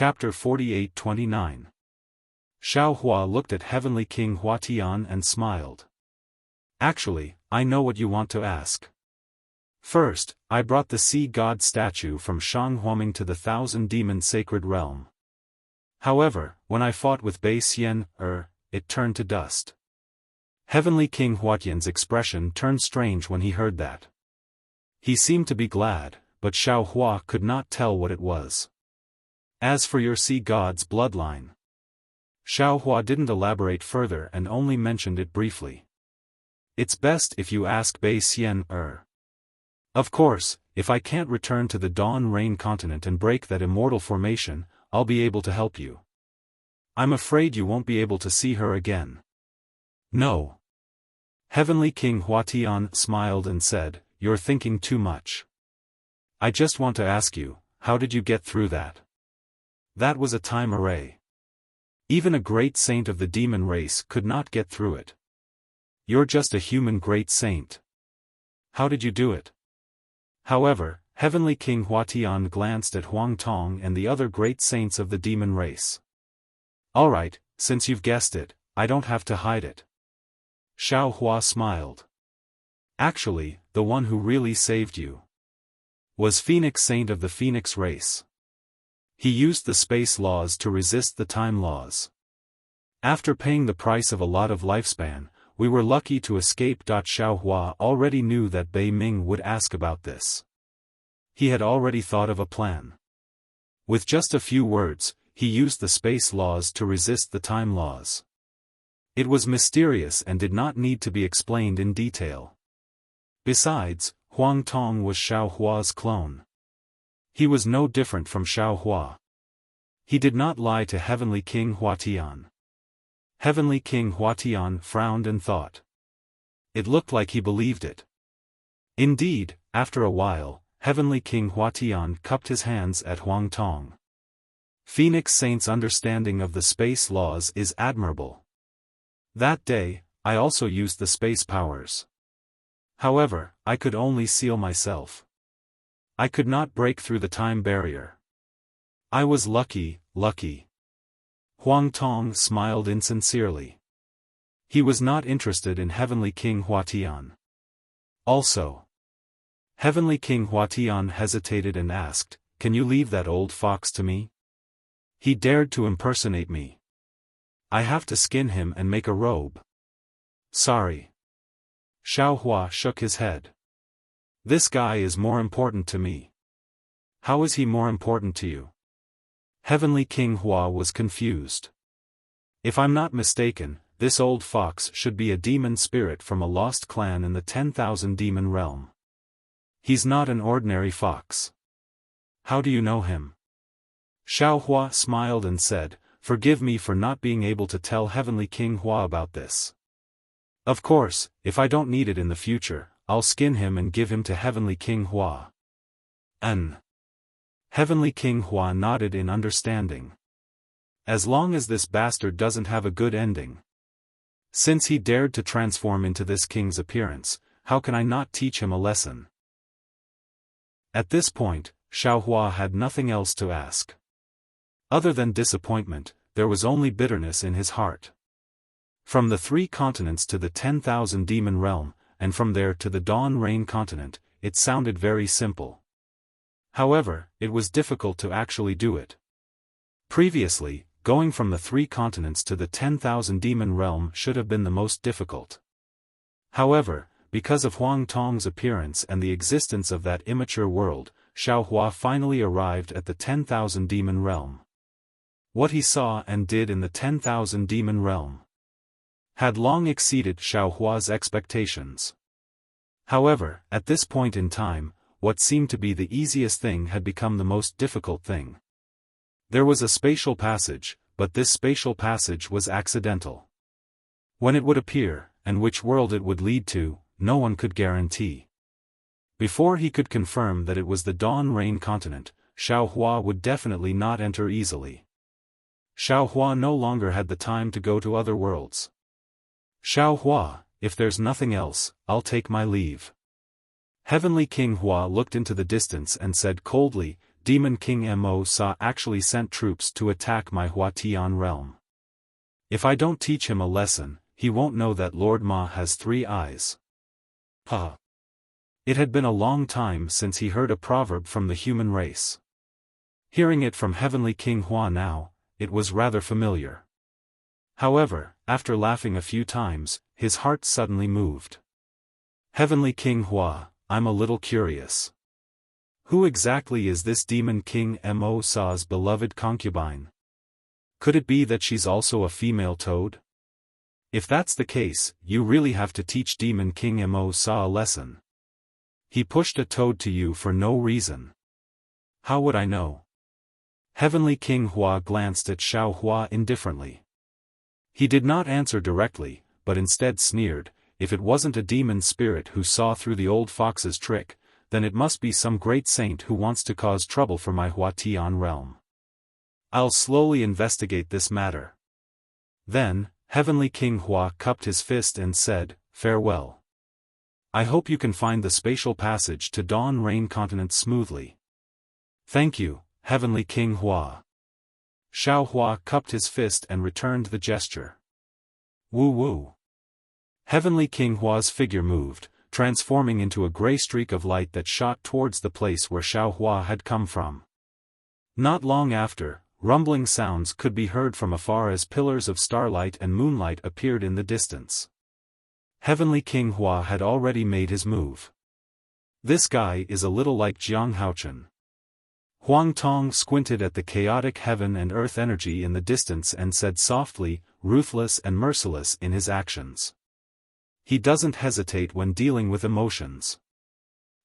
Chapter 48-29. Xiao Hua looked at Heavenly King Huatian and smiled. Actually, I know what you want to ask. First, I brought the sea god statue from Shanghuaming to the Thousand Demon Sacred Realm. However, when I fought with Bei Xian, it turned to dust. Heavenly King Huatian's expression turned strange when he heard that. He seemed to be glad, but Xiao Hua could not tell what it was. As for your sea god's bloodline, Xiao Hua didn't elaborate further and only mentioned it briefly. It's best if you ask Bei Xian. Of course, if I can't return to the Dawn Rain continent and break that immortal formation, I'll be able to help you. I'm afraid you won't be able to see her again. No. Heavenly King Huatian smiled and said, You're thinking too much. I just want to ask you, how did you get through that? That was a time array. Even a great saint of the demon race could not get through it. You're just a human great saint. How did you do it? However, Heavenly King Huatian glanced at Huang Tong and the other great saints of the demon race. Alright, since you've guessed it, I don't have to hide it. Xiao Hua smiled. Actually, the one who really saved you was Phoenix Saint of the Phoenix race. He used the space laws to resist the time laws. After paying the price of a lot of lifespan, we were lucky to escape. Xiao Hua already knew that Bei Ming would ask about this. He had already thought of a plan. With just a few words, he used the space laws to resist the time laws. It was mysterious and did not need to be explained in detail. Besides, Huang Tong was Xiao Hua's clone. He was no different from Xiao Hua. He did not lie to Heavenly King Huatian. Heavenly King Huatian frowned and thought. It looked like he believed it. Indeed, after a while, Heavenly King Huatian cupped his hands at Huang Tong. Phoenix Saint's understanding of the space laws is admirable. That day, I also used the space powers. However, I could only seal myself. I could not break through the time barrier. I was lucky. Huang Tong smiled insincerely. He was not interested in Heavenly King Huatian. Also, Heavenly King Huatian hesitated and asked, Can you leave that old fox to me? He dared to impersonate me. I have to skin him and make a robe. Sorry. Xiao Hua shook his head. This guy is more important to me. How is he more important to you? Heavenly King Hua was confused. If I'm not mistaken, this old fox should be a demon spirit from a lost clan in the 10,000 demon realm. He's not an ordinary fox. How do you know him? Xiao Hua smiled and said, Forgive me for not being able to tell Heavenly King Hua about this. Of course, if I don't need it in the future, I'll skin him and give him to Heavenly King Hua. Heavenly King Hua nodded in understanding. As long as this bastard doesn't have a good ending. Since he dared to transform into this king's appearance, how can I not teach him a lesson? At this point, Xiao Hua had nothing else to ask. Other than disappointment, there was only bitterness in his heart. From the 3 continents to the 10,000 demon realm, and from there to the Dawn Rain continent, it sounded very simple. However, it was difficult to actually do it. Previously, going from the 3 continents to the 10,000 demon realm should have been the most difficult. However, because of Huang Tong's appearance and the existence of that immature world, Xiao Hua finally arrived at the 10,000 demon realm. What he saw and did in the 10,000 demon realm had long exceeded Xiao Hua's expectations. However, at this point in time, what seemed to be the easiest thing had become the most difficult thing. There was a spatial passage, but this spatial passage was accidental. When it would appear, and which world it would lead to, no one could guarantee. Before he could confirm that it was the Dawn Rain continent, Xiao Hua would definitely not enter easily. Xiao Hua no longer had the time to go to other worlds. Xiao Hua, if there's nothing else, I'll take my leave. Heavenly King Hua looked into the distance and said coldly, Demon King Mo Sa actually sent troops to attack my Huatian realm. If I don't teach him a lesson, he won't know that Lord Ma has 3 eyes. Huh. It had been a long time since he heard a proverb from the human race. Hearing it from Heavenly King Hua now, it was rather familiar. However, after laughing a few times, his heart suddenly moved. Heavenly King Hua, I'm a little curious. Who exactly is this Demon King Mo Sa's beloved concubine? Could it be that she's also a female toad? If that's the case, you really have to teach Demon King Mo Sa a lesson. He pushed a toad to you for no reason. How would I know? Heavenly King Hua glanced at Xiao Hua indifferently. He did not answer directly, but instead sneered, if it wasn't a demon spirit who saw through the old fox's trick, then it must be some great saint who wants to cause trouble for my Huatian realm. I'll slowly investigate this matter. Then, Heavenly King Hua cupped his fist and said, farewell. I hope you can find the spatial passage to Dawn Rain Continent smoothly. Thank you, Heavenly King Hua. Xiao Hua cupped his fist and returned the gesture. Woo woo. Heavenly King Hua's figure moved, transforming into a gray streak of light that shot towards the place where Xiao Hua had come from. Not long after, rumbling sounds could be heard from afar as pillars of starlight and moonlight appeared in the distance. Heavenly King Hua had already made his move. This guy is a little like Jiang Haochen. Huang Tong squinted at the chaotic heaven and earth energy in the distance and said softly, ruthless and merciless in his actions. He doesn't hesitate when dealing with emotions.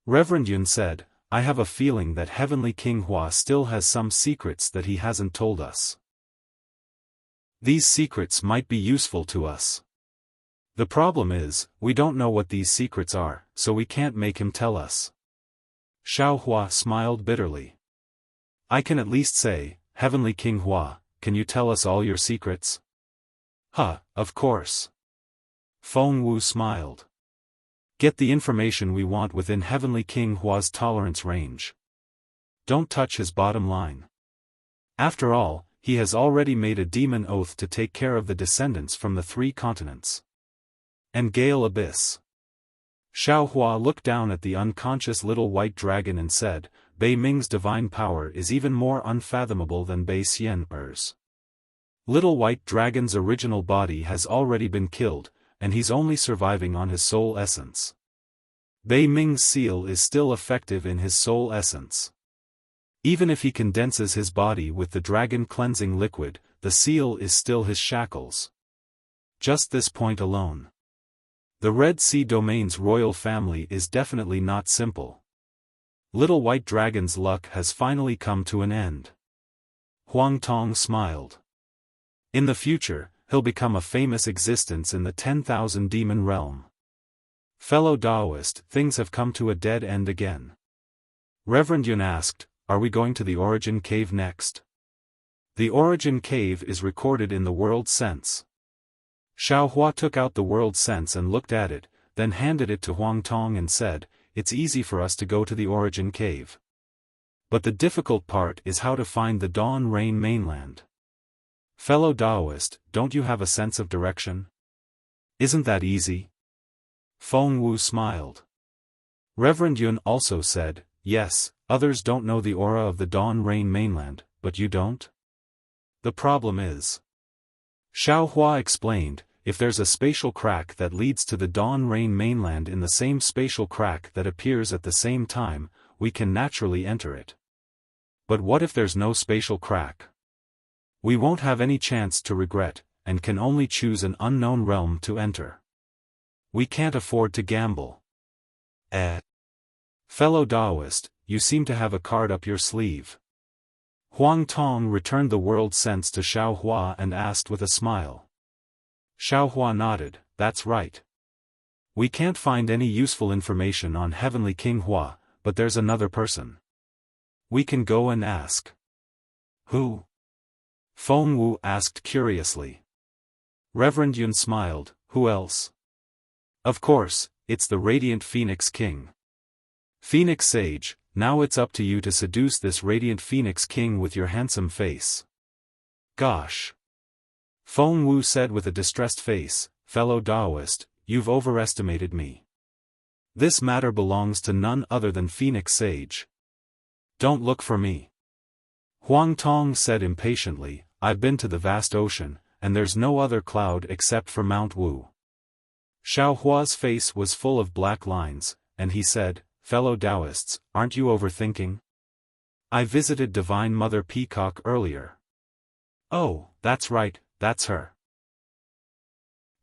Reverend Yun said, I have a feeling that Heavenly King Hua still has some secrets that he hasn't told us. These secrets might be useful to us. The problem is, we don't know what these secrets are, so we can't make him tell us. Xiao Hua smiled bitterly. I can at least say, Heavenly King Hua, can you tell us all your secrets? Of course. Feng Wu smiled. Get the information we want within Heavenly King Hua's tolerance range. Don't touch his bottom line. After all, he has already made a demon oath to take care of the descendants from the 3 continents. And Gale Abyss. Xiao Hua looked down at the unconscious little white dragon and said, Bei Ming's divine power is even more unfathomable than Bei Xian's. Little white dragon's original body has already been killed, and he's only surviving on his soul essence. Bei Ming's seal is still effective in his soul essence. Even if he condenses his body with the dragon cleansing liquid, the seal is still his shackles. Just this point alone. The Red Sea Domain's royal family is definitely not simple. Little White Dragon's luck has finally come to an end. Huang Tong smiled. In the future, he'll become a famous existence in the 10,000 demon realm. Fellow Taoist, things have come to a dead end again. Reverend Yun asked, are we going to the Origin Cave next? The Origin Cave is recorded in the World Sense. Xiao Hua took out the World Sense and looked at it, then handed it to Huang Tong and said, it's easy for us to go to the Origin Cave. But the difficult part is how to find the Dawn Rain mainland. Fellow Taoist, don't you have a sense of direction? Isn't that easy? Feng Wu smiled. Reverend Yun also said, yes, others don't know the aura of the Dawn Rain mainland, but you don't? The problem is. Xiao Hua explained, if there's a spatial crack that leads to the Dawn Rain mainland in the same spatial crack that appears at the same time, we can naturally enter it. But what if there's no spatial crack? We won't have any chance to regret, and can only choose an unknown realm to enter. We can't afford to gamble. Fellow Taoist, you seem to have a card up your sleeve. Huang Tong returned the world sense to Xiao Hua and asked with a smile. Xiao Hua nodded, that's right. We can't find any useful information on Heavenly King Hua, but there's another person. We can go and ask. Who? Feng Wu asked curiously. Reverend Yun smiled, who else? Of course, it's the Radiant Phoenix King. Phoenix Sage, Now it's up to you to seduce this radiant Phoenix King with your handsome face. Gosh. Feng Wu said with a distressed face, fellow Taoist, you've overestimated me. This matter belongs to none other than Phoenix Sage. Don't look for me. Huang Tong said impatiently, I've been to the vast ocean, and there's no other cloud except for Mount Wu. Xiao Hua's face was full of black lines, and he said, fellow Taoists, aren't you overthinking? I visited Divine Mother Peacock earlier. Oh, that's right, that's her.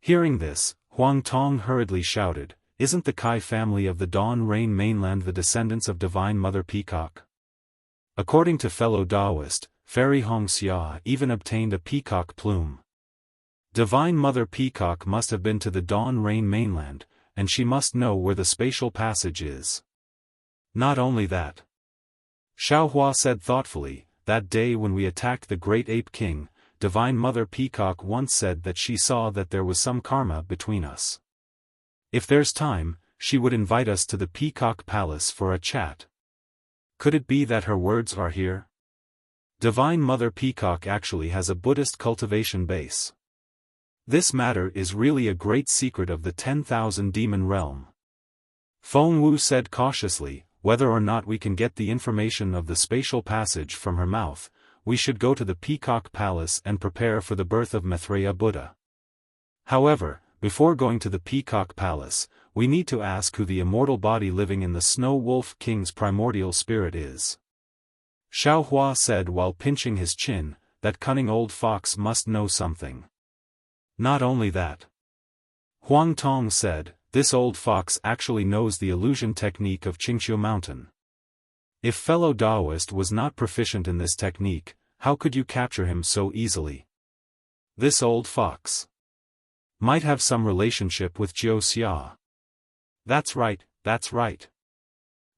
Hearing this, Huang Tong hurriedly shouted, isn't the Kai family of the Dawn Rain mainland the descendants of Divine Mother Peacock? According to fellow Taoist, Fairy Hongxia even obtained a peacock plume. Divine Mother Peacock must have been to the Dawn Rain mainland, and she must know where the spatial passage is. Not only that. Xiao Hua said thoughtfully, that day when we attacked the Great Ape King, Divine Mother Peacock once said that she saw that there was some karma between us. If there's time, she would invite us to the Peacock Palace for a chat. Could it be that her words are here? Divine Mother Peacock actually has a Buddhist cultivation base. This matter is really a great secret of the 10,000 demon realm. Feng Wu said cautiously, whether or not we can get the information of the spatial passage from her mouth, we should go to the Peacock Palace and prepare for the birth of Maitreya Buddha. However, before going to the Peacock Palace, we need to ask who the immortal body living in the Snow Wolf King's primordial spirit is. Xiao Hua said while pinching his chin, that cunning old fox must know something. Not only that. Huang Tong said, this old fox actually knows the illusion technique of Qingqiu Mountain. If fellow Taoist was not proficient in this technique, how could you capture him so easily? This old fox might have some relationship with Jiu Xia. That's right, that's right.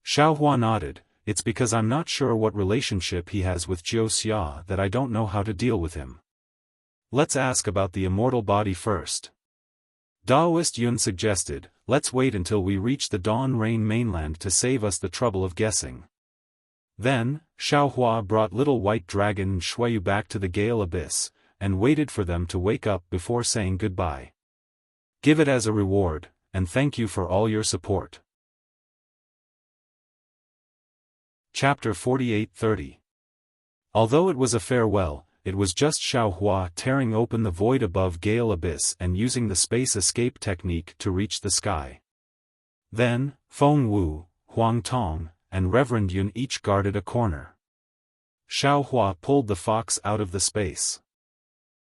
Xiao Hua nodded, it's because I'm not sure what relationship he has with Jiu Xia that I don't know how to deal with him. Let's ask about the immortal body first. Taoist Yun suggested, let's wait until we reach the Dawn Rain mainland to save us the trouble of guessing. Then, Xiao Hua brought little white dragon and Shuiyu back to the Gale Abyss, and waited for them to wake up before saying goodbye. Give it as a reward, and thank you for all your support. Chapter 48-30. Although it was a farewell, it was just Xiao Hua tearing open the void above Gale Abyss and using the space escape technique to reach the sky. Then, Feng Wu, Huang Tong, and Reverend Yun each guarded a corner. Xiao Hua pulled the fox out of the space.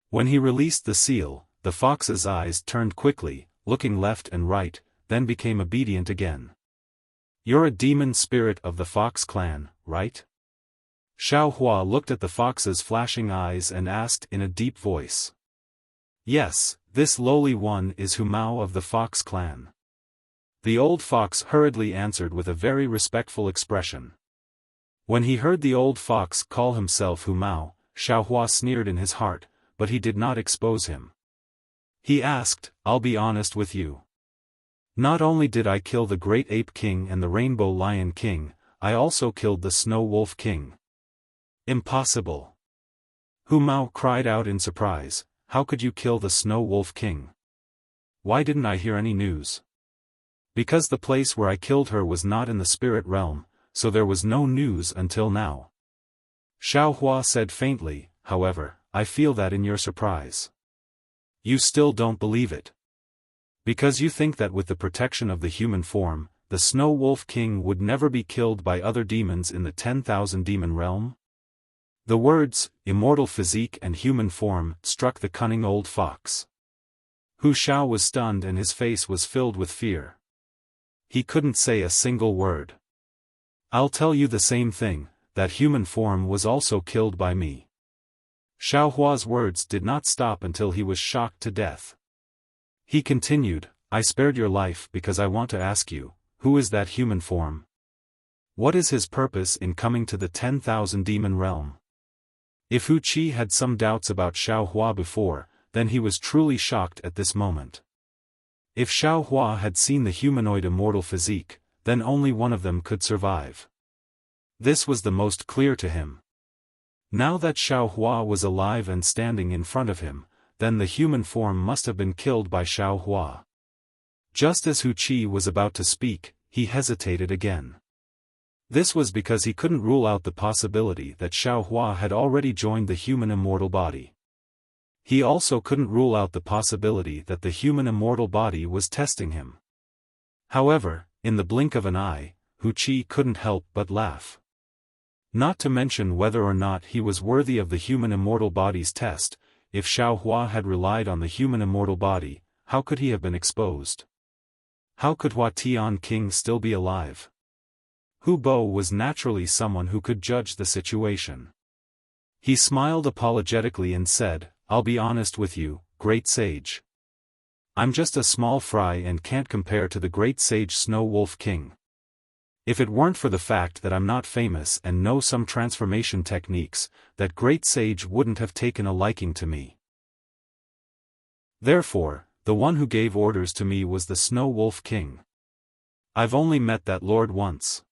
When he released the seal, the fox's eyes turned quickly, looking left and right, then became obedient again. You're a demon spirit of the Fox clan, right? Xiao Hua looked at the fox's flashing eyes and asked in a deep voice. Yes, this lowly one is Hu Mao of the Fox clan. The old fox hurriedly answered with a very respectful expression. When he heard the old fox call himself Hu Mao, Xiao Hua sneered in his heart, but he did not expose him. He asked, I'll be honest with you. Not only did I kill the Great Ape King and the Rainbow Lion King, I also killed the Snow Wolf King. Impossible. Hu Mao cried out in surprise, how could you kill the Snow Wolf King? Why didn't I hear any news? Because the place where I killed her was not in the spirit realm, so there was no news until now. Xiao Hua said faintly, however, I feel that in your surprise. You still don't believe it. Because you think that with the protection of the human form, the Snow Wolf King would never be killed by other demons in the 10,000 demon realm? The words, immortal physique and human form, struck the cunning old fox. Hu Shao was stunned and his face was filled with fear. He couldn't say a single word. I'll tell you the same thing, that human form was also killed by me. Xiao Hua's words did not stop until he was shocked to death. He continued, I spared your life because I want to ask you, who is that human form? What is his purpose in coming to the 10,000 demon realm? If Hu Qi had some doubts about Xiao Hua before, then he was truly shocked at this moment. If Xiao Hua had seen the humanoid immortal physique, then only one of them could survive. This was the most clear to him. Now that Xiaohua was alive and standing in front of him, then the human form must have been killed by Xiaohua. Just as Hu Qi was about to speak, he hesitated again. This was because he couldn't rule out the possibility that Xiaohua had already joined the human immortal body. He also couldn't rule out the possibility that the human immortal body was testing him. However, in the blink of an eye, Hu Qi couldn't help but laugh. Not to mention whether or not he was worthy of the human immortal body's test. If Xiaohua had relied on the human immortal body, how could he have been exposed? How could Hua Tian King still be alive? Hu Bo was naturally someone who could judge the situation. He smiled apologetically and said, "I'll be honest with you, great sage. I'm just a small fry and can't compare to the great sage Snow Wolf King. If it weren't for the fact that I'm not famous and know some transformation techniques, that great sage wouldn't have taken a liking to me. Therefore, the one who gave orders to me was the Snow Wolf King. I've only met that lord once.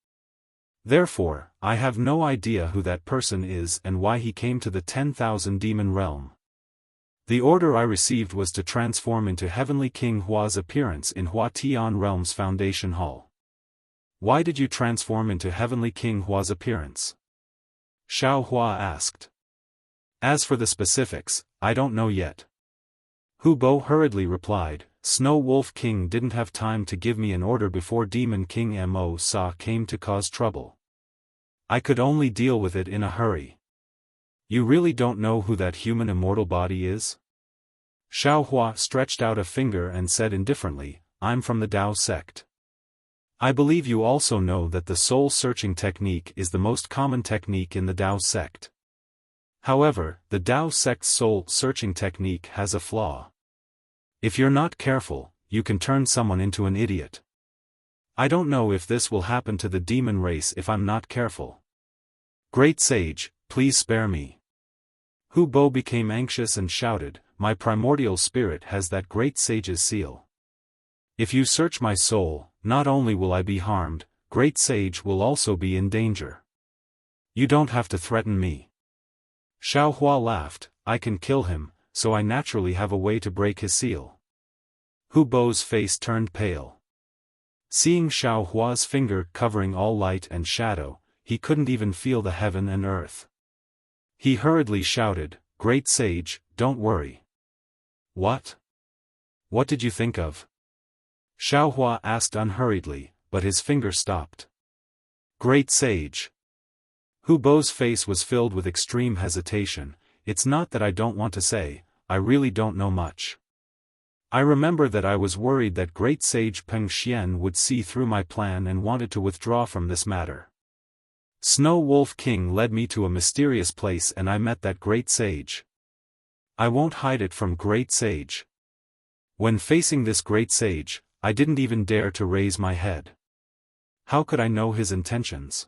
Therefore, I have no idea who that person is and why he came to the 10,000 demon realm. The order I received was to transform into Heavenly King Hua's appearance in Hua Tian Realm's Foundation Hall." "Why did you transform into Heavenly King Hua's appearance?" Xiaohua asked. "As for the specifics, I don't know yet." Hu Bo hurriedly replied, "Snow Wolf King didn't have time to give me an order before Demon King Mo Sa came to cause trouble. I could only deal with it in a hurry." "You really don't know who that human immortal body is?" Xiaohua stretched out a finger and said indifferently, "I'm from the Tao sect. I believe you also know that the soul-searching technique is the most common technique in the Tao sect. However, the Tao sect's soul-searching technique has a flaw. If you're not careful, you can turn someone into an idiot. I don't know if this will happen to the demon race if I'm not careful. Great sage, please spare me." Hu Bo became anxious and shouted, "My primordial spirit has that great sage's seal. If you search my soul, not only will I be harmed, great sage will also be in danger. You don't have to threaten me." Xiaohua laughed, "I can kill him, so I naturally have a way to break his seal." Hu Bo's face turned pale. Seeing Xiaohua's finger covering all light and shadow, he couldn't even feel the heaven and earth. He hurriedly shouted, "Great sage, don't worry." "What? What did you think of?" Xiaohua asked unhurriedly, but his finger stopped. "Great sage." Hu Bo's face was filled with extreme hesitation. "It's not that I don't want to say, I really don't know much. I remember that I was worried that great sage Peng Xian would see through my plan and wanted to withdraw from this matter. Snow Wolf King led me to a mysterious place and I met that great sage. I won't hide it from great sage. When facing this great sage, I didn't even dare to raise my head. How could I know his intentions?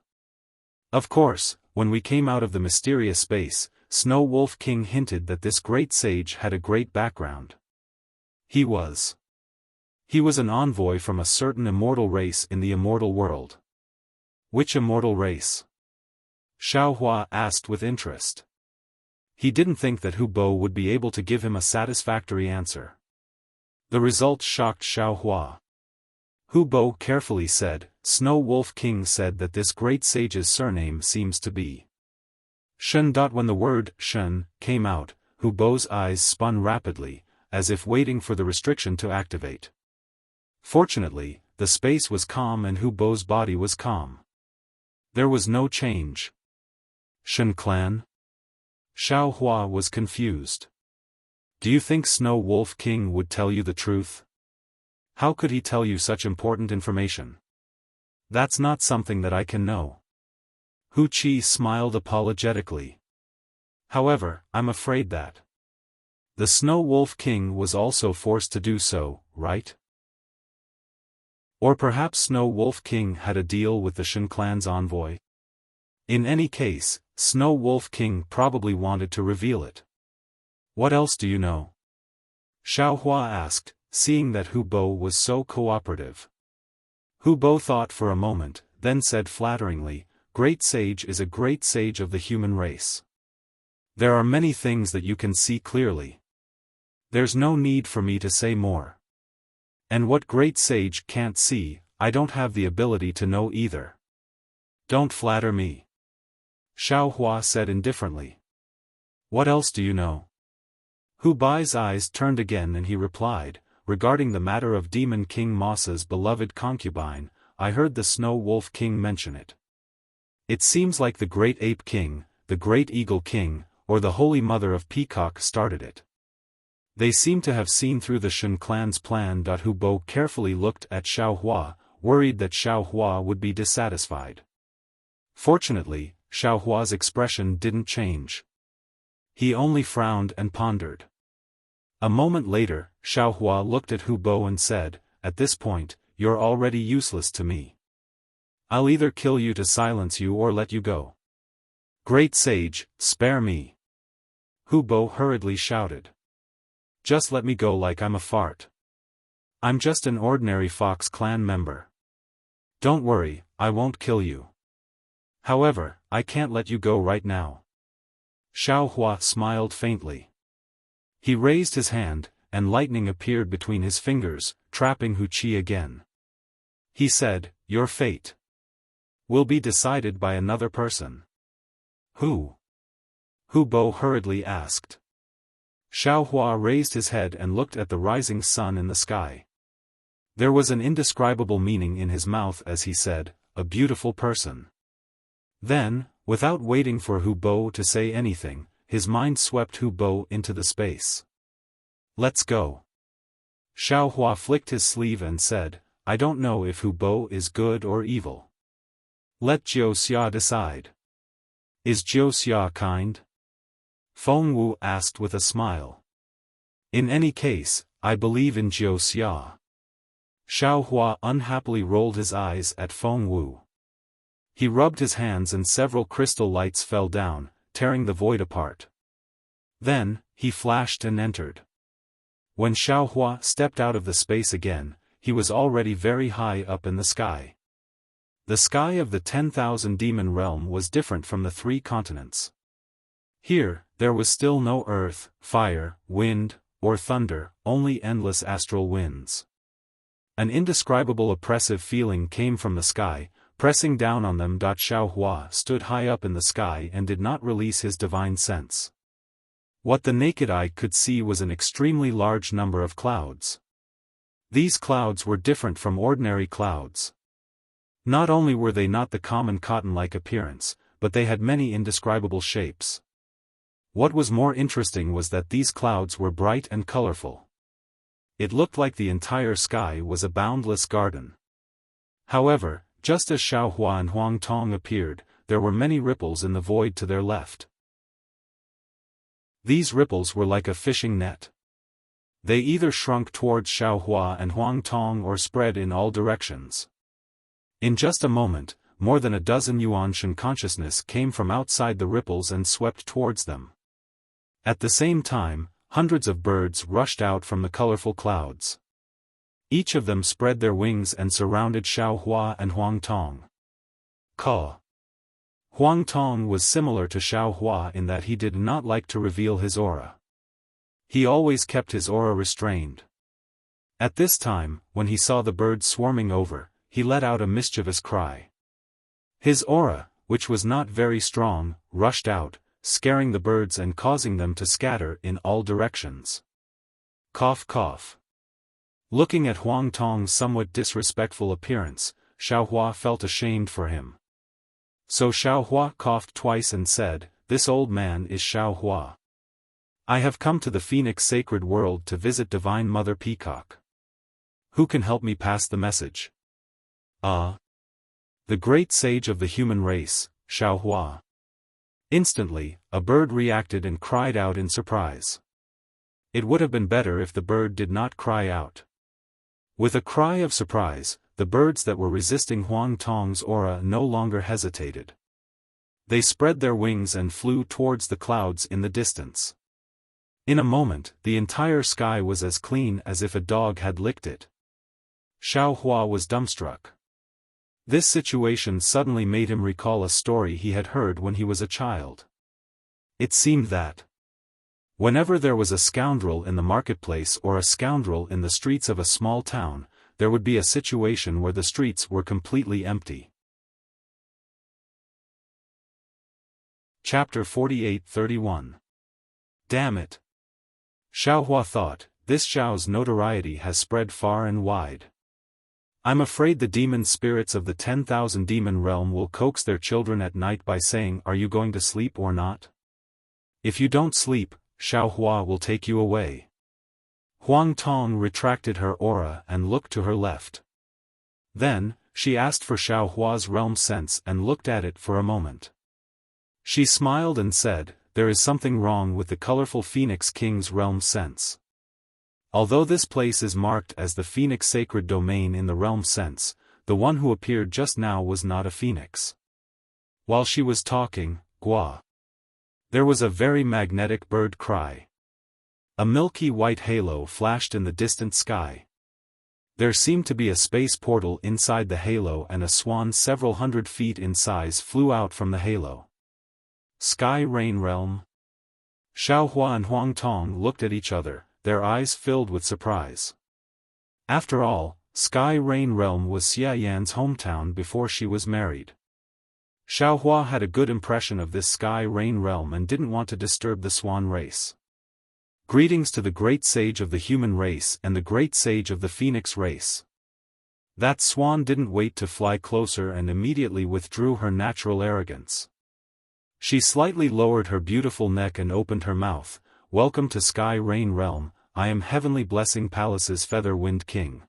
Of course, when we came out of the mysterious space, Snow Wolf King hinted that this great sage had a great background. He was an envoy from a certain immortal race in the immortal world." "Which immortal race?" Xiaohua asked with interest. He didn't think that Hu Bo would be able to give him a satisfactory answer. The result shocked Xiaohua. Hu Bo carefully said, "Snow Wolf King said that this great sage's surname seems to be Shen." When the word Shen came out, Hu Bo's eyes spun rapidly, as if waiting for the restriction to activate. Fortunately, the space was calm and Hu Bo's body was calm. There was no change. Shen clan? Xiaohua was confused. "Do you think Snow Wolf King would tell you the truth? How could he tell you such important information?" "That's not something that I can know." Hu Qi smiled apologetically. "However, I'm afraid that the Snow Wolf King was also forced to do so, right? Or perhaps Snow Wolf King had a deal with the Shen clan's envoy? In any case, Snow Wolf King probably wanted to reveal it. What else do you know?" Xiaohua asked, seeing that Hu Bo was so cooperative. Hu Bo thought for a moment, then said flatteringly, great sage is a great sage of the human race. There are many things that you can see clearly. There's no need for me to say more. And what great sage can't see, I don't have the ability to know either. Don't flatter me. Xiaohua said indifferently. What else do you know? Hu Bai's eyes turned again and he replied, regarding the matter of Demon King Masa's beloved concubine, I heard the Snow Wolf King mention it. It seems like the Great Ape King, the Great Eagle King, or the Holy Mother of Peacock started it. They seem to have seen through the Shen clan's plan. Hu Bo carefully looked at Xiaohua, worried that Xiaohua would be dissatisfied. Fortunately, Xiaohua's expression didn't change. He only frowned and pondered. A moment later, Xiaohua looked at Hu Bo and said, at this point, you're already useless to me. I'll either kill you to silence you or let you go. Great sage, spare me. Hu Bo hurriedly shouted. Just let me go like I'm a fart. I'm just an ordinary Fox clan member. Don't worry, I won't kill you. However, I can't let you go right now. Xiaohua smiled faintly. He raised his hand, and lightning appeared between his fingers, trapping Hu Qi again. He said, your fate will be decided by another person. Who? Hu Bo hurriedly asked. Xiaohua raised his head and looked at the rising sun in the sky. There was an indescribable meaning in his mouth as he said, a beautiful person. Then, without waiting for Hu Bo to say anything, his mind swept Hu Bo into the space. Let's go. Xiaohua flicked his sleeve and said, I don't know if Hu Bo is good or evil. Let Jiu Xia decide. Is Jiu Xia kind? Feng Wu asked with a smile. In any case, I believe in Jiu Xia. Xiaohua unhappily rolled his eyes at Feng Wu. He rubbed his hands and several crystal lights fell down, tearing the void apart. Then, he flashed and entered. When Xiaohua stepped out of the space again, he was already very high up in the sky. The sky of the 10,000 demon realm was different from the 3 continents. Here, there was still no earth, fire, wind, or thunder, only endless astral winds. An indescribable oppressive feeling came from the sky, pressing down on them. Xiaohua stood high up in the sky and did not release his divine sense. What the naked eye could see was an extremely large number of clouds. These clouds were different from ordinary clouds. Not only were they not the common cotton-like appearance, but they had many indescribable shapes. What was more interesting was that these clouds were bright and colorful. It looked like the entire sky was a boundless garden. However, just as Xiaohua and Huang Tong appeared, there were many ripples in the void to their left. These ripples were like a fishing net. They either shrunk towards Xiaohua and Huang Tong or spread in all directions. In just a moment, more than a dozen Yuan Shen consciousness came from outside the ripples and swept towards them. At the same time, hundreds of birds rushed out from the colorful clouds. Each of them spread their wings and surrounded Xiaohua and Huang Tong. Caw. Huang Tong was similar to Xiaohua in that he did not like to reveal his aura. He always kept his aura restrained. At this time, when he saw the birds swarming over, he let out a mischievous cry. His aura, which was not very strong, rushed out, scaring the birds and causing them to scatter in all directions. Cough cough. Looking at Huang Tong's somewhat disrespectful appearance, Xiaohua felt ashamed for him. So Xiaohua coughed twice and said, "This old man is Xiaohua. I have come to the Phoenix Sacred World to visit Divine Mother Peacock. Who can help me pass the message?" "Ah. The great sage of the human race, Xiaohua." Instantly, a bird reacted and cried out in surprise. It would have been better if the bird did not cry out. With a cry of surprise, the birds that were resisting Huang Tong's aura no longer hesitated. They spread their wings and flew towards the clouds in the distance. In a moment, the entire sky was as clean as if a dog had licked it. Xiaohua was dumbstruck. This situation suddenly made him recall a story he had heard when he was a child. It seemed that whenever there was a scoundrel in the marketplace or a scoundrel in the streets of a small town, there would be a situation where the streets were completely empty. Chapter 48-31. Damn it! Xiaohua thought, this Xiao's notoriety has spread far and wide. I'm afraid the demon spirits of the 10,000 demon realm will coax their children at night by saying, are you going to sleep or not? If you don't sleep, Xiaohua will take you away. Huang Tong retracted her aura and looked to her left. Then, she asked for Xiaohua's realm sense and looked at it for a moment. She smiled and said, there is something wrong with the colorful Phoenix King's realm sense. Although this place is marked as the Phoenix Sacred Domain in the realm sense, the one who appeared just now was not a phoenix. While she was talking, Gua. There was a very magnetic bird cry. A milky white halo flashed in the distant sky. There seemed to be a space portal inside the halo and a swan several hundred feet in size flew out from the halo. Sky Rain Realm. Xiaohua and Huang Tong looked at each other, their eyes filled with surprise. After all, Sky Rain Realm was Xia Yan's hometown before she was married. Xiaohua had a good impression of this Sky Rain Realm and didn't want to disturb the swan race. Greetings to the great sage of the human race and the great sage of the phoenix race. That swan didn't wait to fly closer and immediately withdrew her natural arrogance. She slightly lowered her beautiful neck and opened her mouth. Welcome to Sky Rain Realm, I am Heavenly Blessing Palace's Feather Wind King.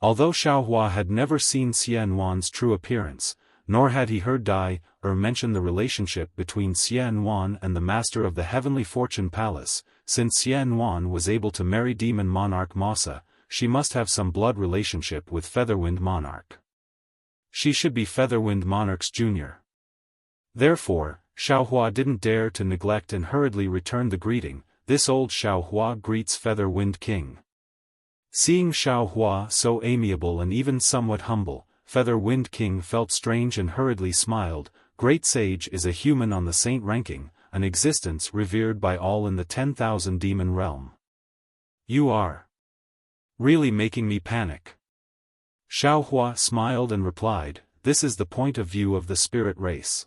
Although Xiaohua had never seen Xian Wan's true appearance, nor had he heard Dai mention the relationship between Xian Wan and the master of the Heavenly Fortune Palace, since Xian Wan was able to marry demon monarch Masa, she must have some blood relationship with Featherwind Monarch. She should be Featherwind Monarch's junior. Therefore, Xiaohua didn't dare to neglect and hurriedly returned the greeting. This old Xiaohua greets Featherwind King. Seeing Xiaohua so amiable and even somewhat humble, Featherwind King felt strange and hurriedly smiled. Great Sage is a human on the saint ranking, an existence revered by all in the 10,000 demon realm. You are really making me panic. Xiaohua smiled and replied, this is the point of view of the spirit race.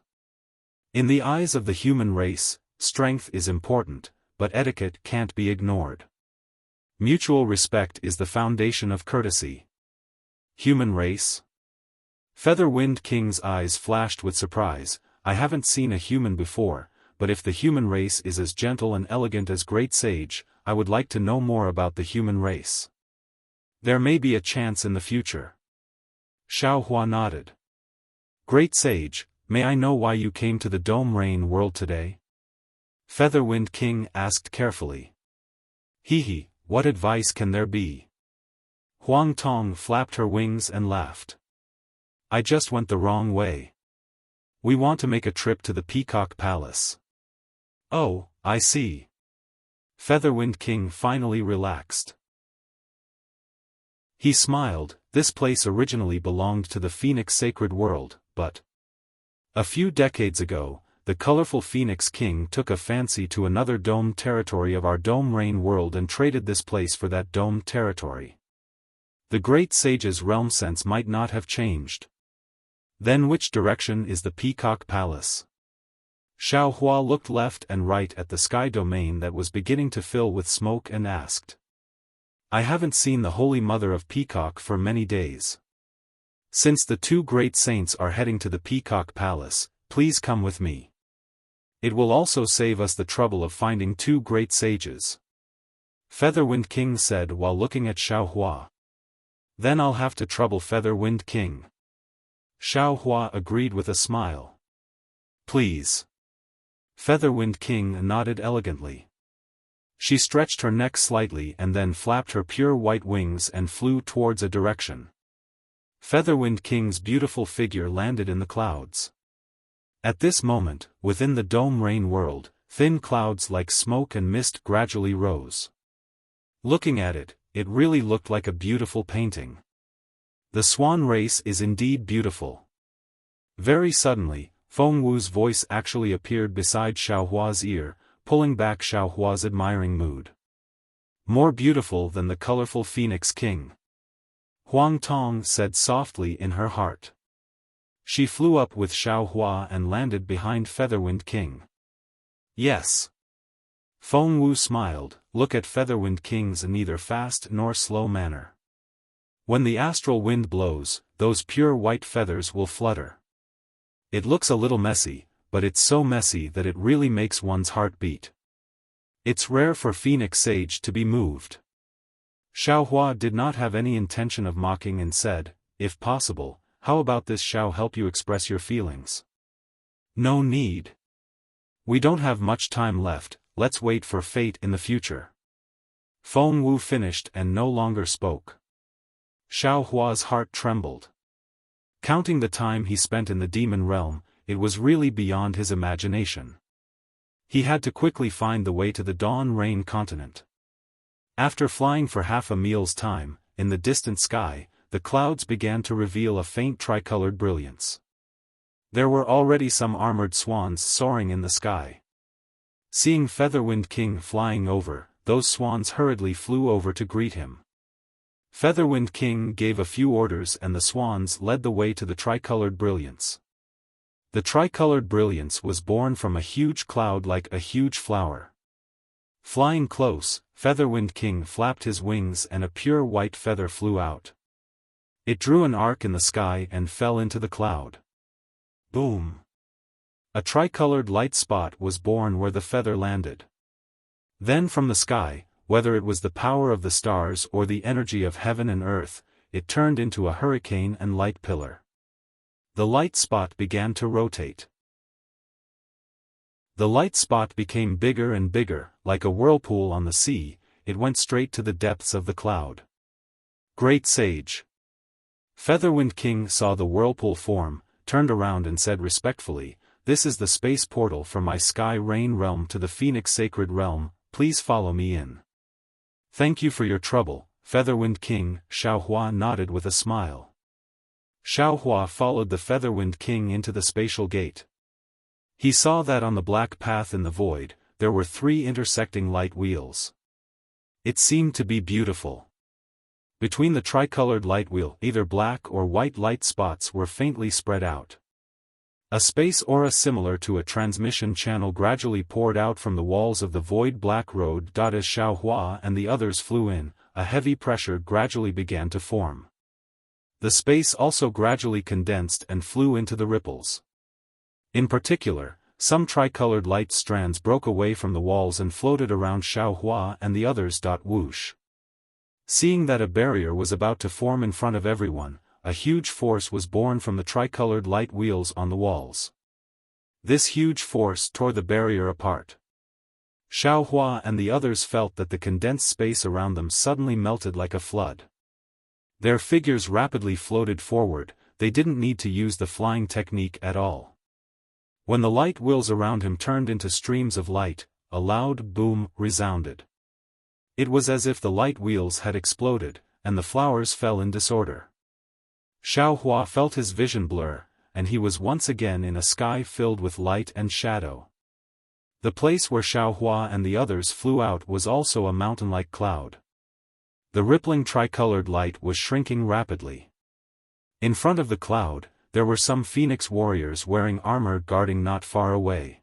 In the eyes of the human race, strength is important, but etiquette can't be ignored. Mutual respect is the foundation of courtesy. Human race? Featherwind King's eyes flashed with surprise. I haven't seen a human before, but if the human race is as gentle and elegant as Great Sage, I would like to know more about the human race. There may be a chance in the future. Xiaohua nodded. Great Sage, may I know why you came to the Dome Rain world today? Featherwind King asked carefully. Hee, what advice can there be? Huang Tong flapped her wings and laughed. I just went the wrong way. We want to make a trip to the Peacock Palace. Oh, I see. Featherwind King finally relaxed. He smiled. This place originally belonged to the Phoenix Sacred World, but a few decades ago, the colorful Phoenix King took a fancy to another domed territory of our Dome Rain world and traded this place for that domed territory. The Great Sage's realm sense might not have changed. Then which direction is the Peacock Palace? Xiaohua looked left and right at the sky domain that was beginning to fill with smoke and asked. I haven't seen the Holy Mother of Peacock for many days. Since the two great saints are heading to the Peacock Palace, please come with me. It will also save us the trouble of finding two great sages. Featherwind King said while looking at Xiaohua. Then I'll have to trouble Featherwind King. Xiaohua agreed with a smile. Please. Featherwind King nodded elegantly. She stretched her neck slightly and then flapped her pure white wings and flew towards a direction. Featherwind King's beautiful figure landed in the clouds. At this moment, within the Dome Rain world, thin clouds like smoke and mist gradually rose. Looking at it, it really looked like a beautiful painting. The swan race is indeed beautiful. Very suddenly, Feng Wu's voice actually appeared beside Xiaohua's ear, pulling back Xiaohua's admiring mood. More beautiful than the colorful Phoenix King. Huang Tong said softly in her heart. She flew up with Xiaohua and landed behind Featherwind King. Yes. Feng Wu smiled, look at Featherwind King's neither fast nor slow manner. When the astral wind blows, those pure white feathers will flutter. It looks a little messy, but it's so messy that it really makes one's heart beat. It's rare for Phoenix Sage to be moved. Xiaohua did not have any intention of mocking and said, if possible, how about this Xiao help you express your feelings? No need. We don't have much time left, let's wait for fate in the future. Feng Wu finished and no longer spoke. Xiaohua's heart trembled. Counting the time he spent in the demon realm, it was really beyond his imagination. He had to quickly find the way to the Dawn Rain continent. After flying for half a meal's time, in the distant sky, the clouds began to reveal a faint tricolored brilliance. There were already some armored swans soaring in the sky. Seeing Featherwind King flying over, those swans hurriedly flew over to greet him. Featherwind King gave a few orders and the swans led the way to the tricolored brilliance. The tricolored brilliance was born from a huge cloud like a huge flower. Flying close, Featherwind King flapped his wings and a pure white feather flew out. It drew an arc in the sky and fell into the cloud. Boom! A tricolored light spot was born where the feather landed. Then from the sky, whether it was the power of the stars or the energy of heaven and earth, it turned into a hurricane and light pillar. The light spot began to rotate. The light spot became bigger and bigger, like a whirlpool on the sea, it went straight to the depths of the cloud. Great Sage! Featherwind King saw the whirlpool form, turned around and said respectfully, "This is the space portal from my Sky Rain realm to the Phoenix Sacred Realm, please follow me in." "Thank you for your trouble, Featherwind King," Xiaohua nodded with a smile. Xiaohua followed the Featherwind King into the spatial gate. He saw that on the black path in the void, there were 3 intersecting light wheels. It seemed to be beautiful. Between the tricolored light wheel, either black or white light spots were faintly spread out. A space aura similar to a transmission channel gradually poured out from the walls of the void black road. As Xiaohua and the others flew in, a heavy pressure gradually began to form. The space also gradually condensed and flew into the ripples. In particular, some tricolored light strands broke away from the walls and floated around Xiaohua and the others. Whoosh! Seeing that a barrier was about to form in front of everyone, a huge force was born from the tricolored light wheels on the walls. This huge force tore the barrier apart. Xiaohua and the others felt that the condensed space around them suddenly melted like a flood. Their figures rapidly floated forward, they didn't need to use the flying technique at all. When the light wheels around him turned into streams of light, a loud boom resounded. It was as if the light wheels had exploded, and the flowers fell in disorder. Xiaohua felt his vision blur, and he was once again in a sky filled with light and shadow. The place where Xiaohua and the others flew out was also a mountain-like cloud. The rippling tricolored light was shrinking rapidly. In front of the cloud, there were some phoenix warriors wearing armor guarding not far away.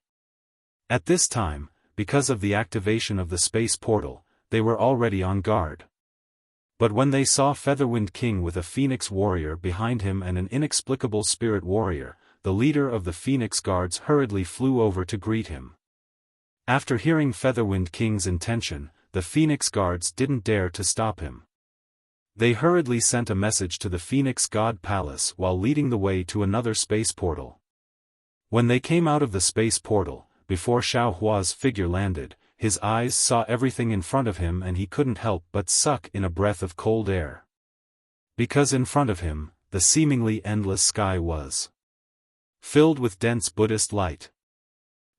At this time, because of the activation of the space portal, they were already on guard. But when they saw Featherwind King with a phoenix warrior behind him and an inexplicable spirit warrior, the leader of the phoenix guards hurriedly flew over to greet him. After hearing Featherwind King's intention, the phoenix guards didn't dare to stop him. They hurriedly sent a message to the Phoenix God Palace while leading the way to another space portal. When they came out of the space portal, before Xiaohua's figure landed, his eyes saw everything in front of him and he couldn't help but suck in a breath of cold air. Because in front of him, the seemingly endless sky was filled with dense Buddhist light.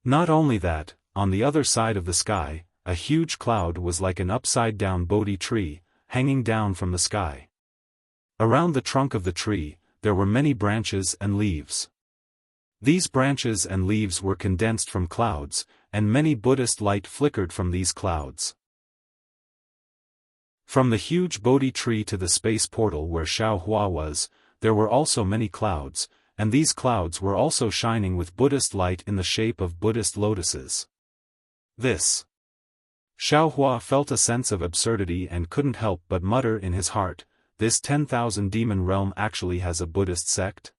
Not only that, on the other side of the sky, a huge cloud was like an upside-down Bodhi tree, hanging down from the sky. Around the trunk of the tree, there were many branches and leaves. These branches and leaves were condensed from clouds, and many Buddhist light flickered from these clouds. From the huge Bodhi tree to the space portal where Xiaohua was, there were also many clouds, and these clouds were also shining with Buddhist light in the shape of Buddhist lotuses. Xiaohua felt a sense of absurdity and couldn't help but mutter in his heart, this 10,000 demon realm actually has a Buddhist sect?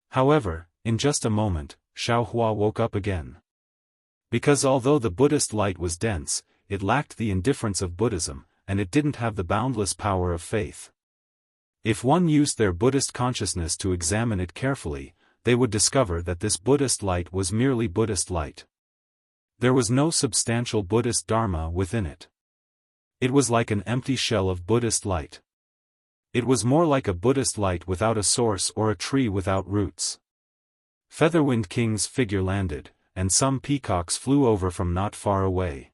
However, in just a moment, Xiaohua woke up again. Because although the Buddhist light was dense, it lacked the indifference of Buddhism, and it didn't have the boundless power of faith. If one used their Buddhist consciousness to examine it carefully, they would discover that this Buddhist light was merely Buddhist light. There was no substantial Buddhist Dharma within it. It was like an empty shell of Buddhist light. It was more like a Buddhist light without a source or a tree without roots. Featherwind King's figure landed, and some peacocks flew over from not far away.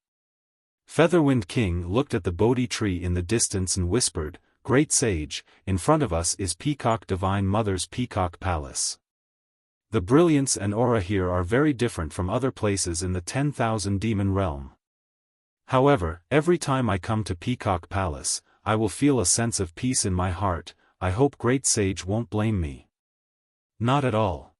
Featherwind King looked at the Bodhi tree in the distance and whispered, "Great sage, in front of us is Peacock Divine Mother's Peacock Palace. The brilliance and aura here are very different from other places in the 10,000 demon realm. However, every time I come to Peacock Palace, I will feel a sense of peace in my heart. I hope Great Sage won't blame me." "Not at all."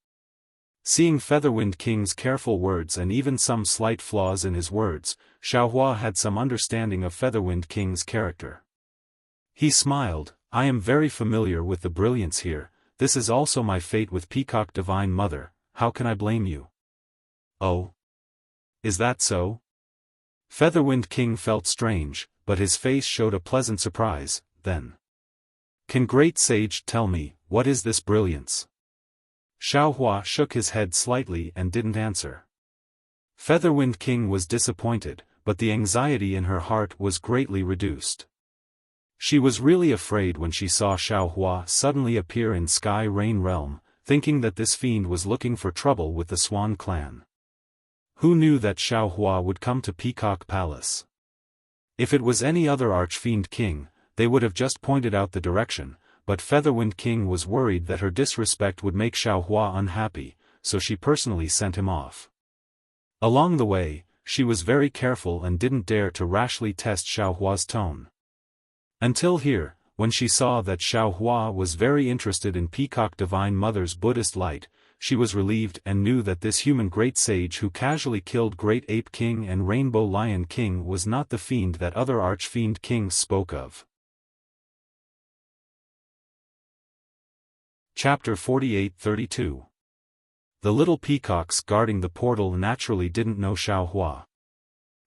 Seeing Featherwind King's careful words and even some slight flaws in his words, Xiaohua had some understanding of Featherwind King's character. He smiled, "I am very familiar with the brilliance here, this is also my fate with Peacock Divine Mother, how can I blame you?" "Oh? Is that so?" Featherwind King felt strange, but his face showed a pleasant surprise. Then, "Can Great Sage tell me, what is this brilliance?" Xiaohua shook his head slightly and didn't answer. Featherwind King was disappointed, but the anxiety in her heart was greatly reduced. She was really afraid when she saw Xiaohua suddenly appear in Sky Rain Realm, thinking that this fiend was looking for trouble with the Swan clan. Who knew that Xiaohua would come to Peacock Palace? If it was any other Archfiend King, they would have just pointed out the direction, but Featherwind King was worried that her disrespect would make Xiaohua unhappy, so she personally sent him off. Along the way, she was very careful and didn't dare to rashly test Xiaohua's tone. Until here, when she saw that Xiaohua was very interested in Peacock Divine Mother's Buddhist light, she was relieved and knew that this human great sage who casually killed Great Ape King and Rainbow Lion King was not the fiend that other Archfiend Kings spoke of. Chapter 48-32. The little peacocks guarding the portal naturally didn't know Xiaohua.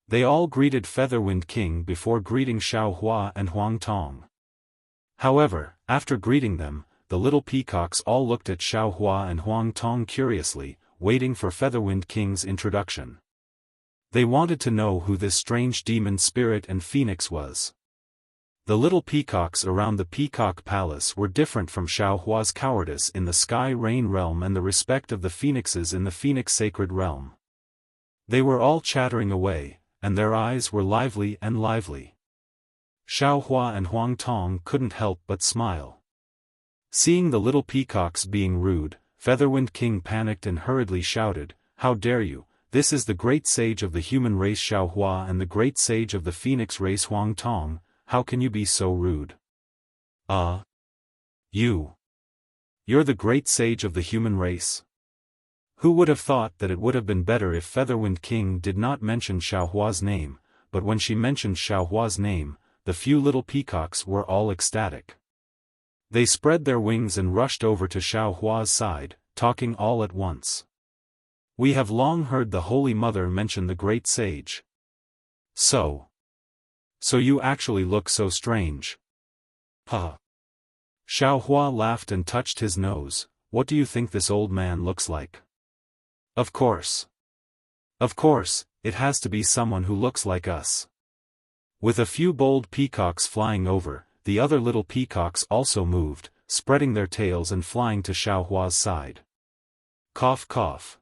They all greeted Featherwind King before greeting Xiaohua and Huang Tong. However, after greeting them, the little peacocks all looked at Xiaohua and Huang Tong curiously, waiting for Featherwind King's introduction. They wanted to know who this strange demon spirit and phoenix was. The little peacocks around the Peacock Palace were different from Xiaohua's cowardice in the Sky Rain Realm and the respect of the phoenixes in the Phoenix Sacred Realm. They were all chattering away, and their eyes were lively and lively. Xiaohua and Huang Tong couldn't help but smile. Seeing the little peacocks being rude, Featherwind King panicked and hurriedly shouted, "How dare you, this is the great sage of the human race Xiaohua and the great sage of the phoenix race Huang Tong. How can you be so rude?" You're the great sage of the human race?" Who would have thought that it would have been better if Featherwind King did not mention Xiaohua's name, but when she mentioned Xiaohua's name, the few little peacocks were all ecstatic. They spread their wings and rushed over to Xiaohua's side, talking all at once. "We have long heard the Holy Mother mention the great sage. So you actually look so strange." Xiaohua laughed and touched his nose. "What do you think this old man looks like?" Of course, it has to be someone who looks like us." With a few bold peacocks flying over, the other little peacocks also moved, spreading their tails and flying to Xiaohua's side. Cough cough.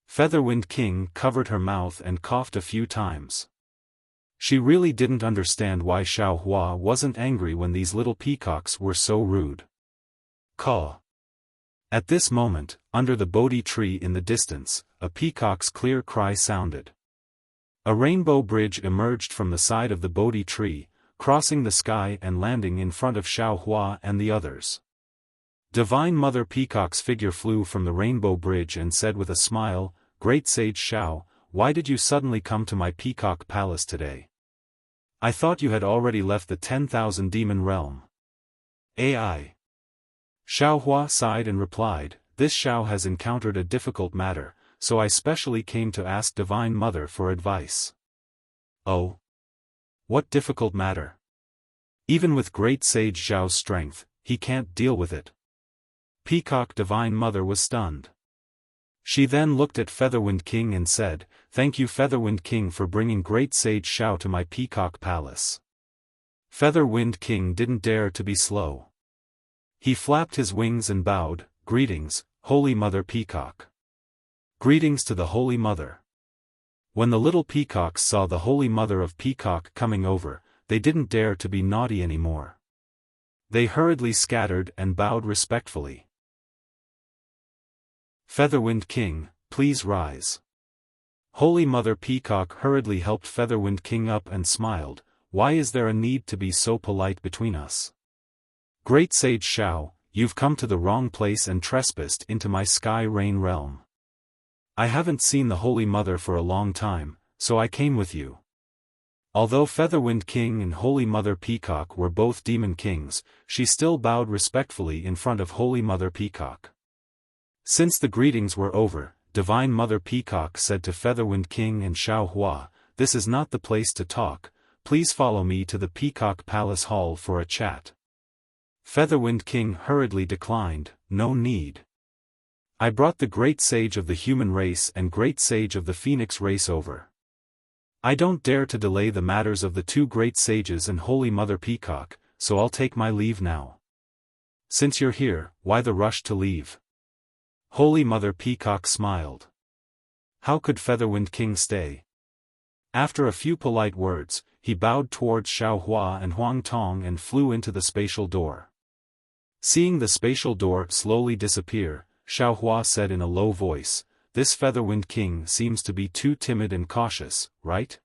Featherwind King covered her mouth and coughed a few times. She really didn't understand why Xiaohua wasn't angry when these little peacocks were so rude. Caw. At this moment, under the Bodhi tree in the distance, a peacock's clear cry sounded. A rainbow bridge emerged from the side of the Bodhi tree, crossing the sky and landing in front of Xiaohua and the others. Divine Mother Peacock's figure flew from the rainbow bridge and said with a smile, "Great Sage Xiao, why did you suddenly come to my peacock palace today? I thought you had already left the 10,000 demon realm." AI. Xiaohua sighed and replied, "This Xiao has encountered a difficult matter, so I specially came to ask Divine Mother for advice." Oh? What difficult matter? Even with great Sage Xiao's strength, he can't deal with it. Peacock Divine Mother was stunned. She then looked at Featherwind King and said, "Thank you Featherwind King for bringing great Sage Xiao to my peacock palace." Featherwind King didn't dare to be slow. He flapped his wings and bowed, "Greetings, Holy Mother Peacock." Greetings to the Holy Mother. When the little peacocks saw the Holy Mother of Peacock coming over, they didn't dare to be naughty anymore. They hurriedly scattered and bowed respectfully. Featherwind King, please rise. Holy Mother Peacock hurriedly helped Featherwind King up and smiled, "Why is there a need to be so polite between us? Great Sage Xiao, you've come to the wrong place and trespassed into my sky rain realm. I haven't seen the Holy Mother for a long time, so I came with you." Although Featherwind King and Holy Mother Peacock were both demon kings, she still bowed respectfully in front of Holy Mother Peacock. Since the greetings were over, Divine Mother Peacock said to Featherwind King and Xiaohua, "This is not the place to talk, please follow me to the Peacock Palace Hall for a chat." Featherwind King hurriedly declined, "No need. I brought the great sage of the human race and great sage of the phoenix race over. I don't dare to delay the matters of the two great sages and Holy Mother Peacock, so I'll take my leave now." "Since you're here, why the rush to leave?" Holy Mother Peacock smiled. How could Featherwind King stay? After a few polite words, he bowed towards Xiaohua and Huang Tong and flew into the spatial door. Seeing the spatial door slowly disappear, Xiaohua said in a low voice, "This Featherwind King seems to be too timid and cautious, right?"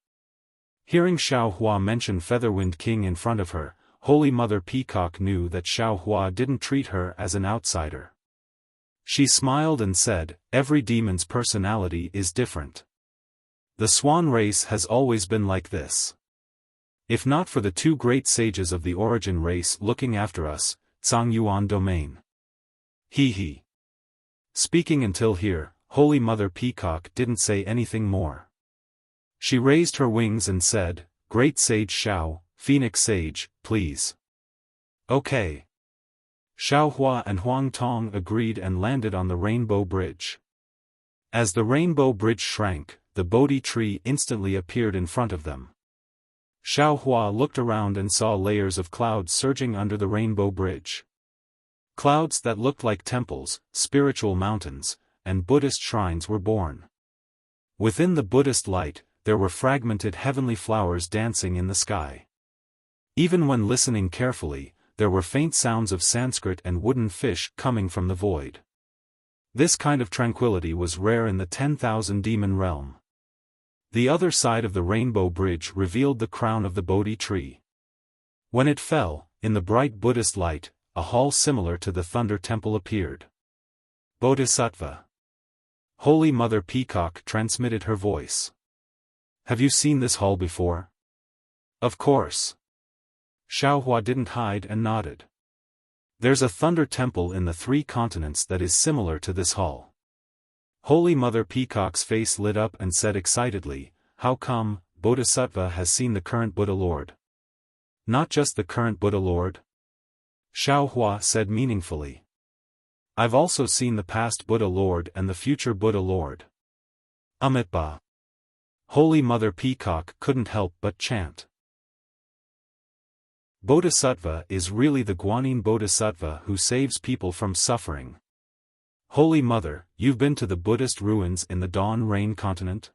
Hearing Xiaohua mention Featherwind King in front of her, Holy Mother Peacock knew that Xiaohua didn't treat her as an outsider. She smiled and said, "Every demon's personality is different. The swan race has always been like this. If not for the two great sages of the origin race looking after us, Zhang Yuan domain." He. Speaking until here, Holy Mother Peacock didn't say anything more. She raised her wings and said, "Great Sage Xiao, Phoenix Sage, please." "Okay." Xiaohua and Huang Tong agreed and landed on the rainbow bridge. As the rainbow bridge shrank, the Bodhi tree instantly appeared in front of them. Xiaohua looked around and saw layers of clouds surging under the rainbow bridge. Clouds that looked like temples, spiritual mountains, and Buddhist shrines were born. Within the Buddhist light, there were fragmented heavenly flowers dancing in the sky. Even when listening carefully, there were faint sounds of Sanskrit and wooden fish coming from the void. This kind of tranquility was rare in the 10,000 demon realm. The other side of the rainbow bridge revealed the crown of the Bodhi tree. When it fell, in the bright Buddhist light, a hall similar to the Thunder Temple appeared. Bodhisattva. Holy Mother Peacock transmitted her voice. "Have you seen this hall before?" "Of course." Xiaohua didn't hide and nodded. "There's a Thunder Temple in the 3 continents that is similar to this hall." Holy Mother Peacock's face lit up and said excitedly, "How come, Bodhisattva has seen the current Buddha Lord?" "Not just the current Buddha Lord?" Xiaohua said meaningfully. "I've also seen the past Buddha Lord and the future Buddha Lord." Amitabha. Holy Mother Peacock couldn't help but chant. Bodhisattva is really the Guanyin Bodhisattva who saves people from suffering. Holy Mother, you've been to the Buddhist ruins in the Dawn Rain continent?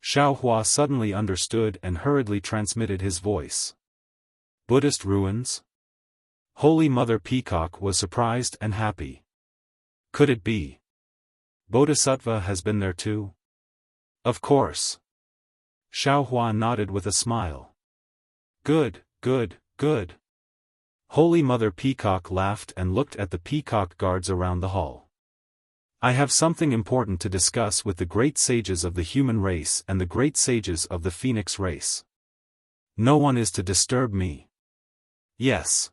Xiaohua suddenly understood and hurriedly transmitted his voice. Buddhist ruins? Holy Mother Peacock was surprised and happy. Could it be? Bodhisattva has been there too? Of course. Xiaohua nodded with a smile. Good, good, good. Holy Mother Peacock laughed and looked at the peacock guards around the hall. I have something important to discuss with the great sages of the human race and the great sages of the phoenix race. No one is to disturb me. Yes.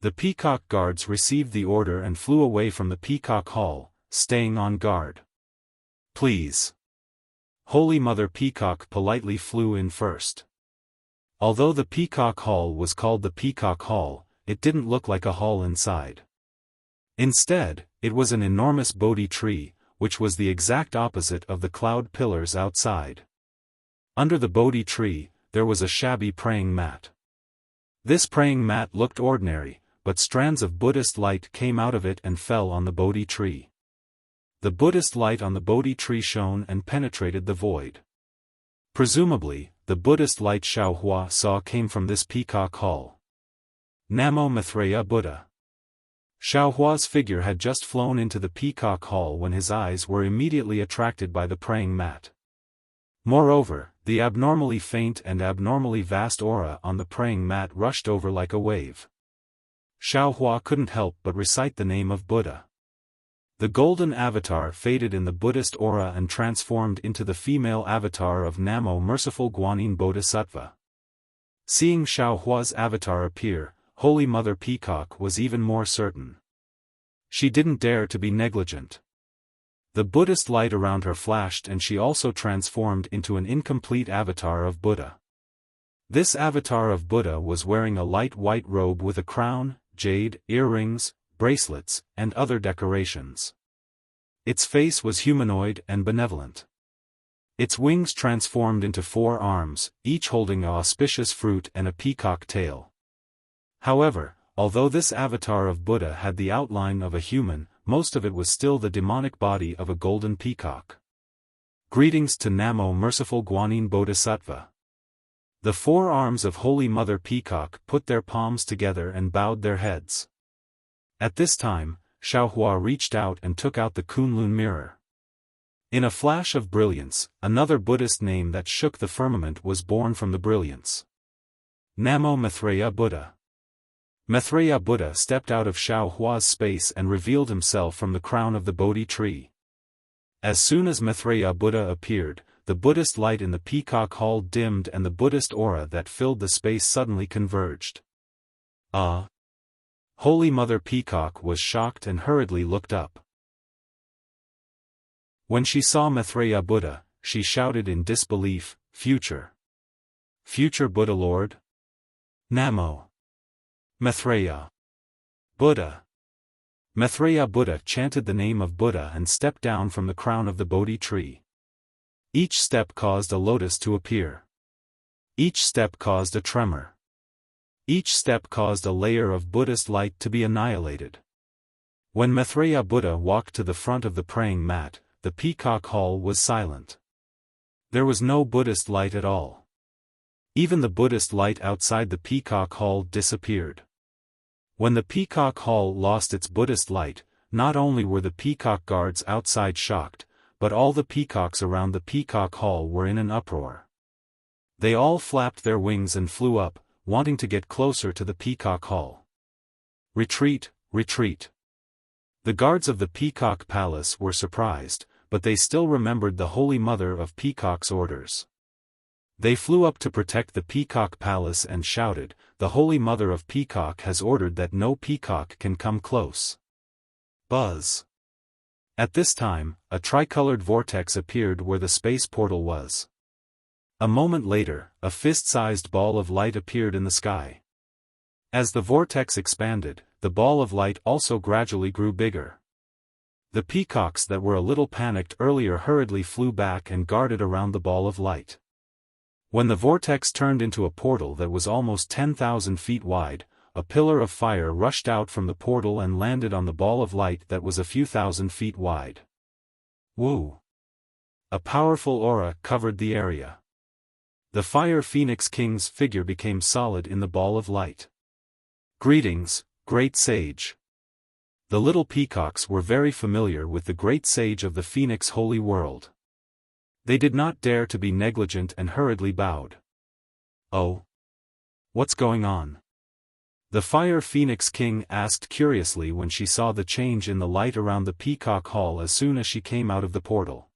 The peacock guards received the order and flew away from the peacock hall, staying on guard. Please. Holy Mother Peacock politely flew in first. Although the peacock hall was called the peacock hall, it didn't look like a hall inside. Instead, it was an enormous Bodhi tree, which was the exact opposite of the cloud pillars outside. Under the Bodhi tree, there was a shabby praying mat. This praying mat looked ordinary, but strands of Buddhist light came out of it and fell on the Bodhi tree. The Buddhist light on the Bodhi tree shone and penetrated the void. Presumably, the Buddhist light Xiaohua saw came from this peacock hall. Namo Maitreya Buddha. Xiaohua's figure had just flown into the peacock hall when his eyes were immediately attracted by the praying mat. Moreover, the abnormally faint and abnormally vast aura on the praying mat rushed over like a wave. Xiaohua couldn't help but recite the name of Buddha. The golden avatar faded in the Buddhist aura and transformed into the female avatar of Namo Merciful Guanyin Bodhisattva. Seeing Xiaohua's avatar appear, Holy Mother Peacock was even more certain. She didn't dare to be negligent. The Buddhist light around her flashed and she also transformed into an incomplete avatar of Buddha. This avatar of Buddha was wearing a light white robe with a crown, jade, earrings, bracelets, and other decorations. Its face was humanoid and benevolent. Its wings transformed into 4 arms, each holding an auspicious fruit and a peacock tail. However, although this avatar of Buddha had the outline of a human, most of it was still the demonic body of a golden peacock. Greetings to Namo Merciful Guanyin Bodhisattva. The 4 arms of Holy Mother Peacock put their palms together and bowed their heads. At this time, Xiaohua reached out and took out the Kunlun mirror. In a flash of brilliance, another Buddhist name that shook the firmament was born from the brilliance. Namo Maitreya Buddha. Maitreya Buddha stepped out of Xiaohua's space and revealed himself from the crown of the Bodhi tree. As soon as Maitreya Buddha appeared, the Buddhist light in the peacock hall dimmed and the Buddhist aura that filled the space suddenly converged. Ah! Holy Mother Peacock was shocked and hurriedly looked up. When she saw Maitreya Buddha, she shouted in disbelief, Future! Future Buddha Lord? Namo! Maitreya Buddha! Maitreya Buddha chanted the name of Buddha and stepped down from the crown of the Bodhi tree. Each step caused a lotus to appear. Each step caused a tremor. Each step caused a layer of Buddhist light to be annihilated. When Maitreya Buddha walked to the front of the praying mat, the peacock hall was silent. There was no Buddhist light at all. Even the Buddhist light outside the peacock hall disappeared. When the peacock hall lost its Buddhist light, not only were the peacock guards outside shocked, but all the peacocks around the peacock hall were in an uproar. They all flapped their wings and flew up, wanting to get closer to the peacock hall. Retreat, retreat. The guards of the Peacock Palace were surprised, but they still remembered the Holy Mother of Peacock's orders. They flew up to protect the Peacock Palace and shouted, "The Holy Mother of Peacock has ordered that no peacock can come close." Buzz. At this time, a tricolored vortex appeared where the space portal was. A moment later, a fist-sized ball of light appeared in the sky. As the vortex expanded, the ball of light also gradually grew bigger. The peacocks that were a little panicked earlier hurriedly flew back and guarded around the ball of light. When the vortex turned into a portal that was almost 10,000 feet wide, a pillar of fire rushed out from the portal and landed on the ball of light that was a few thousand feet wide. Woo! A powerful aura covered the area. The Fire Phoenix King's figure became solid in the ball of light. Greetings, Great Sage. The little peacocks were very familiar with the Great Sage of the Phoenix Holy World. They did not dare to be negligent and hurriedly bowed. Oh? What's going on? The Fire Phoenix King asked curiously when she saw the change in the light around the Peacock Hall as soon as she came out of the portal.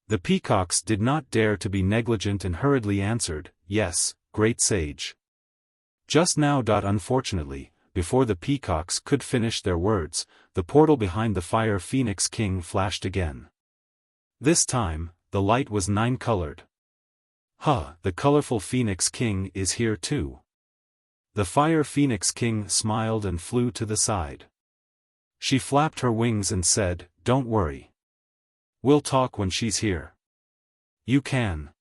The peacocks did not dare to be negligent and hurriedly answered, "Yes, Great Sage." Just now. Unfortunately, before the peacocks could finish their words, the portal behind the Fire Phoenix King flashed again. This time, the light was 9-colored. Huh, the colorful Phoenix King is here too. The Fire Phoenix King smiled and flew to the side. She flapped her wings and said, "Don't worry. We'll talk when she's here." You can.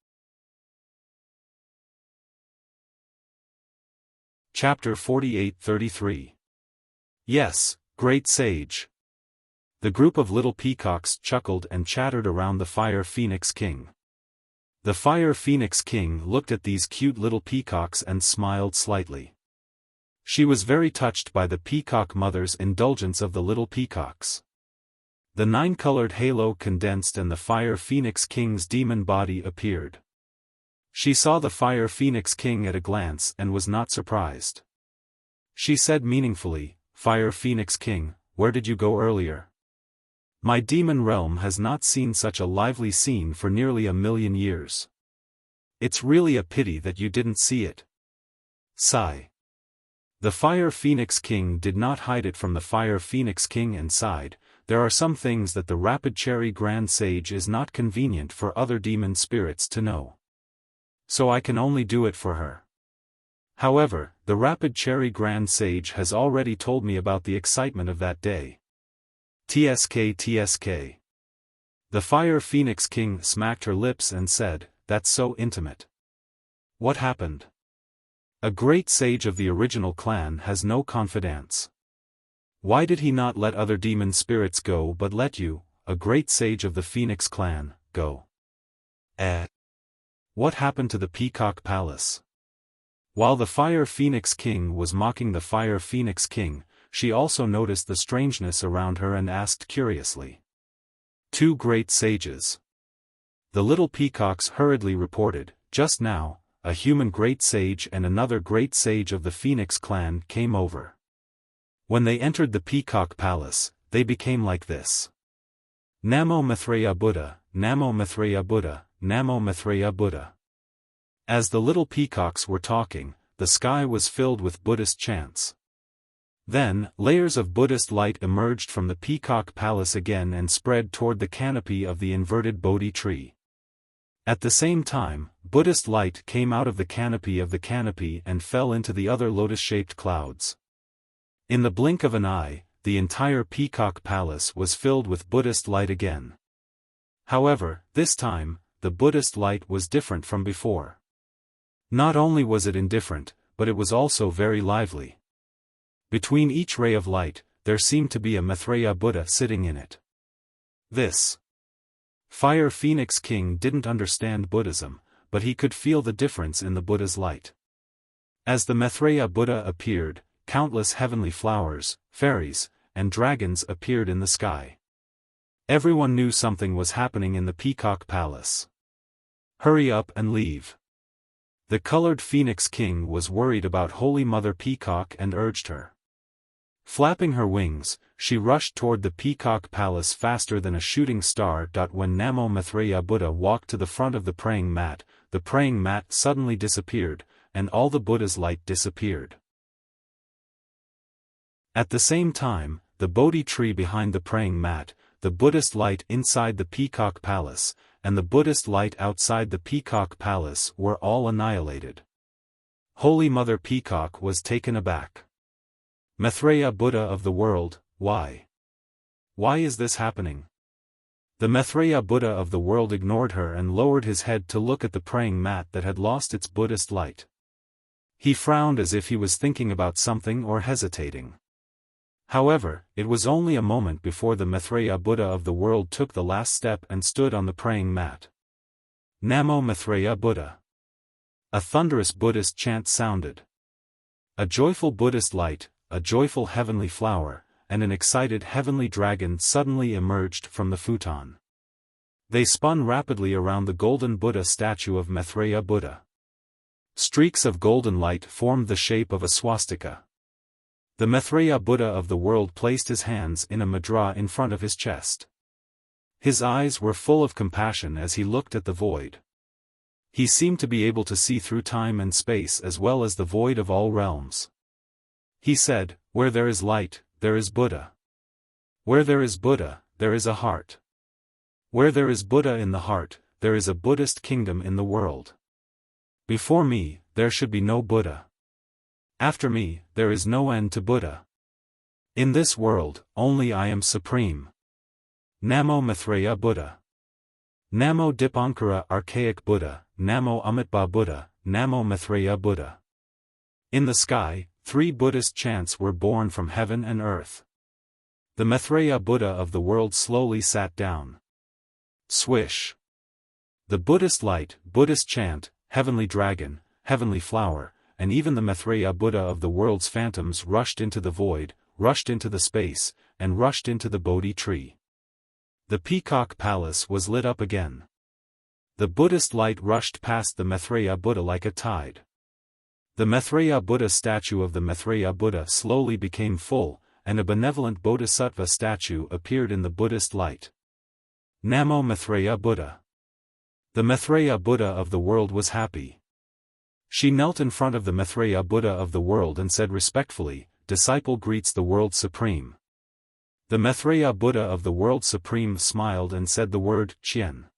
Chapter 48-33. Yes, Great Sage. The group of little peacocks chuckled and chattered around the Fire Phoenix King. The Fire Phoenix King looked at these cute little peacocks and smiled slightly. She was very touched by the peacock mother's indulgence of the little peacocks. The 9-colored halo condensed and the Fire Phoenix King's demon body appeared. She saw the Fire Phoenix King at a glance and was not surprised. She said meaningfully, "Fire Phoenix King, where did you go earlier? My demon realm has not seen such a lively scene for nearly 1,000,000 years. It's really a pity that you didn't see it." Sigh. The Fire Phoenix King did not hide it from the Fire Phoenix King and sighed, "There are some things that the Rapid Cherry Grand Sage is not convenient for other demon spirits to know. So I can only do it for her. However, the Rapid Cherry Grand Sage has already told me about the excitement of that day." TSK. The Fire Phoenix King smacked her lips and said, "That's so intimate. What happened? A great sage of the original clan has no confidants. Why did he not let other demon spirits go but let you, a great sage of the Phoenix clan, go? What happened to the Peacock Palace?" While the Fire Phoenix King was mocking the Fire Phoenix King, she also noticed the strangeness around her and asked curiously. "Two great sages." The little peacocks hurriedly reported, "Just now, a human great sage and another great sage of the Phoenix clan came over. When they entered the Peacock Palace, they became like this. Namo Maitreya Buddha, Namo Maitreya Buddha, Namo Maitreya Buddha." As the little peacocks were talking, the sky was filled with Buddhist chants. Then, layers of Buddhist light emerged from the Peacock Palace again and spread toward the canopy of the inverted Bodhi tree. At the same time, Buddhist light came out of the canopy and fell into the other lotus-shaped clouds. In the blink of an eye, the entire Peacock Palace was filled with Buddhist light again. However, this time, the Buddhist light was different from before. Not only was it indifferent, but it was also very lively. Between each ray of light, there seemed to be a Maitreya Buddha sitting in it. This Fire Phoenix King didn't understand Buddhism, but he could feel the difference in the Buddha's light. As the Maitreya Buddha appeared, countless heavenly flowers, fairies, and dragons appeared in the sky. Everyone knew something was happening in the Peacock Palace. "Hurry up and leave." The colored Phoenix King was worried about Holy Mother Peacock and urged her. Flapping her wings, she rushed toward the Peacock Palace faster than a shooting star. When Namo Maitreya Buddha walked to the front of the praying mat suddenly disappeared, and all the Buddha's light disappeared. At the same time, the Bodhi tree behind the praying mat, the Buddhist light inside the Peacock Palace, and the Buddhist light outside the Peacock Palace were all annihilated. Holy Mother Peacock was taken aback. "Maitreya Buddha of the world, why? Why is this happening?" The Maitreya Buddha of the world ignored her and lowered his head to look at the praying mat that had lost its Buddhist light. He frowned as if he was thinking about something or hesitating. However, it was only a moment before the Maitreya Buddha of the world took the last step and stood on the praying mat. Namo Maitreya Buddha. A thunderous Buddhist chant sounded. A joyful Buddhist light, a joyful heavenly flower, and an excited heavenly dragon suddenly emerged from the futon. They spun rapidly around the golden Buddha statue of Maitreya Buddha. Streaks of golden light formed the shape of a swastika. The Maitreya Buddha of the world placed his hands in a mudra in front of his chest. His eyes were full of compassion as he looked at the void. He seemed to be able to see through time and space as well as the void of all realms. He said, "Where there is light, there is Buddha. Where there is Buddha, there is a heart. Where there is Buddha in the heart, there is a Buddhist kingdom in the world. Before me, there should be no Buddha. After me, there is no end to Buddha. In this world, only I am supreme. Namo Maitreya Buddha. Namo Dipankara Archaic Buddha, Namo Amitabha Buddha, Namo Maitreya Buddha." In the sky, 3 Buddhist chants were born from heaven and earth. The Maitreya Buddha of the world slowly sat down. Swish. The Buddhist light, Buddhist chant, heavenly dragon, heavenly flower, and even the Maitreya Buddha of the world's phantoms rushed into the void, rushed into the space, and rushed into the Bodhi tree. The Peacock Palace was lit up again. The Buddhist light rushed past the Maitreya Buddha like a tide. The Maitreya Buddha statue of the Maitreya Buddha slowly became full, and a benevolent Bodhisattva statue appeared in the Buddhist light. Namo Maitreya Buddha. The Maitreya Buddha of the world was happy. She knelt in front of the Maitreya Buddha of the world and said respectfully, "Disciple greets the world supreme." The Maitreya Buddha of the world supreme smiled and said the word, "Chien."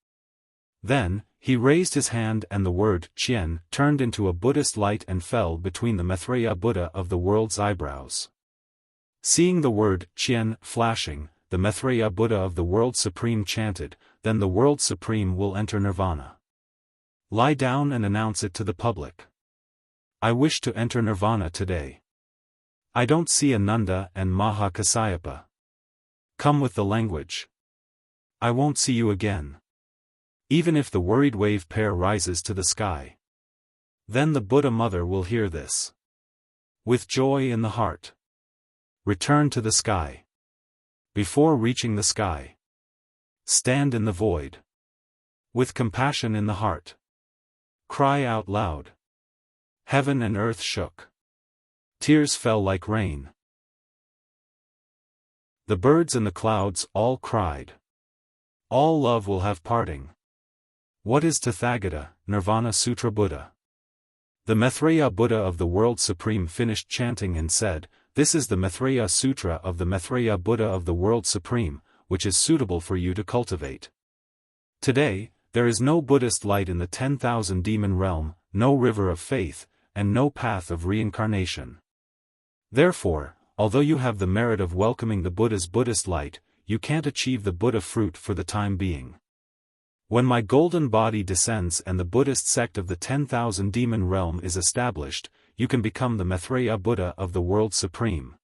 Then, he raised his hand and the word, "Chien," turned into a Buddhist light and fell between the Maitreya Buddha of the world's eyebrows. Seeing the word, "Chien," flashing, the Maitreya Buddha of the world supreme chanted, "Then the world supreme will enter nirvana. Lie down and announce it to the public. I wish to enter nirvana today. I don't see Ananda and Maha Kasyapa. Come with the language. I won't see you again. Even if the worried wave pair rises to the sky. Then the Buddha mother will hear this. With joy in the heart. Return to the sky. Before reaching the sky. Stand in the void. With compassion in the heart. Cry out loud. Heaven and earth shook. Tears fell like rain. The birds and the clouds all cried. All love will have parting. What is Tathagata, Nirvana Sutra Buddha? The Maitreya Buddha of the world supreme finished chanting and said, "This is the Maitreya Sutra of the Maitreya Buddha of the world supreme, which is suitable for you to cultivate. Today, there is no Buddhist light in the 10,000 demon realm, no river of faith, and no path of reincarnation. Therefore, although you have the merit of welcoming the Buddha's Buddhist light, you can't achieve the Buddha fruit for the time being. When my golden body descends and the Buddhist sect of the 10,000 demon realm is established, you can become the Maitreya Buddha of the world supreme."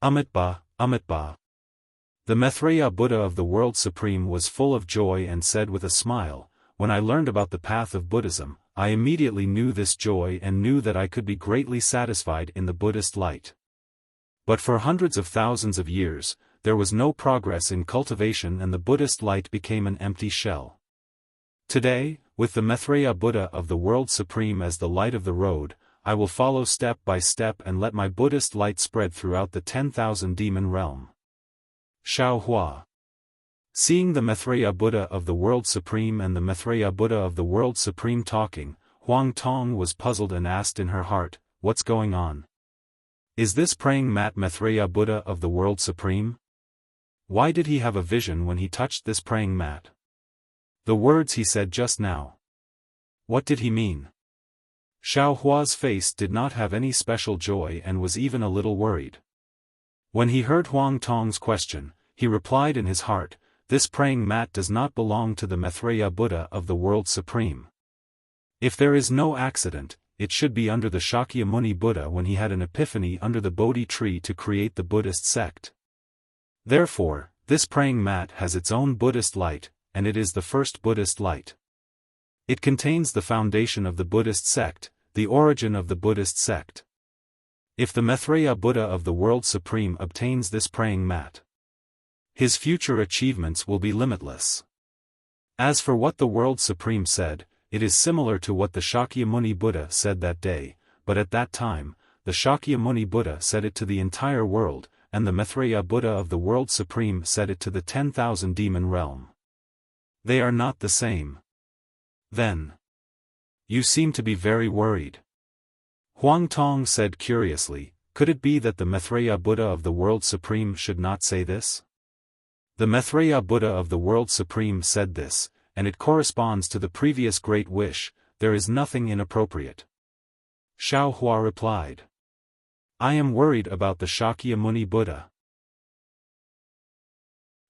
Amitabha, Amitabha. The Maitreya Buddha of the world supreme was full of joy and said with a smile, "When I learned about the path of Buddhism, I immediately knew this joy and knew that I could be greatly satisfied in the Buddhist light. But for hundreds of thousands of years, there was no progress in cultivation and the Buddhist light became an empty shell. Today, with the Maitreya Buddha of the world supreme as the light of the road, I will follow step by step and let my Buddhist light spread throughout the 10,000 demon realm." Xiaofan. Seeing the Maitreya Buddha of the world supreme and the Maitreya Buddha of the world supreme talking, Huang Tong was puzzled and asked in her heart, "What's going on? Is this praying mat Maitreya Buddha of the world supreme? Why did he have a vision when he touched this praying mat? The words he said just now. What did he mean?" Xiaohua's face did not have any special joy and was even a little worried. When he heard Huang Tong's question, he replied in his heart, "This praying mat does not belong to the Maitreya Buddha of the world supreme. If there is no accident, it should be under the Shakyamuni Buddha when he had an epiphany under the Bodhi tree to create the Buddhist sect. Therefore, this praying mat has its own Buddhist light, and it is the first Buddhist light. It contains the foundation of the Buddhist sect, the origin of the Buddhist sect. If the Maitreya Buddha of the World Supreme obtains this praying mat, his future achievements will be limitless. As for what the World Supreme said, it is similar to what the Shakyamuni Buddha said that day, but at that time, the Shakyamuni Buddha said it to the entire world, and the Maitreya Buddha of the World Supreme said it to the 10,000 demon realm. They are not the same. Then, you seem to be very worried. Huang Tong said curiously, could it be that the Maitreya Buddha of the World Supreme should not say this? The Maitreya Buddha of the World Supreme said this, and it corresponds to the previous great wish, there is nothing inappropriate. Xiao Hua replied. I am worried about the Shakyamuni Buddha.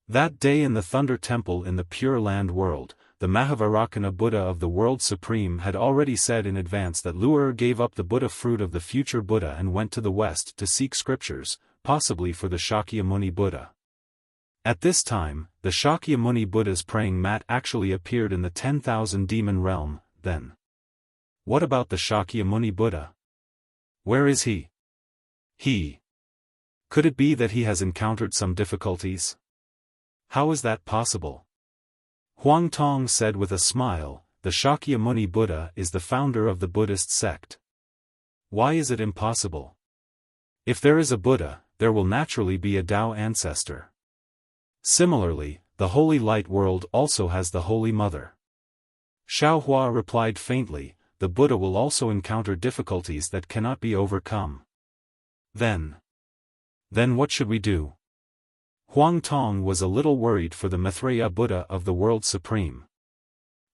That day in the Thunder Temple in the Pure Land world, the Mahavarakana Buddha of the World Supreme had already said in advance that Luer gave up the Buddha fruit of the future Buddha and went to the west to seek scriptures, possibly for the Shakyamuni Buddha. At this time, the Shakyamuni Buddha's praying mat actually appeared in the 10,000 demon realm, then. What about the Shakyamuni Buddha? Where is he? Could it be that he has encountered some difficulties? How is that possible? Huang Tong said with a smile, the Shakyamuni Buddha is the founder of the Buddhist sect. Why is it impossible? If there is a Buddha, there will naturally be a Tao ancestor. Similarly, the Holy Light world also has the Holy Mother. Xiao Hua replied faintly, the Buddha will also encounter difficulties that cannot be overcome. Then what should we do? Huang Tong was a little worried for the Maitreya Buddha of the World Supreme.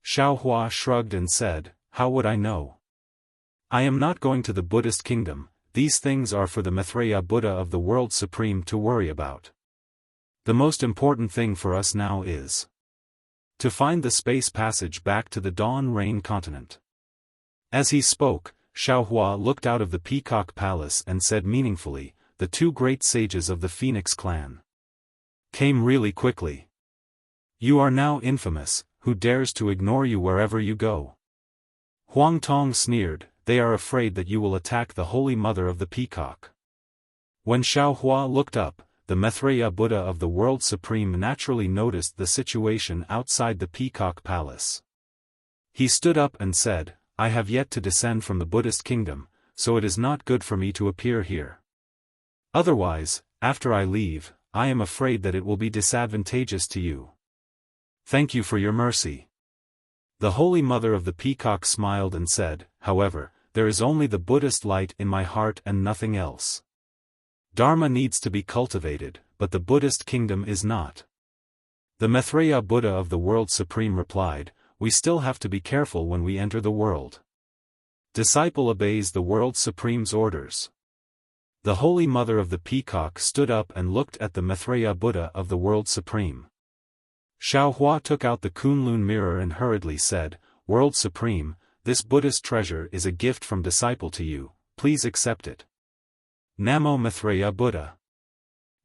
Xiao Hua shrugged and said, how would I know? I am not going to the Buddhist kingdom, these things are for the Maitreya Buddha of the World Supreme to worry about. The most important thing for us now is to find the space passage back to the Dawn Rain continent. As he spoke, Xiao Hua looked out of the Peacock Palace and said meaningfully, the two great sages of the Phoenix clan came really quickly. You are now infamous, who dares to ignore you wherever you go? Huang Tong sneered, they are afraid that you will attack the Holy Mother of the Peacock. When Xiao Hua looked up, the Maitreya Buddha of the World Supreme naturally noticed the situation outside the Peacock Palace. He stood up and said, I have yet to descend from the Buddhist kingdom, so it is not good for me to appear here. Otherwise, after I leave, I am afraid that it will be disadvantageous to you. Thank you for your mercy. The Holy Mother of the Peacock smiled and said, however, there is only the Buddhist light in my heart and nothing else. Dharma needs to be cultivated, but the Buddhist kingdom is not. The Maitreya Buddha of the World Supreme replied, we still have to be careful when we enter the world. Disciple obeys the World Supreme's orders. The Holy Mother of the Peacock stood up and looked at the Maitreya Buddha of the World Supreme. Xiao Hua took out the Kunlun mirror and hurriedly said, World Supreme, this Buddhist treasure is a gift from disciple to you, please accept it. Namo Maitreya Buddha.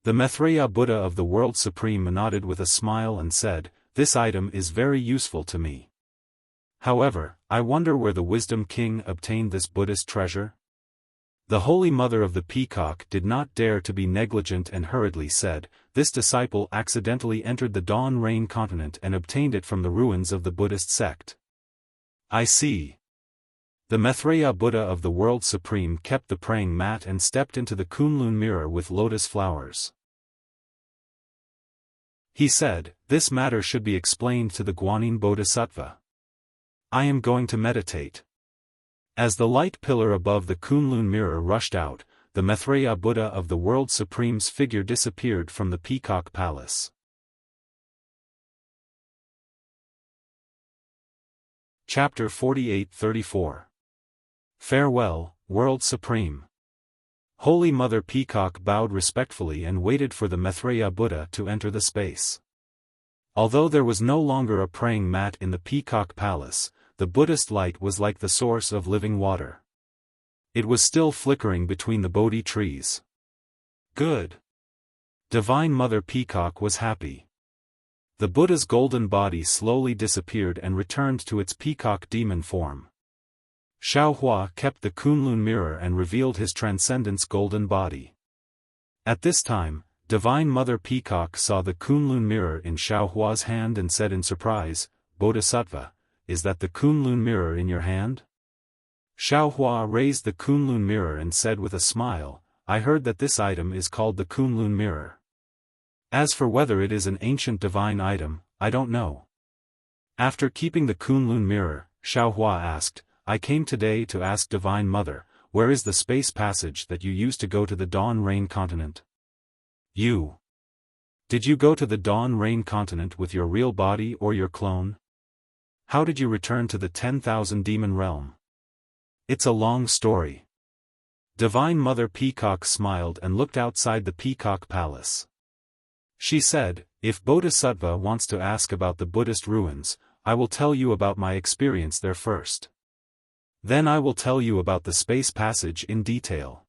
The Maitreya Buddha of the World Supreme nodded with a smile and said, this item is very useful to me. However, I wonder where the Wisdom King obtained this Buddhist treasure? The Holy Mother of the Peacock did not dare to be negligent and hurriedly said, this disciple accidentally entered the Dawn Rain continent and obtained it from the ruins of the Buddhist sect. I see. The Maitreya Buddha of the World Supreme kept the praying mat and stepped into the Kunlun mirror with lotus flowers. He said, this matter should be explained to the Guanyin Bodhisattva. I am going to meditate. As the light pillar above the Kunlun mirror rushed out, the Maitreya Buddha of the World Supreme's figure disappeared from the Peacock Palace. Chapter 48-34. Farewell, World Supreme. Holy Mother Peacock bowed respectfully and waited for the Maitreya Buddha to enter the space. Although there was no longer a praying mat in the Peacock Palace, the Buddhist light was like the source of living water. It was still flickering between the Bodhi trees. Good. Divine Mother Peacock was happy. The Buddha's golden body slowly disappeared and returned to its peacock demon form. Xiaohua kept the Kunlun mirror and revealed his transcendence golden body. At this time, Divine Mother Peacock saw the Kunlun mirror in Xiaohua's hand and said in surprise, "Bodhisattva, is that the Kunlun mirror in your hand?" Xiaohua raised the Kunlun mirror and said with a smile, "I heard that this item is called the Kunlun mirror. As for whether it is an ancient divine item, I don't know." After keeping the Kunlun mirror, Xiaohua asked, "I came today to ask Divine Mother, where is the space passage that you used to go to the Dawn Rain continent?" Did you go to the Dawn Rain continent with your real body or your clone? How did you return to the 10,000 demon realm? It's a long story. Divine Mother Peacock smiled and looked outside the Peacock Palace. She said, "If Bodhisattva wants to ask about the Buddhist ruins, I will tell you about my experience there first. Then I will tell you about the space passage in detail.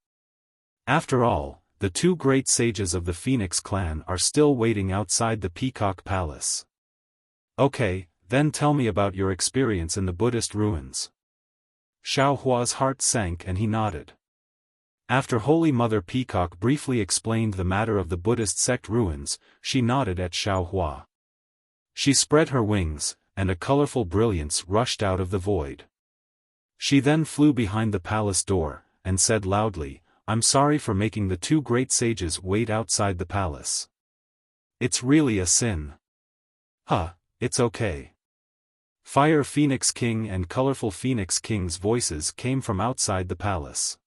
After all, the two great sages of the Phoenix clan are still waiting outside the Peacock Palace." "Okay, then tell me about your experience in the Buddhist ruins." Xiaohua's heart sank and he nodded. After Holy Mother Peacock briefly explained the matter of the Buddhist sect ruins, she nodded at Xiaohua. She spread her wings, and a colorful brilliance rushed out of the void. She then flew behind the palace door, and said loudly, "I'm sorry for making the two great sages wait outside the palace. It's really a sin." It's okay." Fire Phoenix King and Colorful Phoenix King's voices came from outside the palace.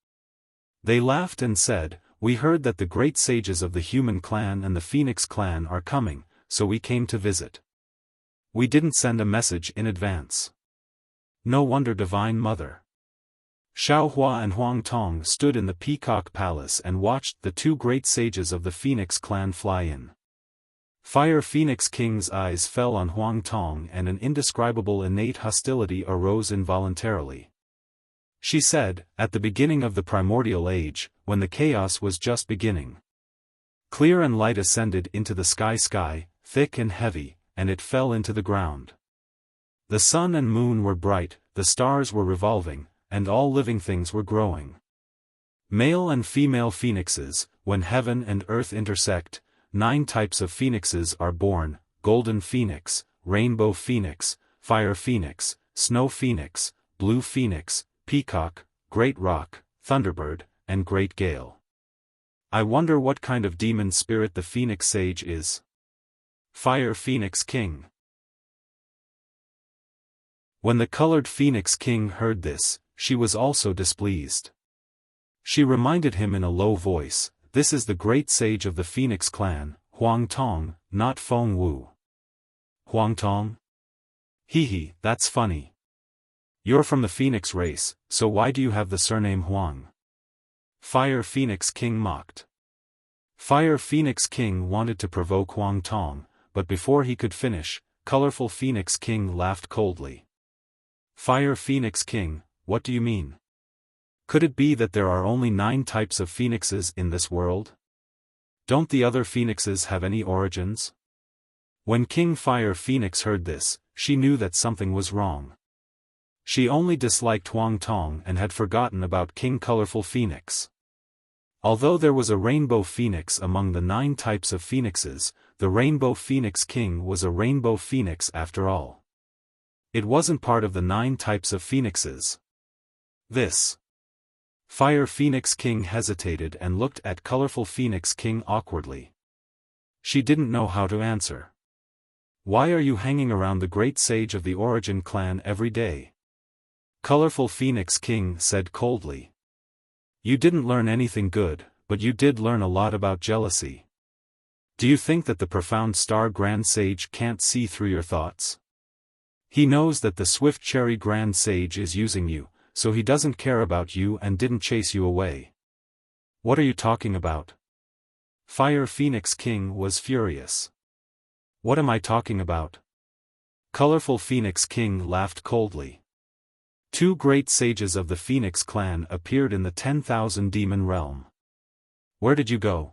They laughed and said, "We heard that the great sages of the Human clan and the Phoenix clan are coming, so we came to visit. We didn't send a message in advance." "No wonder Divine Mother." Xiaohua and Huang Tong stood in the Peacock Palace and watched the two great sages of the Phoenix clan fly in. Fire Phoenix King's eyes fell on Huang Tong and an indescribable innate hostility arose involuntarily. She said, "At the beginning of the primordial age, when the chaos was just beginning, clear and light ascended into the sky, thick and heavy, and it fell into the ground. The sun and moon were bright, the stars were revolving, and all living things were growing. Male and female phoenixes, when heaven and earth intersect, 9 types of phoenixes are born: golden phoenix, rainbow phoenix, fire phoenix, snow phoenix, blue phoenix, peacock, great rock, thunderbird, and great gale. I wonder what kind of demon spirit the Phoenix Sage is." Fire Phoenix King. When the colored Phoenix King heard this, she was also displeased. She reminded him in a low voice, "This is the great sage of the Phoenix clan, Huang Tong, not Feng Wu." "Huang Tong? Hee, that's funny. You're from the Phoenix race, so why do you have the surname Huang?" Fire Phoenix King mocked. Fire Phoenix King wanted to provoke Huang Tong, but before he could finish, Colorful Phoenix King laughed coldly. "Fire Phoenix King, what do you mean? Could it be that there are only 9 types of phoenixes in this world? Don't the other phoenixes have any origins?" When King Fire Phoenix heard this, she knew that something was wrong. She only disliked Huang Tong and had forgotten about King Colorful Phoenix. Although there was a Rainbow Phoenix among the 9 types of phoenixes, the Rainbow Phoenix King was a Rainbow Phoenix after all. It wasn't part of the 9 types of phoenixes. This. Fire Phoenix King hesitated and looked at Colorful Phoenix King awkwardly. She didn't know how to answer. "Why are you hanging around the great sage of the Origin clan every day?" Colorful Phoenix King said coldly. "You didn't learn anything good, but you did learn a lot about jealousy. Do you think that the profound Star Grand Sage can't see through your thoughts? He knows that the Swift Cherry Grand Sage is using you, so he doesn't care about you and didn't chase you away." "What are you talking about?" Fire Phoenix King was furious. "What am I talking about?" Colorful Phoenix King laughed coldly. Two great sages of the Phoenix clan appeared in the 10,000 demon realm. Where did you go?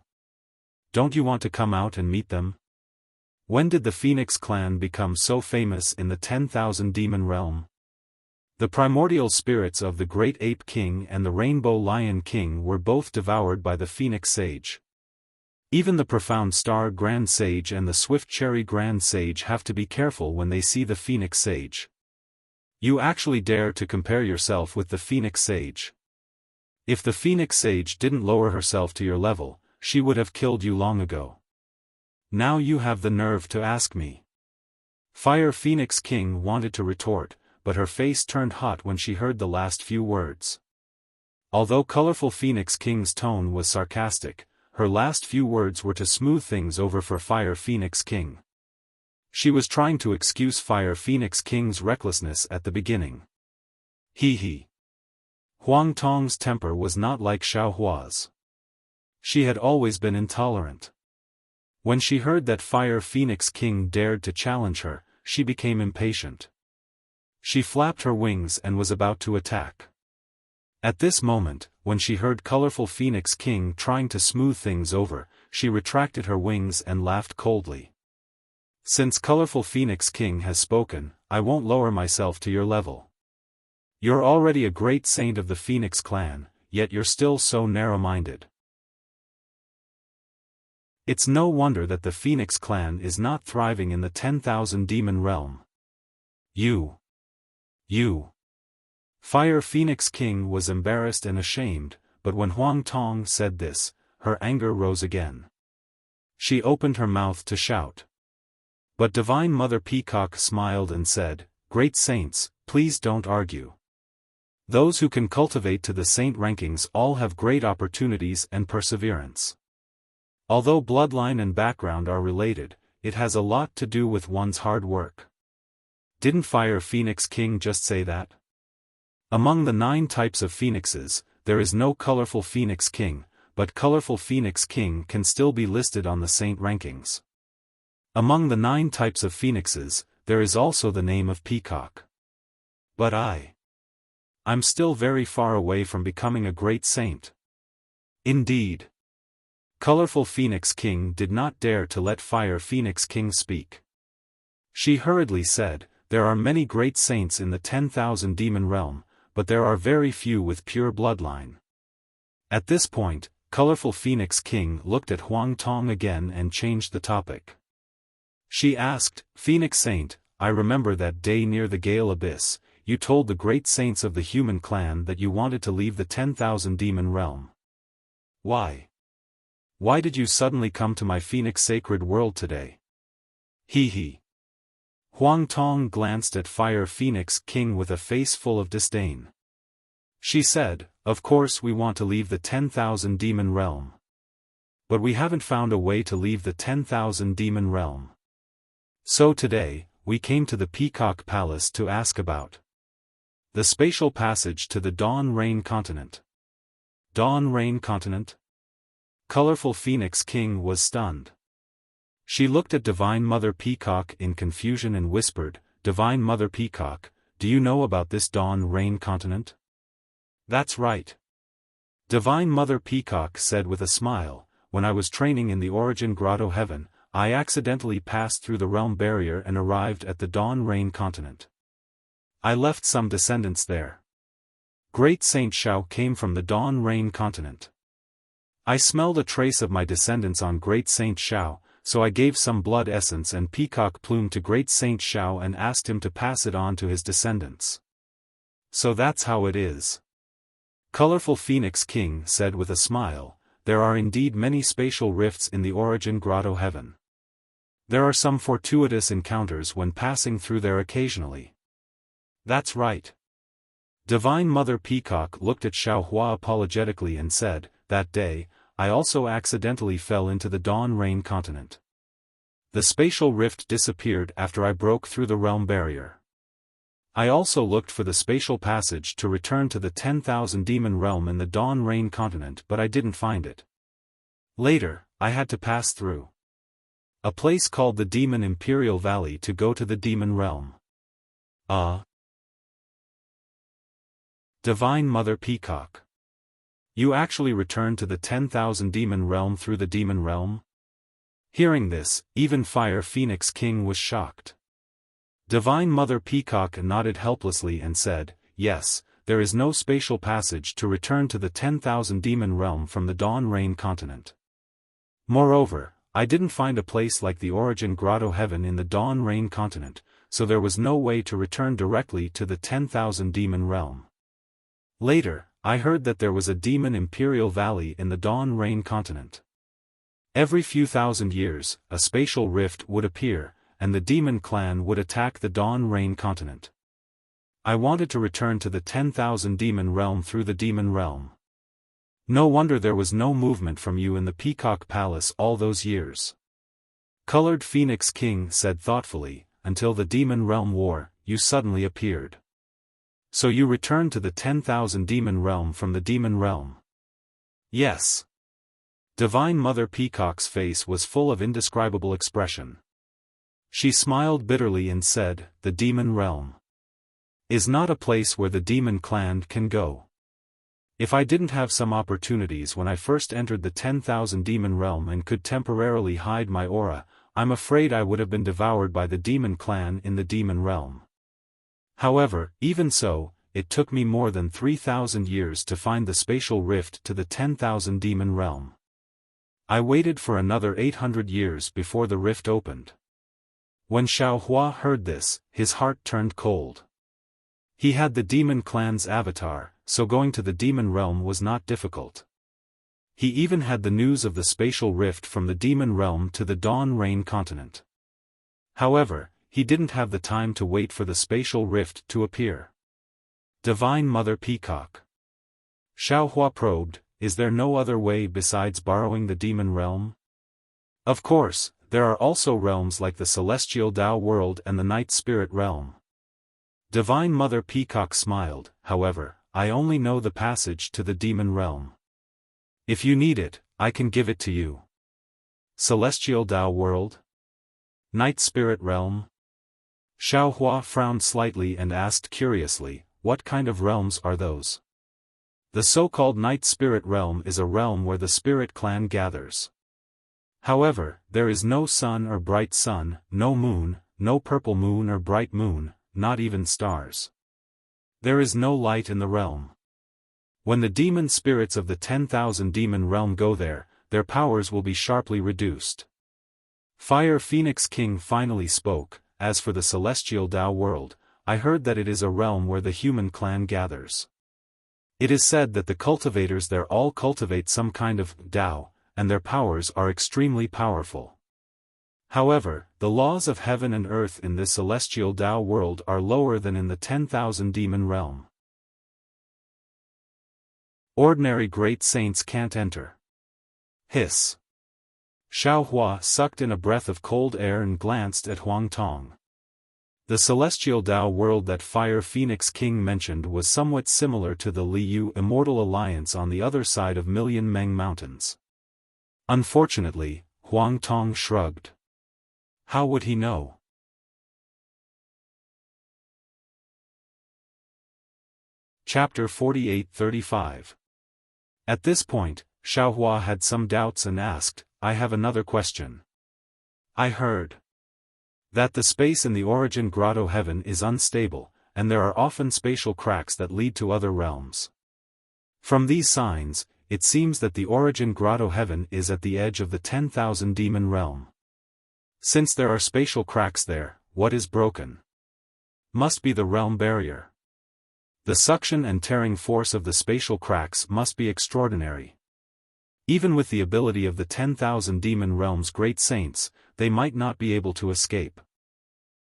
Don't you want to come out and meet them? When did the Phoenix clan become so famous in the 10,000 demon realm? The primordial spirits of the Great Ape King and the Rainbow Lion King were both devoured by the Phoenix Sage. Even the Profound Star Grand Sage and the Swift Cherry Grand Sage have to be careful when they see the Phoenix Sage. You actually dare to compare yourself with the Phoenix Sage. If the Phoenix Sage didn't lower herself to your level, she would have killed you long ago. Now you have the nerve to ask me. Fire Phoenix King wanted to retort, but her face turned hot when she heard the last few words. Although Colorful Phoenix King's tone was sarcastic, her last few words were to smooth things over for Fire Phoenix King. She was trying to excuse Fire Phoenix King's recklessness at the beginning. Hee. Huang Tong's temper was not like Xiaohua's. She had always been intolerant. When she heard that Fire Phoenix King dared to challenge her, she became impatient. She flapped her wings and was about to attack. At this moment, when she heard Colorful Phoenix King trying to smooth things over, she retracted her wings and laughed coldly. Since Colorful Phoenix King has spoken, I won't lower myself to your level. You're already a great saint of the Phoenix clan, yet you're still so narrow-minded. It's no wonder that the Phoenix clan is not thriving in the 10,000 demon realm. You. Fire Phoenix King was embarrassed and ashamed, but when Huang Tong said this, her anger rose again. She opened her mouth to shout. But Divine Mother Peacock smiled and said, "Great saints, please don't argue. Those who can cultivate to the saint rankings all have great opportunities and perseverance. Although bloodline and background are related, it has a lot to do with one's hard work." Didn't Fire Phoenix King just say that? Among the 9 types of phoenixes, there is no Colorful Phoenix King, but Colorful Phoenix King can still be listed on the saint rankings. Among the 9 types of phoenixes, there is also the name of Peacock. But I'm still very far away from becoming a great saint. Indeed. Colorful Phoenix King did not dare to let Fire Phoenix King speak. She hurriedly said, "There are many great saints in the 10,000 demon realm, but there are very few with pure bloodline." At this point, Colorful Phoenix King looked at Huang Tong again and changed the topic. She asked, "Phoenix Saint, I remember that day near the Gale Abyss, you told the great saints of the human clan that you wanted to leave the 10,000 demon realm. Why? Why did you suddenly come to my Phoenix sacred world today?" Hee. Huang Tong glanced at Fire Phoenix King with a face full of disdain. She said, "Of course we want to leave the 10,000 demon realm. But we haven't found a way to leave the 10,000 demon realm. So today, we came to the Peacock Palace to ask about the spatial passage to the Dawn Rain Continent." Dawn Rain Continent? Colorful Phoenix King was stunned. She looked at Divine Mother Peacock in confusion and whispered, "Divine Mother Peacock, do you know about this Dawn Rain Continent?" "That's right." Divine Mother Peacock said with a smile, "When I was training in the Origin Grotto Heaven, I accidentally passed through the realm barrier and arrived at the Dawn Rain Continent. I left some descendants there. Great Saint Xiao came from the Dawn Rain Continent. I smelled a trace of my descendants on Great Saint Xiao, so I gave some blood essence and peacock plume to Great Saint Xiao and asked him to pass it on to his descendants. So that's how it is." Colorful Phoenix King said with a smile, "There are indeed many spatial rifts in the Origin Grotto Heaven. There are some fortuitous encounters when passing through there occasionally." "That's right." Divine Mother Peacock looked at Xiaohua apologetically and said, "That day, I also accidentally fell into the Dawn Rain Continent. The spatial rift disappeared after I broke through the realm barrier. I also looked for the spatial passage to return to the 10,000 demon realm in the Dawn Rain Continent, but I didn't find it. Later, I had to pass through a place called the Demon Imperial Valley to go to the demon realm." Divine Mother Peacock. You actually returned to the 10,000 demon realm through the demon realm? Hearing this, even Fire Phoenix King was shocked. Divine Mother Peacock nodded helplessly and said, yes, there is no spatial passage to return to the 10,000 demon realm from the Dawn Rain continent. Moreover, I didn't find a place like the Origin Grotto Heaven in the Dawn Rain continent, so there was no way to return directly to the 10,000 demon realm. Later, I heard that there was a demon imperial valley in the Dawn Rain continent. Every few thousand years, a spatial rift would appear, and the demon clan would attack the Dawn Rain continent. I wanted to return to the 10,000 demon realm through the demon realm. No wonder there was no movement from you in the Peacock Palace all those years. Colored Phoenix King said thoughtfully, until the demon realm war, you suddenly appeared. So you returned to the 10,000 demon realm from the demon realm? Yes. Divine Mother Peacock's face was full of indescribable expression. She smiled bitterly and said, the demon realm is not a place where the demon clan can go. If I didn't have some opportunities when I first entered the 10,000 demon realm and could temporarily hide my aura, I'm afraid I would have been devoured by the demon clan in the demon realm. However, even so, it took me more than 3,000 years to find the spatial rift to the 10,000 demon realm. I waited for another 800 years before the rift opened. When Xiaofan heard this, his heart turned cold. He had the demon clan's avatar, so going to the demon realm was not difficult. He even had the news of the spatial rift from the demon realm to the Dawn Rain continent. However, he didn't have the time to wait for the spatial rift to appear. Divine Mother Peacock. Xiaofan probed, is there no other way besides borrowing the demon realm? Of course, there are also realms like the Celestial Tao world and the Night Spirit realm. Divine Mother Peacock smiled, however, I only know the passage to the demon realm. If you need it, I can give it to you. Celestial Tao world? Night Spirit realm? Xiaofan frowned slightly and asked curiously, what kind of realms are those? The so-called Night Spirit realm is a realm where the Spirit clan gathers. However, there is no sun or bright sun, no moon, no purple moon or bright moon, not even stars. There is no light in the realm. When the demon spirits of the 10,000 demon realm go there, their powers will be sharply reduced. Fire Phoenix King finally spoke, as for the Celestial Tao world, I heard that it is a realm where the human clan gathers. It is said that the cultivators there all cultivate some kind of Tao, and their powers are extremely powerful. However, the laws of heaven and earth in this Celestial Tao world are lower than in the 10,000 demon realm. Ordinary great saints can't enter. Hiss. Xiaofan sucked in a breath of cold air and glanced at Huang Tong. The Celestial Tao world that Fire Phoenix King mentioned was somewhat similar to the Liu Immortal Alliance on the other side of Million Meng Mountains. Unfortunately, Huang Tong shrugged. How would he know? Chapter 48-35. At this point, Xiaofan had some doubts and asked, I have another question. I heard that the space in the Origin Grotto Heaven is unstable, and there are often spatial cracks that lead to other realms. From these signs, it seems that the Origin Grotto Heaven is at the edge of the 10,000 demon realm. Since there are spatial cracks there, what is broken? Must be the realm barrier. The suction and tearing force of the spatial cracks must be extraordinary. Even with the ability of the 10,000 demon realm's great saints, they might not be able to escape.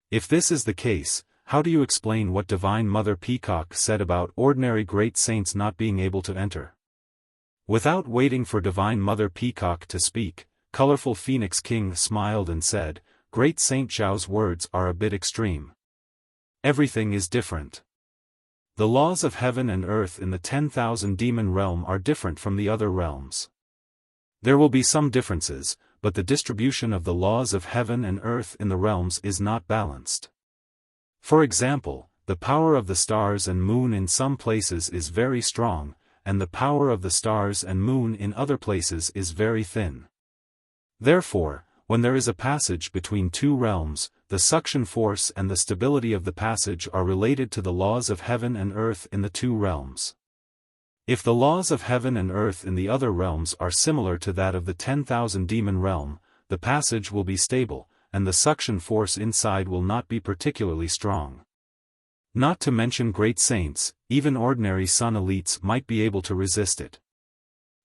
If this is the case, how do you explain what Divine Mother Peacock said about ordinary great saints not being able to enter? Without waiting for Divine Mother Peacock to speak, Colorful Phoenix King smiled and said, Great Saint Zhao's words are a bit extreme. Everything is different. The laws of heaven and earth in the 10,000 demon realm are different from the other realms. There will be some differences, but the distribution of the laws of heaven and earth in the realms is not balanced. For example, the power of the stars and moon in some places is very strong, and the power of the stars and moon in other places is very thin. Therefore, when there is a passage between two realms, the suction force and the stability of the passage are related to the laws of heaven and earth in the two realms. If the laws of heaven and earth in the other realms are similar to that of the 10,000 demon realm, the passage will be stable, and the suction force inside will not be particularly strong. Not to mention great saints, even ordinary sun elites might be able to resist it.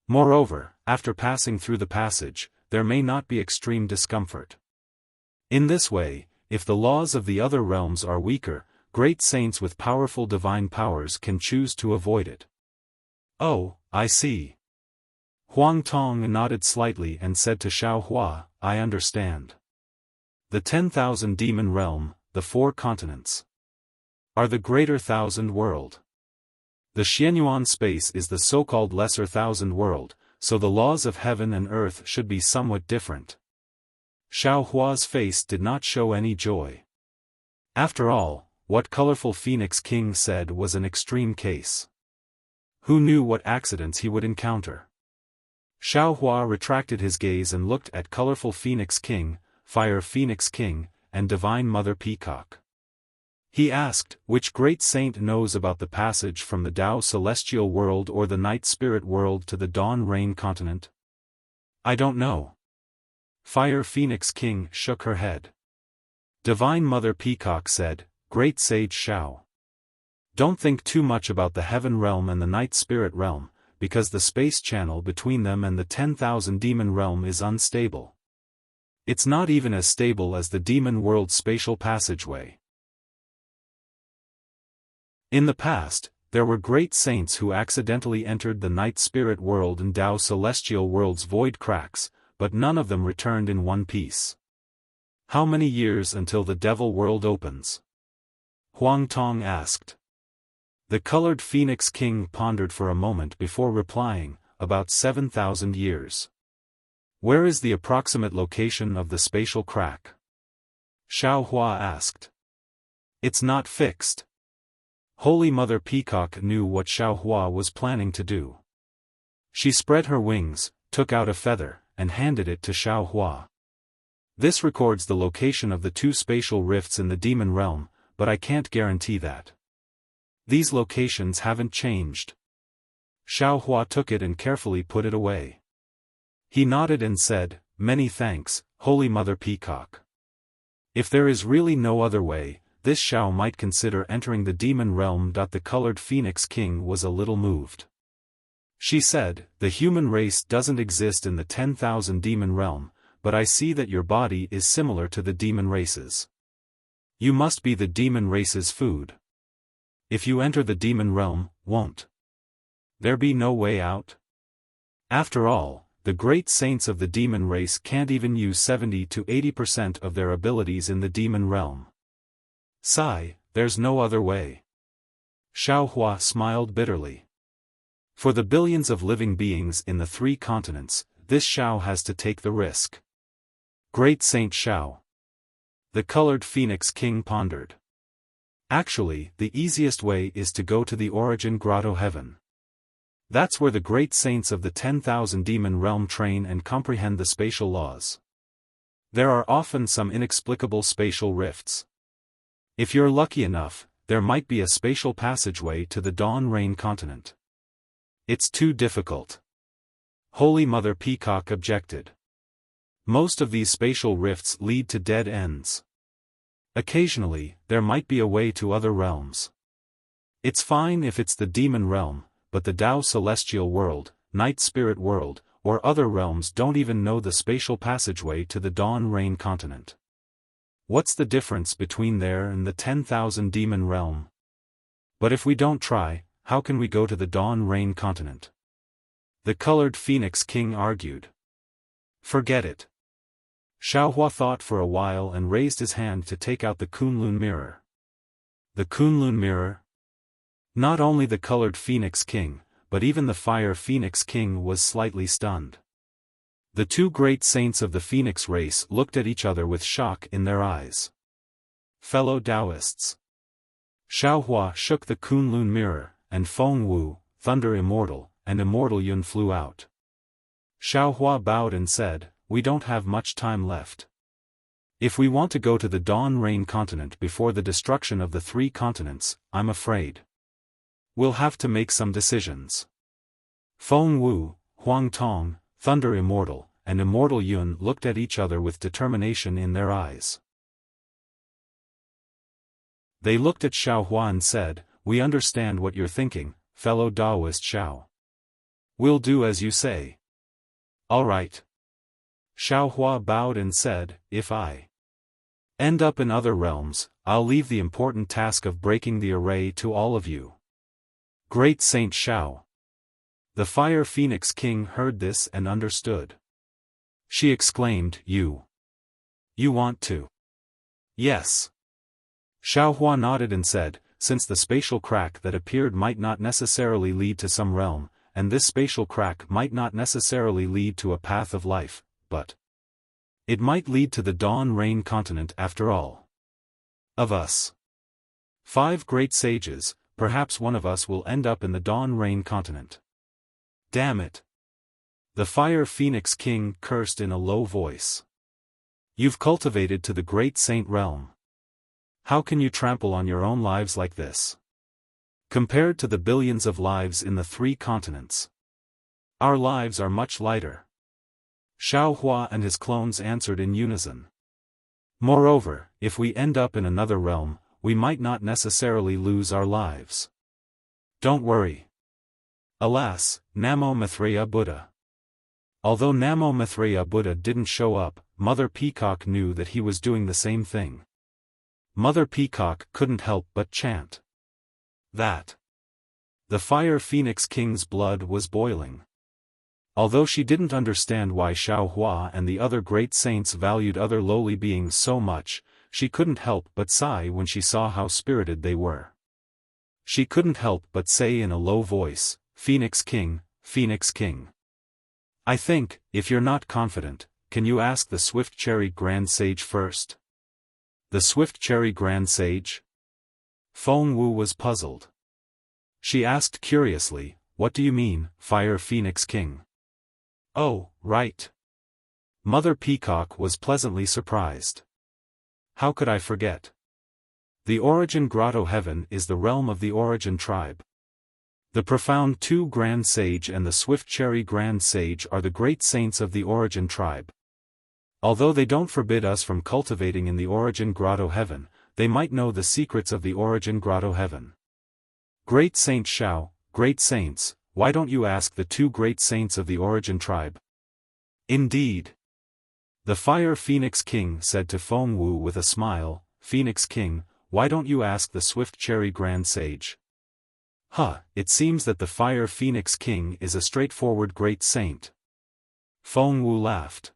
Moreover, after passing through the passage, there may not be extreme discomfort. In this way, if the laws of the other realms are weaker, great saints with powerful divine powers can choose to avoid it. Oh, I see. Huang Tong nodded slightly and said to Xiao Hua, I understand. The 10,000 demon realm, the 4 continents, are the greater thousand world. The Xianyuan space is the so-called lesser thousand world, so the laws of heaven and earth should be somewhat different. Xiao Hua's face did not show any joy. After all, what Colorful Phoenix King said was an extreme case. Who knew what accidents he would encounter? Xiao Hua retracted his gaze and looked at Colorful Phoenix King, Fire Phoenix King, and Divine Mother Peacock. He asked, which great saint knows about the passage from the Tao Celestial World or the Night Spirit World to the Dawn Rain Continent? I don't know. Fire Phoenix King shook her head. Divine Mother Peacock said, Great Sage Xiao. Don't think too much about the Heaven Realm and the Night Spirit Realm, because the space channel between them and the 10,000 demon realm is unstable. It's not even as stable as the demon world spatial passageway. In the past, there were great saints who accidentally entered the Night Spirit World and Tao Celestial World's void cracks, but none of them returned in one piece. How many years until the Devil World opens? Huang Tong asked. The Colored Phoenix King pondered for a moment before replying, about 7,000 years. Where is the approximate location of the spatial crack? Xiao Hua asked. It's not fixed. Holy Mother Peacock knew what Xiao Hua was planning to do. She spread her wings, took out a feather, and handed it to Xiao Hua. This records the location of the 2 spatial rifts in the demon realm, but I can't guarantee that. These locations haven't changed. Xiao Hua took it and carefully put it away. He nodded and said, Many thanks, Holy Mother Peacock. If there is really no other way, this Xiao might consider entering the demon realm. The Colored Phoenix King was a little moved. She said, The human race doesn't exist in the 10,000 demon realm, but I see that your body is similar to the demon races. You must be the demon race's food. If you enter the demon realm, won't there be no way out? After all, the great saints of the demon race can't even use 70 to 80% of their abilities in the demon realm. Sigh, there's no other way. Xiao Hua smiled bitterly. For the billions of living beings in the 3 continents, this Xiao has to take the risk. Great Saint Xiao. The Colored Phoenix King pondered. Actually, the easiest way is to go to the Origin Grotto Heaven. That's where the great saints of the 10,000 demon realm train and comprehend the spatial laws. There are often some inexplicable spatial rifts. If you're lucky enough, there might be a spatial passageway to the Dawn Rain Continent. It's too difficult. Holy Mother Peacock objected. Most of these spatial rifts lead to dead ends. Occasionally, there might be a way to other realms. It's fine if it's the demon realm, but the Tao Celestial World, Night Spirit World, or other realms don't even know the spatial passageway to the Dawn Rain Continent. What's the difference between there and the 10,000 demon realm? But if we don't try, how can we go to the Dawn Rain Continent? The Colored Phoenix King argued. Forget it. Xiao Hua thought for a while and raised his hand to take out the Kunlun mirror. The Kunlun mirror? Not only the Colored Phoenix King, but even the Fire Phoenix King was slightly stunned. The 2 great saints of the Phoenix race looked at each other with shock in their eyes. Fellow Taoists. Xiaohua shook the Kunlun mirror, and Feng Wu, Thunder Immortal, and Immortal Yun flew out. Xiaohua bowed and said, "We don't have much time left. If we want to go to the Dawn Rain continent before the destruction of the 3 continents, I'm afraid we'll have to make some decisions." Feng Wu, Huang Tong, Thunder Immortal, and Immortal Yun looked at each other with determination in their eyes. They looked at Xiaohua and said, "We understand what you're thinking, fellow Taoist Xiao. We'll do as you say." "All right." Xiaohua bowed and said, "If I end up in other realms, I'll leave the important task of breaking the array to all of you." Great Saint Xiao. The Fire Phoenix King heard this and understood. She exclaimed, You want to?" "Yes." Xiaohua nodded and said, "Since the spatial crack that appeared might not necessarily lead to some realm, and this spatial crack might not necessarily lead to a path of life, but it might lead to the Dawn Rain continent after all. Of us 5 great sages, perhaps one of us will end up in the Dawn Rain continent." "Damn it!" The Fire Phoenix King cursed in a low voice. "You've cultivated to the Great Saint realm. How can you trample on your own lives like this? Compared to the billions of lives in the 3 continents, our lives are much lighter." Xiaohua and his clones answered in unison. "Moreover, if we end up in another realm, we might not necessarily lose our lives. Don't worry. Alas, Namo Maitreya Buddha." Although Namo Maitreya Buddha didn't show up, Mother Peacock knew that he was doing the same thing. Mother Peacock couldn't help but chant that. The Fire Phoenix King's blood was boiling. Although she didn't understand why Xiaohua and the other great saints valued other lowly beings so much, she couldn't help but sigh when she saw how spirited they were. She couldn't help but say in a low voice, "Phoenix King, Phoenix King. I think, if you're not confident, can you ask the Swift Cherry Grand Sage first?" "The Swift Cherry Grand Sage?" Feng Wu was puzzled. She asked curiously, "What do you mean, Fire Phoenix King?" "Oh, right." Mother Peacock was pleasantly surprised. "How could I forget? The Origin Grotto Heaven is the realm of the Origin tribe. The Profound 2 Grand Sage and the Swift Cherry Grand Sage are the great saints of the Origin tribe. Although they don't forbid us from cultivating in the Origin Grotto Heaven, they might know the secrets of the Origin Grotto Heaven." "Great Saint Xiao, great saints, why don't you ask the 2 great saints of the Origin tribe?" "Indeed." The Fire Phoenix King said to Feng Wu with a smile, "Phoenix King, why don't you ask the Swift Cherry Grand Sage?" It seems that the Fire Phoenix King is a straightforward great saint." Feng Wu laughed.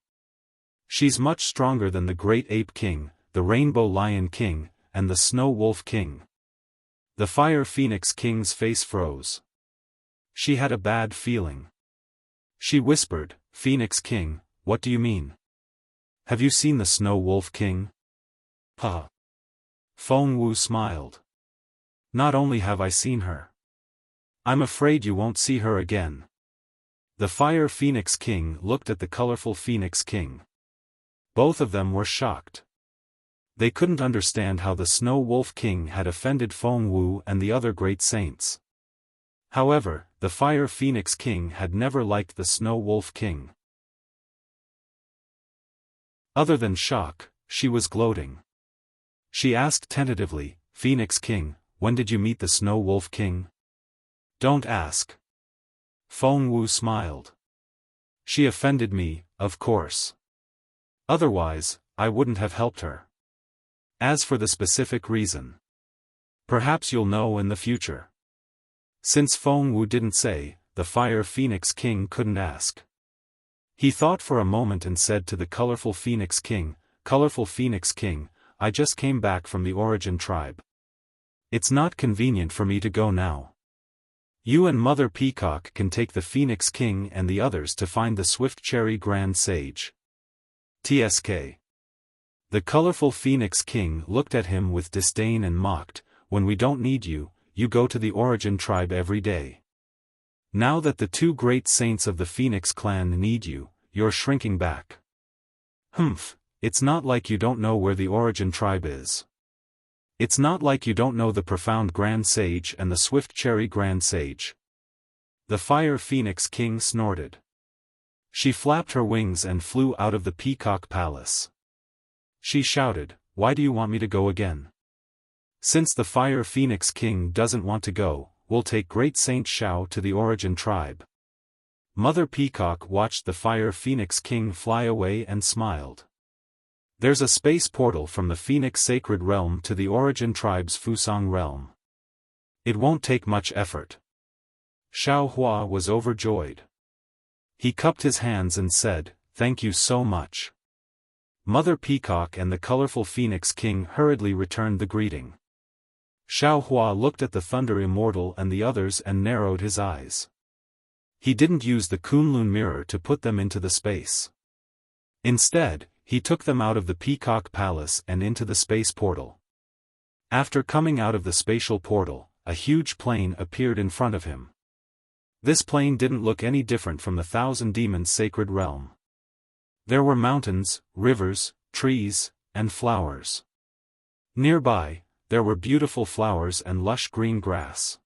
"She's much stronger than the Great Ape King, the Rainbow Lion King, and the Snow Wolf King." The Fire Phoenix King's face froze. She had a bad feeling. She whispered, "Phoenix King, what do you mean? Have you seen the Snow Wolf King?" Feng Wu smiled. "Not only have I seen her, I'm afraid you won't see her again." The Fire Phoenix King looked at the colorful Phoenix King. Both of them were shocked. They couldn't understand how the Snow Wolf King had offended Feng Wu and the other great saints. However, the Fire Phoenix King had never liked the Snow Wolf King. Other than shock, she was gloating. She asked tentatively, "Phoenix King, when did you meet the Snow Wolf King?" "Don't ask." Feng Wu smiled. "She offended me, of course. Otherwise, I wouldn't have helped her. As for the specific reason, perhaps you'll know in the future." Since Feng Wu didn't say, the Fire Phoenix King couldn't ask. He thought for a moment and said to the Colorful Phoenix King, "Colorful Phoenix King, I just came back from the Origin tribe. It's not convenient for me to go now. You and Mother Peacock can take the Phoenix King and the others to find the Swift Cherry Grand Sage." "TSK." The Colorful Phoenix King looked at him with disdain and mocked, when we don't need you, you go to the origin tribe every day. Now that the two great saints of the Phoenix clan need you, you're shrinking back. Humph, it's not like you don't know where the origin tribe is. It's not like you don't know the profound Grand Sage and the swift Cherry Grand Sage. The Fire Phoenix King snorted. She flapped her wings and flew out of the Peacock Palace. She shouted, "Why do you want me to go again?" Since the Fire Phoenix King doesn't want to go, we'll take Great Saint Xiao to the origin tribe. Mother Peacock watched the Fire Phoenix King fly away and smiled. There's a space portal from the Phoenix Sacred Realm to the origin tribe's Fusang realm. It won't take much effort. Xiao Hua was overjoyed. He cupped his hands and said, "Thank you so much." Mother Peacock and the colorful Phoenix King hurriedly returned the greeting. Xiao Hua looked at the Thunder Immortal and the others and narrowed his eyes. He didn't use the Kunlun mirror to put them into the space. Instead, he took them out of the Peacock Palace and into the space portal. After coming out of the spatial portal, a huge plane appeared in front of him. This plane didn't look any different from the Thousand Demons' sacred realm. There were mountains, rivers, trees, and flowers. Nearby, there were beautiful flowers and lush green grass.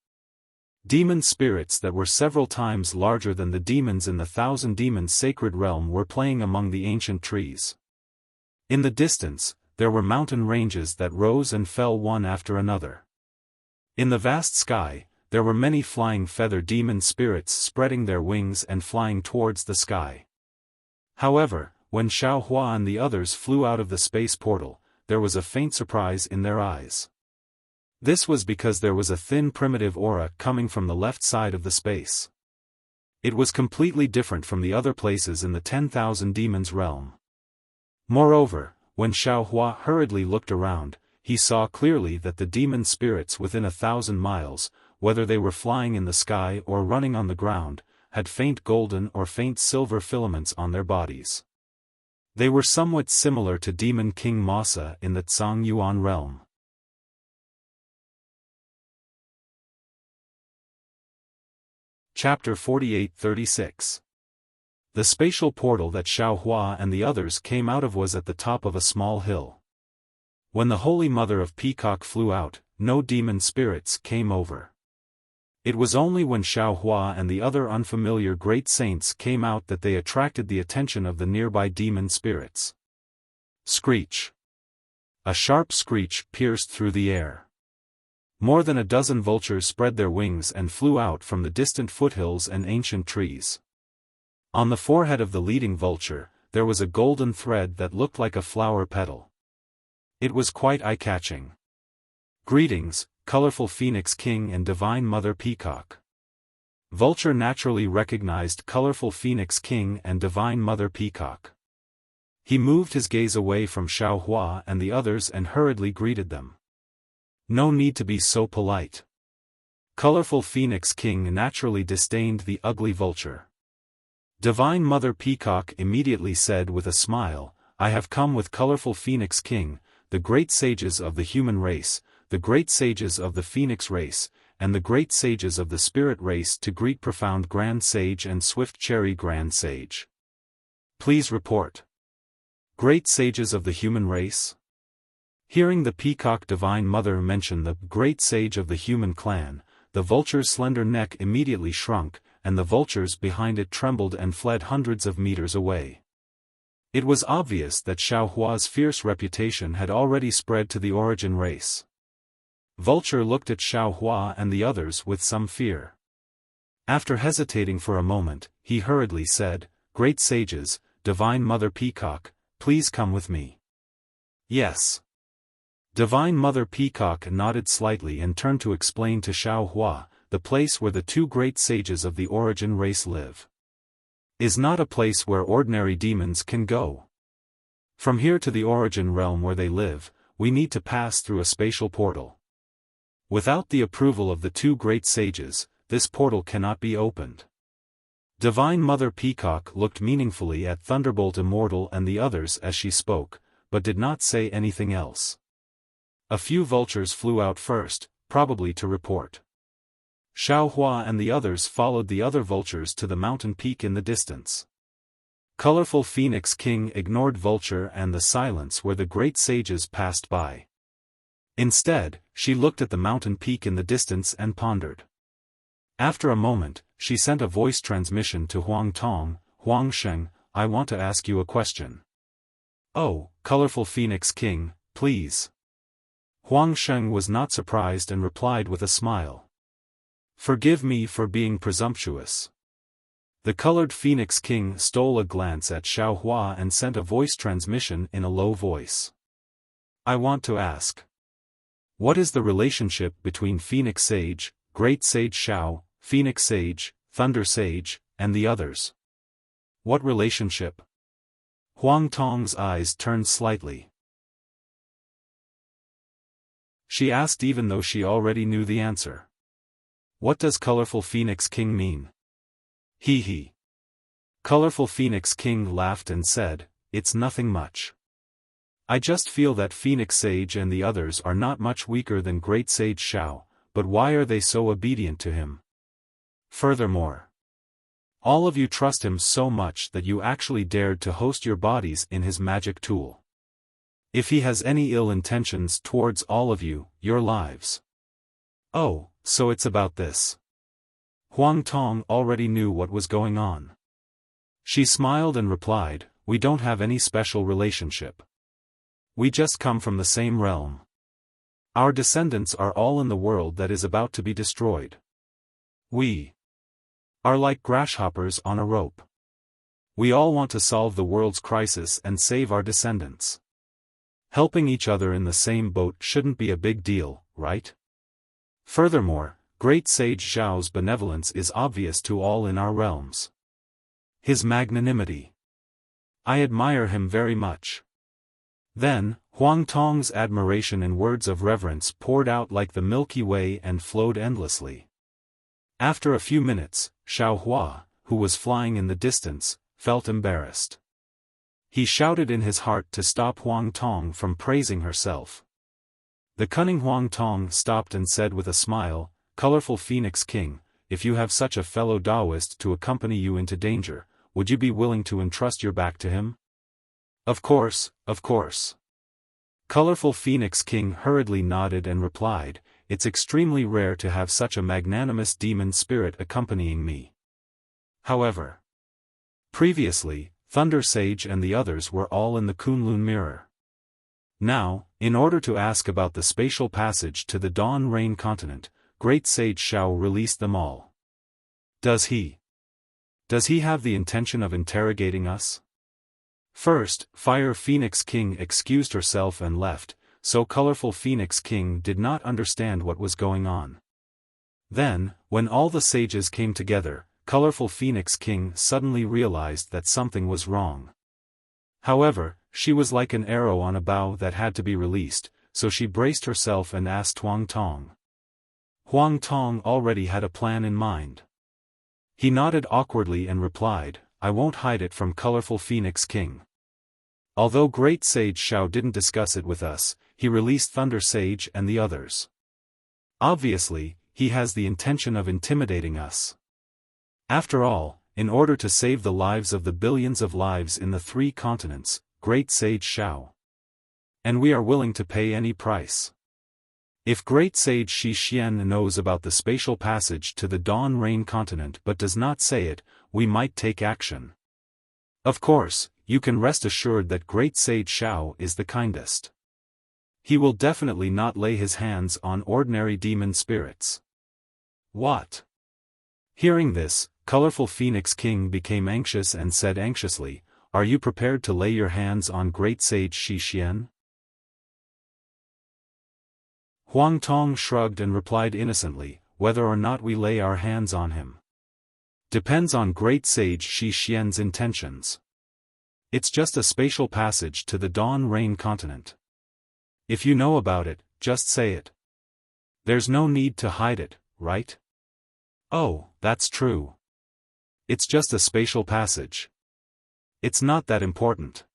Demon spirits that were several times larger than the demons in the Thousand Demons' sacred realm were playing among the ancient trees. In the distance, there were mountain ranges that rose and fell one after another. In the vast sky, there were many flying feather demon spirits spreading their wings and flying towards the sky. However, when Xiao Hua and the others flew out of the space portal, there was a faint surprise in their eyes. This was because there was a thin primitive aura coming from the left side of the space. It was completely different from the other places in the 10,000 Demons realm. Moreover, when Xiao Hua hurriedly looked around, he saw clearly that the demon spirits within 1,000 miles, whether they were flying in the sky or running on the ground, had faint golden or faint silver filaments on their bodies. They were somewhat similar to Demon King Masa in the Tsang Yuan realm. Chapter 48-36. The spatial portal that Xiao Hua and the others came out of was at the top of a small hill. When the Holy Mother of Peacock flew out, no demon spirits came over. It was only when Xiao Hua and the other unfamiliar great saints came out that they attracted the attention of the nearby demon spirits. Screech! A sharp screech pierced through the air. More than a dozen vultures spread their wings and flew out from the distant foothills and ancient trees. On the forehead of the leading vulture, there was a golden thread that looked like a flower petal. It was quite eye-catching. Greetings, colorful Phoenix King and Divine Mother Peacock. Vulture naturally recognized colorful Phoenix King and Divine Mother Peacock. He moved his gaze away from Xiao Hua and the others and hurriedly greeted them. No need to be so polite. Colorful Phoenix King naturally disdained the ugly vulture. Divine Mother Peacock immediately said with a smile, "I have come with colorful Phoenix King, the great sages of the human race, the great sages of the Phoenix race, and the great sages of the Spirit race to greet profound Grand Sage and Swift Cherry Grand Sage. Please report. Great sages of the human race?" Hearing the Peacock Divine Mother mention the great sage of the human clan, the vulture's slender neck immediately shrunk, and the vultures behind it trembled and fled hundreds of meters away. It was obvious that Xiao Hua's fierce reputation had already spread to the origin race. Vulture looked at Xiao Hua and the others with some fear. After hesitating for a moment, he hurriedly said, "Great sages, Divine Mother Peacock, please come with me." "Yes." Divine Mother Peacock nodded slightly and turned to explain to Xiao Hua, "The place where the two great sages of the origin race live is not a place where ordinary demons can go. From here to the origin realm where they live, we need to pass through a spatial portal. Without the approval of the two great sages, this portal cannot be opened." Divine Mother Peacock looked meaningfully at Thunderbolt Immortal and the others as she spoke, but did not say anything else. A few vultures flew out first, probably to report. Xiaofan and the others followed the other vultures to the mountain peak in the distance. Colorful Phoenix King ignored Vulture and the silence where the great sages passed by. Instead, she looked at the mountain peak in the distance and pondered. After a moment, she sent a voice transmission to Huang Tong. "Huang Sheng, I want to ask you a question." "Oh, Colorful Phoenix King, please." Huang Sheng was not surprised and replied with a smile. "Forgive me for being presumptuous." The colored Phoenix King stole a glance at Xiaohua and sent a voice transmission in a low voice. "I want to ask. What is the relationship between Phoenix Sage, Great Sage Xiao, Phoenix Sage, Thunder Sage, and the others?" "What relationship?" Huang Tong's eyes turned slightly. She asked even though she already knew the answer. "What does Colorful Phoenix King mean?" "Hee hee." Colorful Phoenix King laughed and said, "It's nothing much. I just feel that Phoenix Sage and the others are not much weaker than Great Sage Xiao, but why are they so obedient to him? Furthermore, all of you trust him so much that you actually dared to host your bodies in his magic tool. If he has any ill intentions towards all of you, your lives." "Oh, so it's about this." Huang Tong already knew what was going on. She smiled and replied, "We don't have any special relationship. We just come from the same realm. Our descendants are all in the world that is about to be destroyed. We are like grasshoppers on a rope. We all want to solve the world's crisis and save our descendants. Helping each other in the same boat shouldn't be a big deal, right? Furthermore, Great Sage Zhao's benevolence is obvious to all in our realms. His magnanimity. I admire him very much." Then, Huang Tong's admiration in words of reverence poured out like the Milky Way and flowed endlessly. After a few minutes, Xiaohua, who was flying in the distance, felt embarrassed. He shouted in his heart to stop Huang Tong from praising herself. The cunning Huang Tong stopped and said with a smile, "Colorful Phoenix King, if you have such a fellow Taoist to accompany you into danger, would you be willing to entrust your back to him?" Of course, of course." Colorful Phoenix King hurriedly nodded and replied, "It's extremely rare to have such a magnanimous demon spirit accompanying me. However, previously, Thunder Sage and the others were all in the Kunlun Mirror. Now, in order to ask about the spatial passage to the Dawn Rain continent, Great Sage Xiao released them all. Does he have the intention of interrogating us?" First, Fire Phoenix King excused herself and left, so Colorful Phoenix King did not understand what was going on. Then, when all the sages came together, Colorful Phoenix King suddenly realized that something was wrong. However, she was like an arrow on a bow that had to be released, so she braced herself and asked Huang Tong. Huang Tong already had a plan in mind. He nodded awkwardly and replied, "I won't hide it from Colorful Phoenix King. Although Great Sage Xiao didn't discuss it with us, he released Thunder Sage and the others. Obviously, he has the intention of intimidating us. After all, in order to save the lives of the billions of lives in the 3 continents, Great Sage Xiao. And we are willing to pay any price. If Great Sage Shi Xian knows about the spatial passage to the Dawn Rain continent but does not say it, we might take action. Of course, you can rest assured that Great Sage Xiao is the kindest. He will definitely not lay his hands on ordinary demon spirits." "What?" Hearing this, Colorful Phoenix King became anxious and said anxiously, "Are you prepared to lay your hands on Great Sage Shi Xian?" Huang Tong shrugged and replied innocently, "Whether or not we lay our hands on him depends on Great Sage Shi Xian's intentions. It's just a spatial passage to the Dawn Rain continent. If you know about it, just say it. There's no need to hide it, right?" "Oh, that's true. It's just a spatial passage. It's not that important."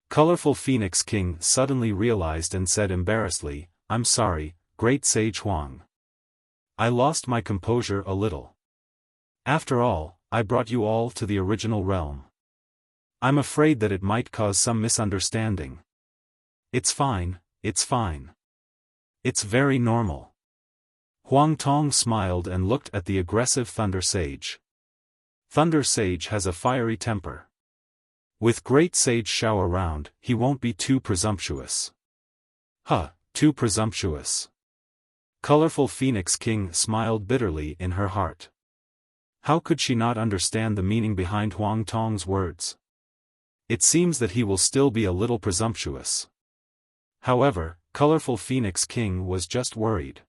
Colorful Phoenix King suddenly realized and said embarrassedly, I'm sorry, Great Sage Huang. I lost my composure a little. After all, I brought you all to the original realm. I'm afraid that it might cause some misunderstanding. It's fine, it's fine. It's very normal. Huang Tong smiled and looked at the aggressive Thunder Sage. Thunder Sage has a fiery temper. With Great Sage Xiao around, he won't be too presumptuous. Too presumptuous. Colorful Phoenix King smiled bitterly in her heart. How could she not understand the meaning behind Huang Tong's words? It seems that he will still be a little presumptuous. However, Colorful Phoenix King was just worried.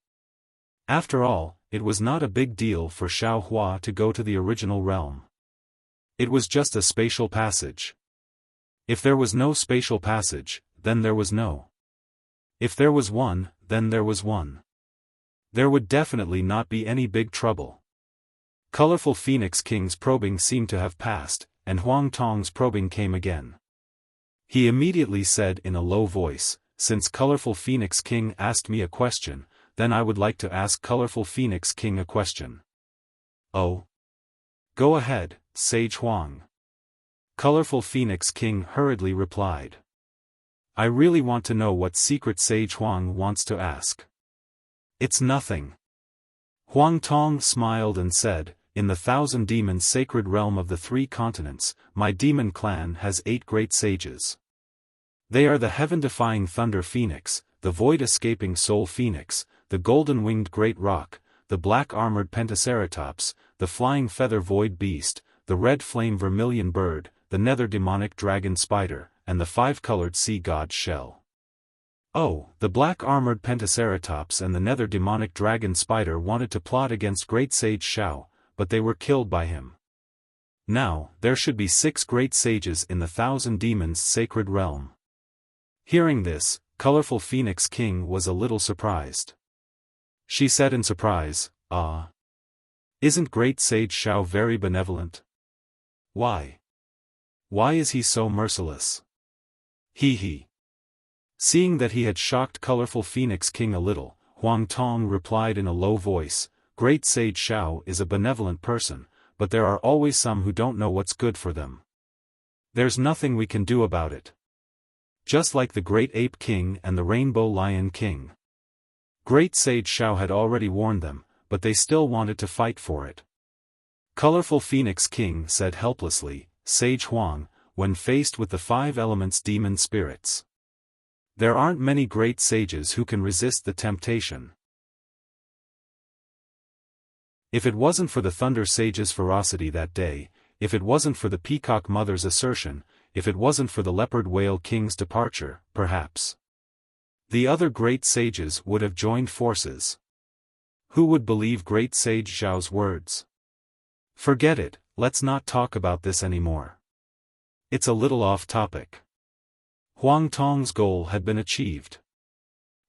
After all, it was not a big deal for Xiao Hua to go to the original realm. It was just a spatial passage. If there was no spatial passage, then there was no. If there was one, then there was one. There would definitely not be any big trouble. Colorful Phoenix King's probing seemed to have passed, and Huang Tong's probing came again. He immediately said in a low voice, "Since Colorful Phoenix King asked me a question, then I would like to ask Colorful Phoenix King a question." "Oh? Go ahead, Sage Huang." Colorful Phoenix King hurriedly replied. "I really want to know what secret Sage Huang wants to ask." "It's nothing." Huang Tong smiled and said, "In the 1,000 demons sacred realm of the 3 continents, my demon clan has 8 great sages. They are the heaven-defying Thunder Phoenix, the void-escaping Soul Phoenix, the golden-winged Great Roc, the black-armored Pentaceratops, the flying feather Void Beast, the red flame Vermilion Bird, the nether demonic Dragon Spider, and the 5-colored Sea God Shell." Oh, the black-armored Pentaceratops and the nether demonic Dragon Spider wanted to plot against Great Sage Xiao, but they were killed by him. Now, there should be 6 great sages in the 1,000 demons sacred realm. Hearing this, Colorful Phoenix King was a little surprised. She said in surprise, "Ah. Isn't Great Sage Xiao very benevolent? Why? Why is he so merciless? He. Seeing that he had shocked Colorful Phoenix King a little, Huang Tong replied in a low voice, "Great Sage Xiao is a benevolent person, but there are always some who don't know what's good for them. There's nothing we can do about it. Just like the Great Ape King and the Rainbow Lion King. Great Sage Xiao had already warned them, but they still wanted to fight for it." Colorful Phoenix King said helplessly, "Sage Huang, when faced with the 5 elements demon spirits, there aren't many great sages who can resist the temptation. If it wasn't for the Thunder Sage's ferocity that day, if it wasn't for the Peacock Mother's assertion, if it wasn't for the Leopard Whale King's departure, perhaps the other great sages would have joined forces. Who would believe Great Sage Xiao's words? Forget it, let's not talk about this anymore. It's a little off topic." Huang Tong's goal had been achieved.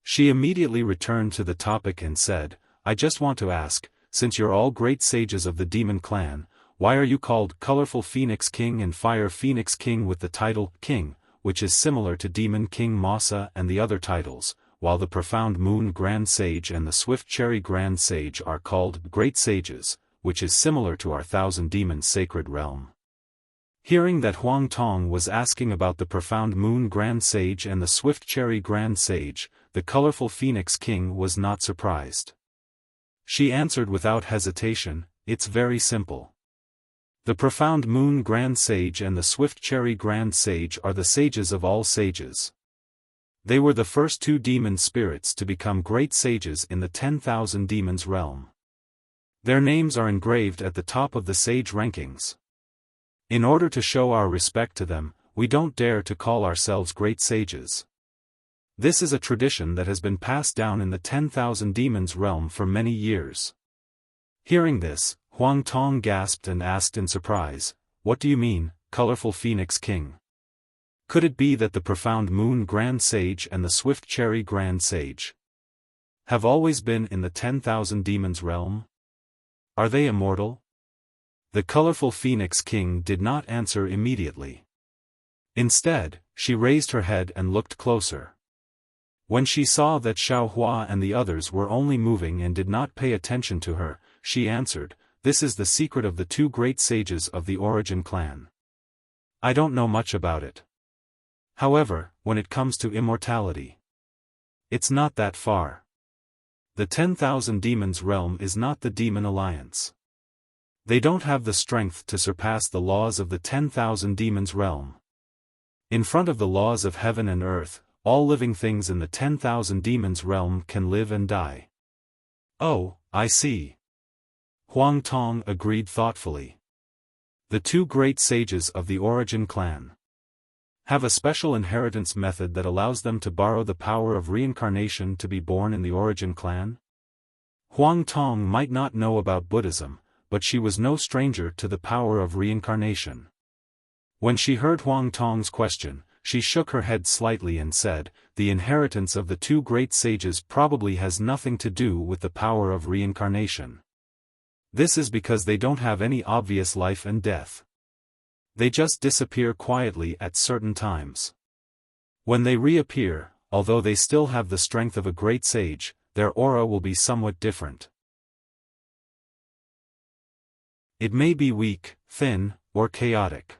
She immediately returned to the topic and said, "I just want to ask, since you're all great sages of the demon clan, why are you called Colorful Phoenix King and Fire Phoenix King with the title King, which is similar to Demon King Masa and the other titles, while the Profound Moon Grand Sage and the Swift Cherry Grand Sage are called Great Sages, which is similar to our 1,000 demons sacred realm?" Hearing that Huang Tong was asking about the Profound Moon Grand Sage and the Swift Cherry Grand Sage, the Colorful Phoenix King was not surprised. She answered without hesitation, "It's very simple. The Profound Moon Grand Sage and the Swift Cherry Grand Sage are the sages of all sages. They were the first 2 demon spirits to become great sages in the 10,000 demons realm. Their names are engraved at the top of the sage rankings. In order to show our respect to them, we don't dare to call ourselves great sages. This is a tradition that has been passed down in the 10,000 demons realm for many years." Hearing this, Huang Tong gasped and asked in surprise, "What do you mean, Colorful Phoenix King? Could it be that the Profound Moon Grand Sage and the Swift Cherry Grand Sage have always been in the 10,000 demons realm? Are they immortal?" The Colorful Phoenix King did not answer immediately. Instead, she raised her head and looked closer. When she saw that Xiaohua and the others were only moving and did not pay attention to her, she answered, "This is the secret of the two great sages of the Origin clan. I don't know much about it. However, when it comes to immortality, it's not that far. The 10,000 demons realm is not the demon alliance. They don't have the strength to surpass the laws of the 10,000 demons realm. In front of the laws of heaven and earth, all living things in the 10,000 demons realm can live and die." "Oh, I see." Huang Tong agreed thoughtfully. The two great sages of the Origin clan have a special inheritance method that allows them to borrow the power of reincarnation to be born in the Origin clan. Huang Tong might not know about Buddhism, but she was no stranger to the power of reincarnation. When she heard Huang Tong's question, she shook her head slightly and said, "The inheritance of the two great sages probably has nothing to do with the power of reincarnation. This is because they don't have any obvious life and death. They just disappear quietly at certain times. When they reappear, although they still have the strength of a great sage, their aura will be somewhat different. It may be weak, thin, or chaotic."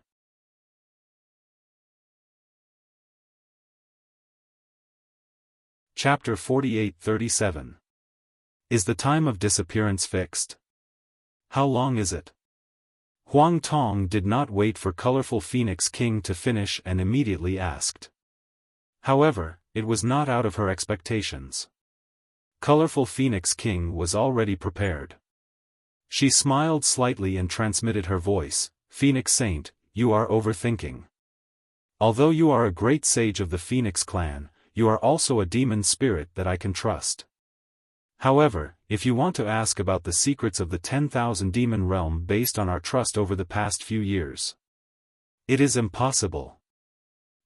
Chapter 48-37. Is the time of disappearance fixed? How long is it? Huang Tong did not wait for Colorful Phoenix King to finish and immediately asked. However, it was not out of her expectations. Colorful Phoenix King was already prepared. She smiled slightly and transmitted her voice, "Phoenix Saint, you are overthinking. Although you are a great sage of the Phoenix clan, you are also a demon spirit that I can trust. However, if you want to ask about the secrets of the 10,000 demon realm based on our trust over the past few years, it is impossible.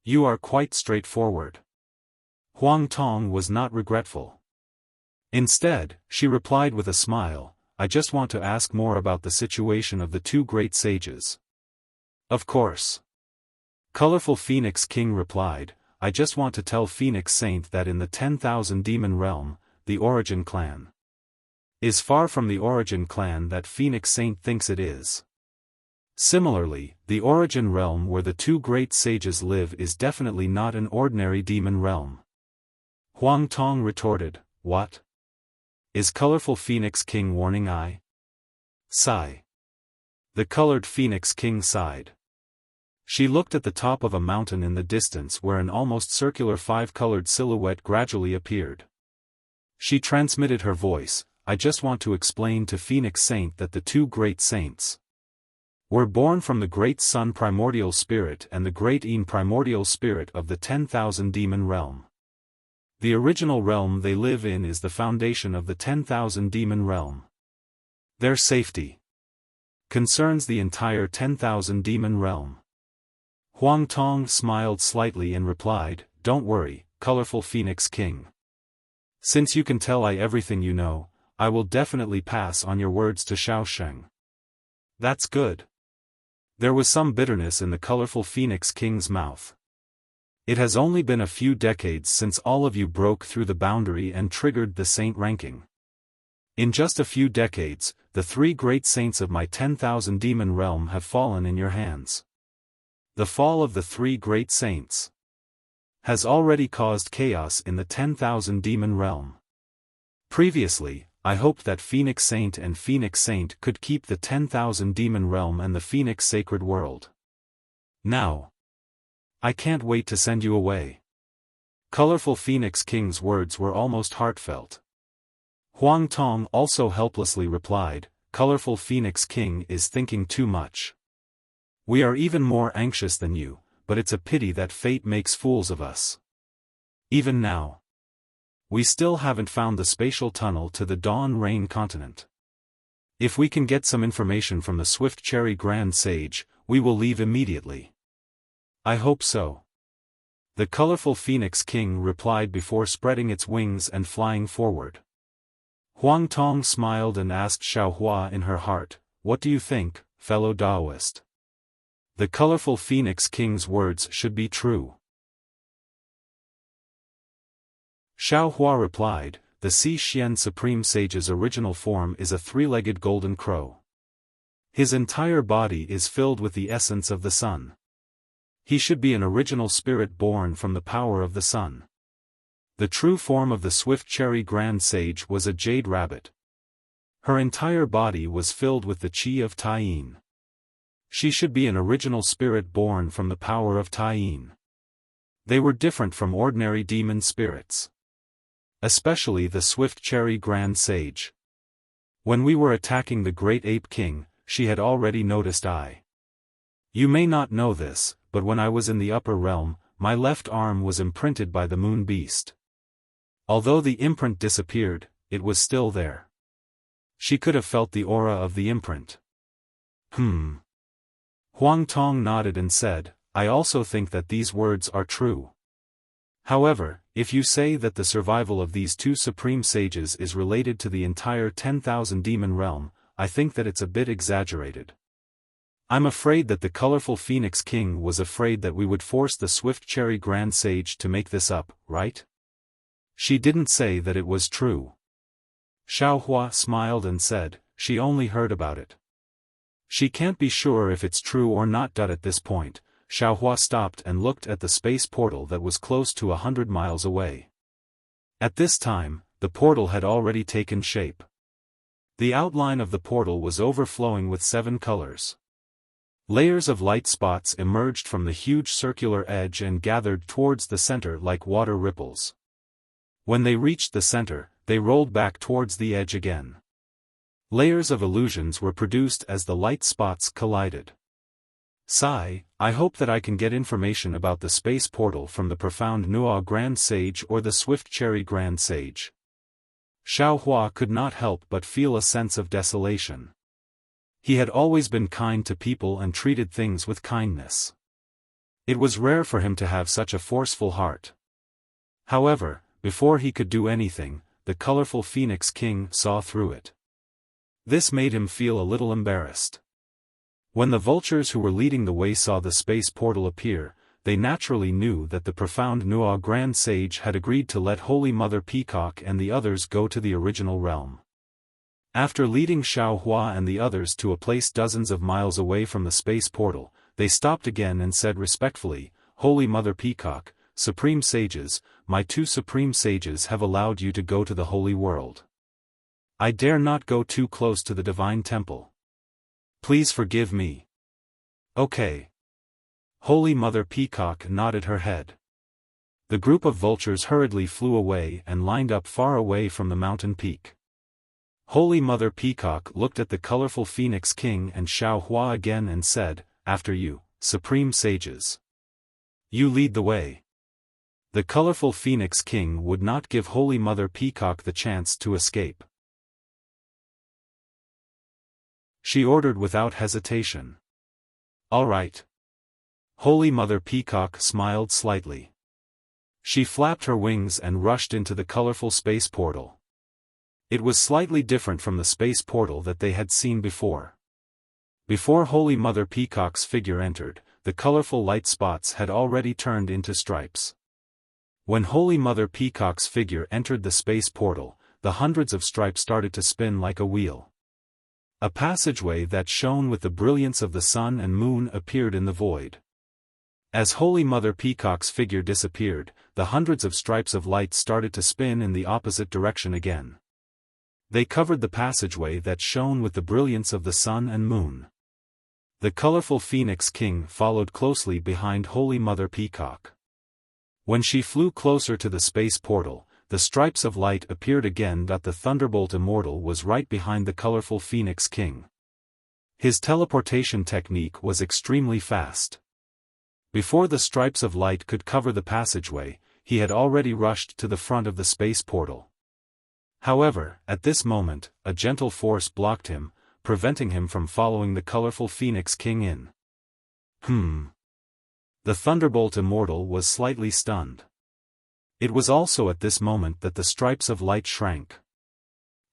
You are quite straightforward." Huang Tong was not regretful. Instead, she replied with a smile, "I just want to ask more about the situation of the two great sages." "Of course." Colorful Phoenix King replied, "I just want to tell Phoenix Saint that in the 10,000 demon realm, the Origin clan is far from the Origin clan that Phoenix Saint thinks it is. Similarly, the Origin realm where the two great sages live is definitely not an ordinary demon realm." Huang Tong retorted, "What? Is Colorful Phoenix King warning I?" Sigh. The Colored Phoenix King sighed. She looked at the top of a mountain in the distance where an almost circular five-colored silhouette gradually appeared. She transmitted her voice, "I just want to explain to Phoenix Saint that the two great saints were born from the great Sun primordial spirit and the great Yin primordial spirit of the 10,000 demon realm. The original realm they live in is the foundation of the 10,000 demon realm. Their safety concerns the entire 10,000 demon realm." Huang Tong smiled slightly and replied, "Don't worry, Colorful Phoenix King. Since you can tell I everything you know, I will definitely pass on your words to Xiaosheng." "That's good." There was some bitterness in the Colorful Phoenix King's mouth. "It has only been a few decades since all of you broke through the boundary and triggered the saint ranking. In just a few decades, the three great saints of my 10,000 demon realm have fallen in your hands. The fall of the three great saints has already caused chaos in the 10,000 demon realm. Previously, I hoped that Phoenix Saint and Phoenix Saint could keep the 10,000 demon realm and the Phoenix sacred world. Now, I can't wait to send you away." Colorful Phoenix King's words were almost heartfelt. Huang Tong also helplessly replied, "Colorful Phoenix King is thinking too much. We are even more anxious than you, but it's a pity that fate makes fools of us. Even now, we still haven't found the spatial tunnel to the Dawn Rain continent. If we can get some information from the Swift Cherry Grand Sage, we will leave immediately." "I hope so." The Colorful Phoenix King replied before spreading its wings and flying forward. Huang Tong smiled and asked Xiaohua in her heart, "What do you think, fellow Taoist? The Colorful Phoenix King's words should be true." Xiaofan replied, the Xian Supreme Sage's original form is a three-legged golden crow. His entire body is filled with the essence of the sun. He should be an original spirit born from the power of the sun. The true form of the Swift Cherry Grand Sage was a jade rabbit. Her entire body was filled with the qi of Taiyin. She should be an original spirit born from the power of Taiyin. They were different from ordinary demon spirits. Especially the Swift Cherry Grand Sage. When we were attacking the Great Ape King, she had already noticed I. You may not know this, but when I was in the upper realm, my left arm was imprinted by the moon beast. Although the imprint disappeared, it was still there. She could have felt the aura of the imprint. Huang Tong nodded and said, I also think that these words are true. However, if you say that the survival of these two supreme sages is related to the entire 10,000 demon realm, I think that it's a bit exaggerated. I'm afraid that the colorful Phoenix King was afraid that we would force the Swift Cherry Grand Sage to make this up, right? She didn't say that it was true. Xiaofan smiled and said, she only heard about it. She can't be sure if it's true or not. At this point, Xiaofan stopped and looked at the space portal that was close to 100 miles away. At this time, the portal had already taken shape. The outline of the portal was overflowing with 7 colors. Layers of light spots emerged from the huge circular edge and gathered towards the center like water ripples. When they reached the center, they rolled back towards the edge again. Layers of illusions were produced as the light spots collided. Sigh, I hope that I can get information about the space portal from the Profound Nuo Grand Sage or the Swift Cherry Grand Sage. Xiaofan could not help but feel a sense of desolation. He had always been kind to people and treated things with kindness. It was rare for him to have such a forceful heart. However, before he could do anything, the colorful Phoenix King saw through it. This made him feel a little embarrassed. When the vultures who were leading the way saw the space portal appear, they naturally knew that the Profound Nuo Grand Sage had agreed to let Holy Mother Peacock and the others go to the original realm. After leading Xiaofan and the others to a place dozens of miles away from the space portal, they stopped again and said respectfully, Holy Mother Peacock, Supreme Sages, my 2 Supreme Sages have allowed you to go to the Holy World. I dare not go too close to the Divine Temple. Please forgive me. Okay. Holy Mother Peacock nodded her head. The group of vultures hurriedly flew away and lined up far away from the mountain peak. Holy Mother Peacock looked at the colorful Phoenix King and Xiaofan again and said, after you, Supreme Sages. You lead the way. The colorful Phoenix King would not give Holy Mother Peacock the chance to escape. She ordered without hesitation. All right. Holy Mother Peacock smiled slightly. She flapped her wings and rushed into the colorful space portal. It was slightly different from the space portal that they had seen before. Before Holy Mother Peacock's figure entered, the colorful light spots had already turned into stripes. When Holy Mother Peacock's figure entered the space portal, the hundreds of stripes started to spin like a wheel. A passageway that shone with the brilliance of the sun and moon appeared in the void. As Holy Mother Peacock's figure disappeared, the hundreds of stripes of light started to spin in the opposite direction again. They covered the passageway that shone with the brilliance of the sun and moon. The colorful Phoenix King followed closely behind Holy Mother Peacock. When she flew closer to the space portal, the stripes of light appeared again. The Thunderbolt Immortal was right behind the colorful Phoenix King. His teleportation technique was extremely fast. Before the stripes of light could cover the passageway, he had already rushed to the front of the space portal. However, at this moment, a gentle force blocked him, preventing him from following the colorful Phoenix King in. The Thunderbolt Immortal was slightly stunned. It was also at this moment that the stripes of light shrank.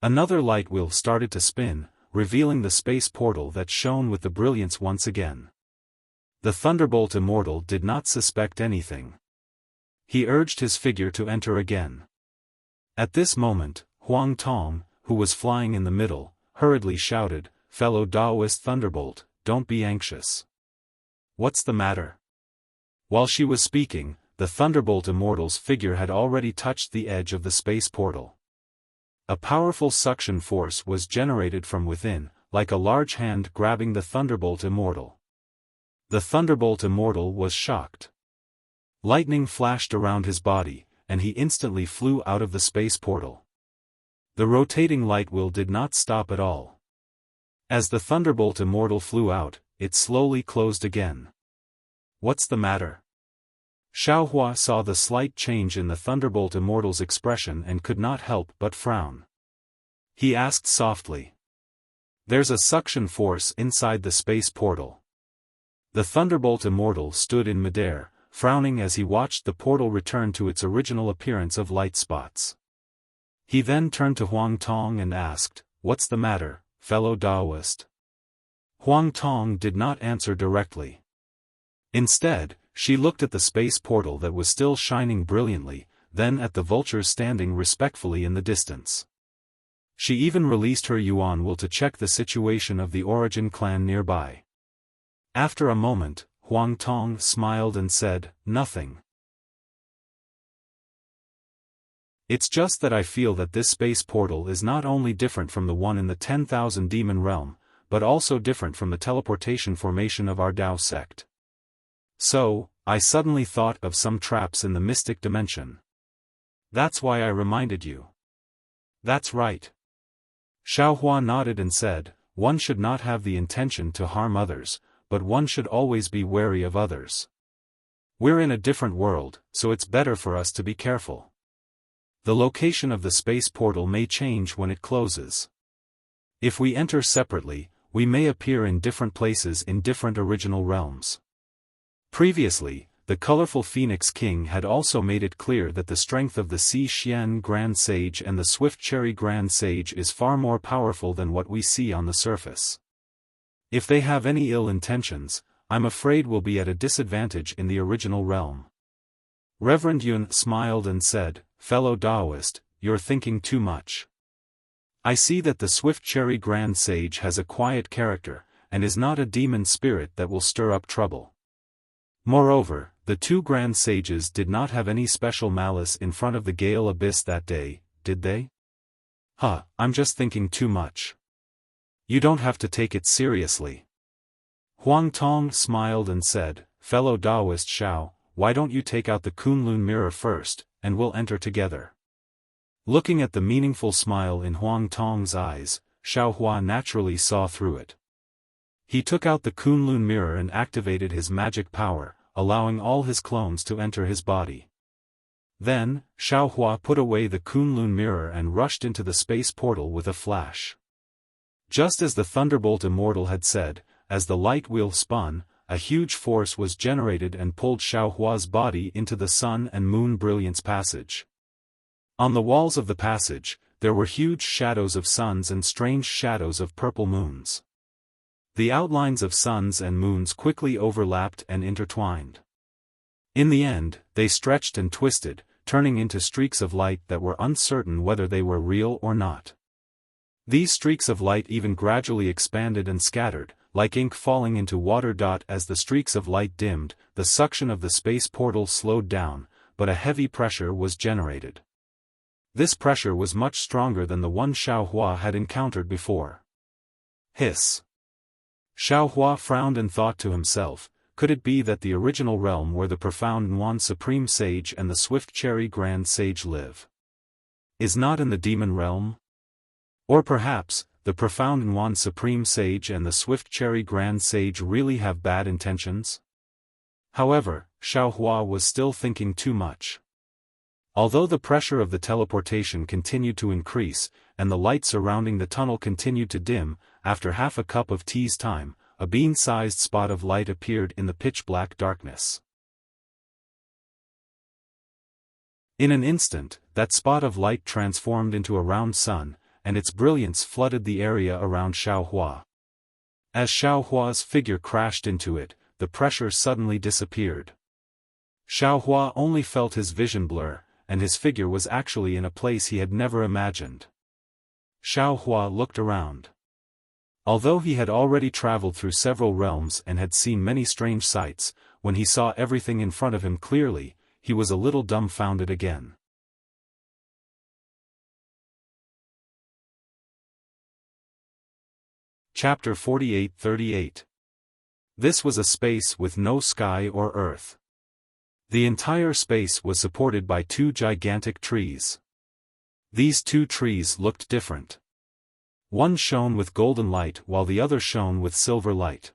Another light wheel started to spin, revealing the space portal that shone with the brilliance once again. The Thunderbolt Immortal did not suspect anything. He urged his figure to enter again. At this moment, Huang Tong, who was flying in the middle, hurriedly shouted, "Fellow Taoist Thunderbolt, don't be anxious. What's the matter?" While she was speaking, the Thunderbolt Immortal's figure had already touched the edge of the space portal. A powerful suction force was generated from within, like a large hand grabbing the Thunderbolt Immortal. The Thunderbolt Immortal was shocked. Lightning flashed around his body, and he instantly flew out of the space portal. The rotating light wheel did not stop at all. As the Thunderbolt Immortal flew out, it slowly closed again. "What's the matter?" Xiaofan saw the slight change in the Thunderbolt Immortal's expression and could not help but frown. He asked softly. "There's a suction force inside the space portal." The Thunderbolt Immortal stood in midair, frowning as he watched the portal return to its original appearance of light spots. He then turned to Huang Tong and asked, "What's the matter, fellow Taoist?" Huang Tong did not answer directly. Instead, she looked at the space portal that was still shining brilliantly, then at the vultures standing respectfully in the distance. She even released her yuan will to check the situation of the Origin clan nearby. After a moment, Huang Tong smiled and said, "Nothing. It's just that I feel that this space portal is not only different from the one in the 10,000 demon realm, but also different from the teleportation formation of our Dao sect. So, I suddenly thought of some traps in the mystic dimension. That's why I reminded you." "That's right." Xiaofan nodded and said, "One should not have the intention to harm others, but one should always be wary of others. We're in a different world, so it's better for us to be careful. The location of the space portal may change when it closes. If we enter separately, we may appear in different places in different original realms." Previously, the colorful Phoenix King had also made it clear that the strength of the Xi Xian Grand Sage and the Swift Cherry Grand Sage is far more powerful than what we see on the surface. If they have any ill intentions, I'm afraid we'll be at a disadvantage in the original realm. Reverend Yun smiled and said, "Fellow Taoist, you're thinking too much. I see that the Swift Cherry Grand Sage has a quiet character, and is not a demon spirit that will stir up trouble. Moreover, the two Grand Sages did not have any special malice in front of the Gale Abyss that day, did they? I'm just thinking too much. You don't have to take it seriously." Huang Tong smiled and said, "Fellow Taoist Xiao, why don't you take out the Kunlun mirror first, and we'll enter together." Looking at the meaningful smile in Huang Tong's eyes, Xiaofan naturally saw through it. He took out the Kunlun mirror and activated his magic power, allowing all his clones to enter his body. Then, Xiaofan put away the Kunlun mirror and rushed into the space portal with a flash. Just as the Thunderbolt Immortal had said, as the light wheel spun, a huge force was generated and pulled Xiaohua's body into the Sun and Moon Brilliance Passage. On the walls of the passage, there were huge shadows of suns and strange shadows of purple moons. The outlines of suns and moons quickly overlapped and intertwined. In the end, they stretched and twisted, turning into streaks of light that were uncertain whether they were real or not. These streaks of light even gradually expanded and scattered, like ink falling into water. As the streaks of light dimmed, the suction of the space portal slowed down, but a heavy pressure was generated. This pressure was much stronger than the one Xiaohua had encountered before. Hiss. Xiaohua frowned and thought to himself, could it be that the original realm where the profound Nuan Supreme Sage and the Swift Cherry Grand Sage live is not in the demon realm? Or perhaps, the profound Nuan Supreme Sage and the Swift Cherry Grand Sage really have bad intentions? However, Xiaohua was still thinking too much. Although the pressure of the teleportation continued to increase, and the light surrounding the tunnel continued to dim, after half a cup of tea's time, a bean-sized spot of light appeared in the pitch-black darkness. In an instant, that spot of light transformed into a round sun, and its brilliance flooded the area around Xiaohua. As Xiaohua's figure crashed into it, the pressure suddenly disappeared. Xiaohua only felt his vision blur, and his figure was actually in a place he had never imagined. Xiaofan looked around. Although he had already traveled through several realms and had seen many strange sights, when he saw everything in front of him clearly, he was a little dumbfounded again. Chapter 48-38. This was a space with no sky or earth. The entire space was supported by two gigantic trees. These two trees looked different. One shone with golden light while the other shone with silver light.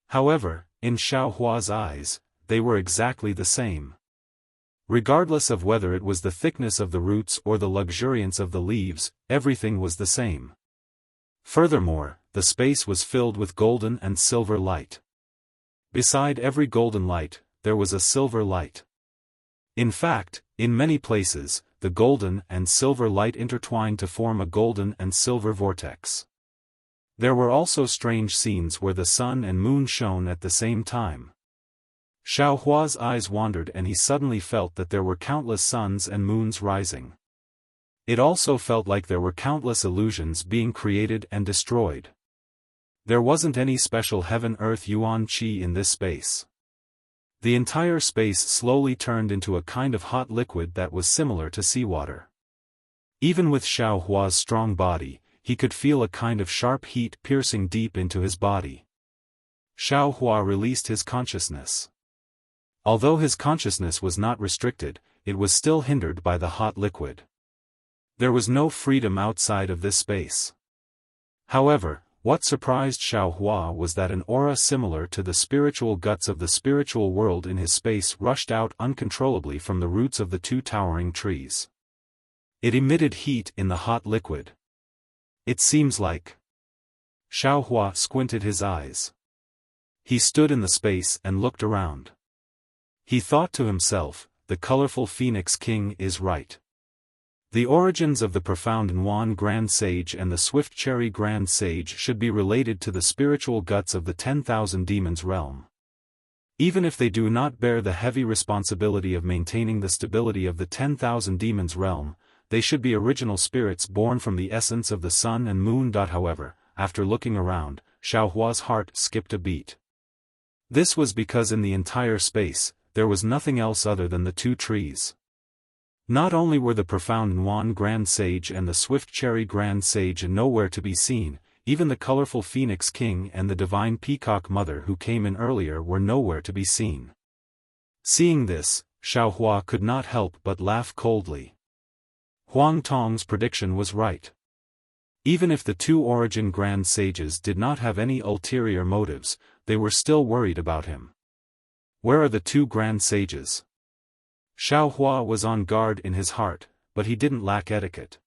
However, in Xiaohua's eyes, they were exactly the same. Regardless of whether it was the thickness of the roots or the luxuriance of the leaves, everything was the same. Furthermore, the space was filled with golden and silver light. Beside every golden light, there was a silver light. In fact, in many places, the golden and silver light intertwined to form a golden and silver vortex. There were also strange scenes where the sun and moon shone at the same time. Xiaohua's eyes wandered and he suddenly felt that there were countless suns and moons rising. It also felt like there were countless illusions being created and destroyed. There wasn't any special heaven-earth yuan qi in this space. The entire space slowly turned into a kind of hot liquid that was similar to seawater. Even with Xiaohua's strong body, he could feel a kind of sharp heat piercing deep into his body. Xiaohua released his consciousness. Although his consciousness was not restricted, it was still hindered by the hot liquid. There was no freedom outside of this space. However, what surprised Xiaohua was that an aura similar to the spiritual guts of the spiritual world in his space rushed out uncontrollably from the roots of the two towering trees. It emitted heat in the hot liquid. It seems like. Xiaohua squinted his eyes. He stood in the space and looked around. He thought to himself, the colorful Phoenix King is right. The origins of the profound Nuan Grand Sage and the Swift Cherry Grand Sage should be related to the spiritual guts of the 10,000 Demons realm. Even if they do not bear the heavy responsibility of maintaining the stability of the 10,000 Demons realm, they should be original spirits born from the essence of the sun and moon. However, after looking around, Xiaohua's heart skipped a beat. This was because in the entire space, there was nothing else other than the two trees. Not only were the profound Nuan Grand Sage and the Swift Cherry Grand Sage nowhere to be seen, even the colorful Phoenix King and the divine Peacock Mother who came in earlier were nowhere to be seen. Seeing this, Xiaohua could not help but laugh coldly. Huang Tong's prediction was right. Even if the two origin Grand Sages did not have any ulterior motives, they were still worried about him. Where are the two Grand Sages? Xiaohua was on guard in his heart, but he didn't lack etiquette.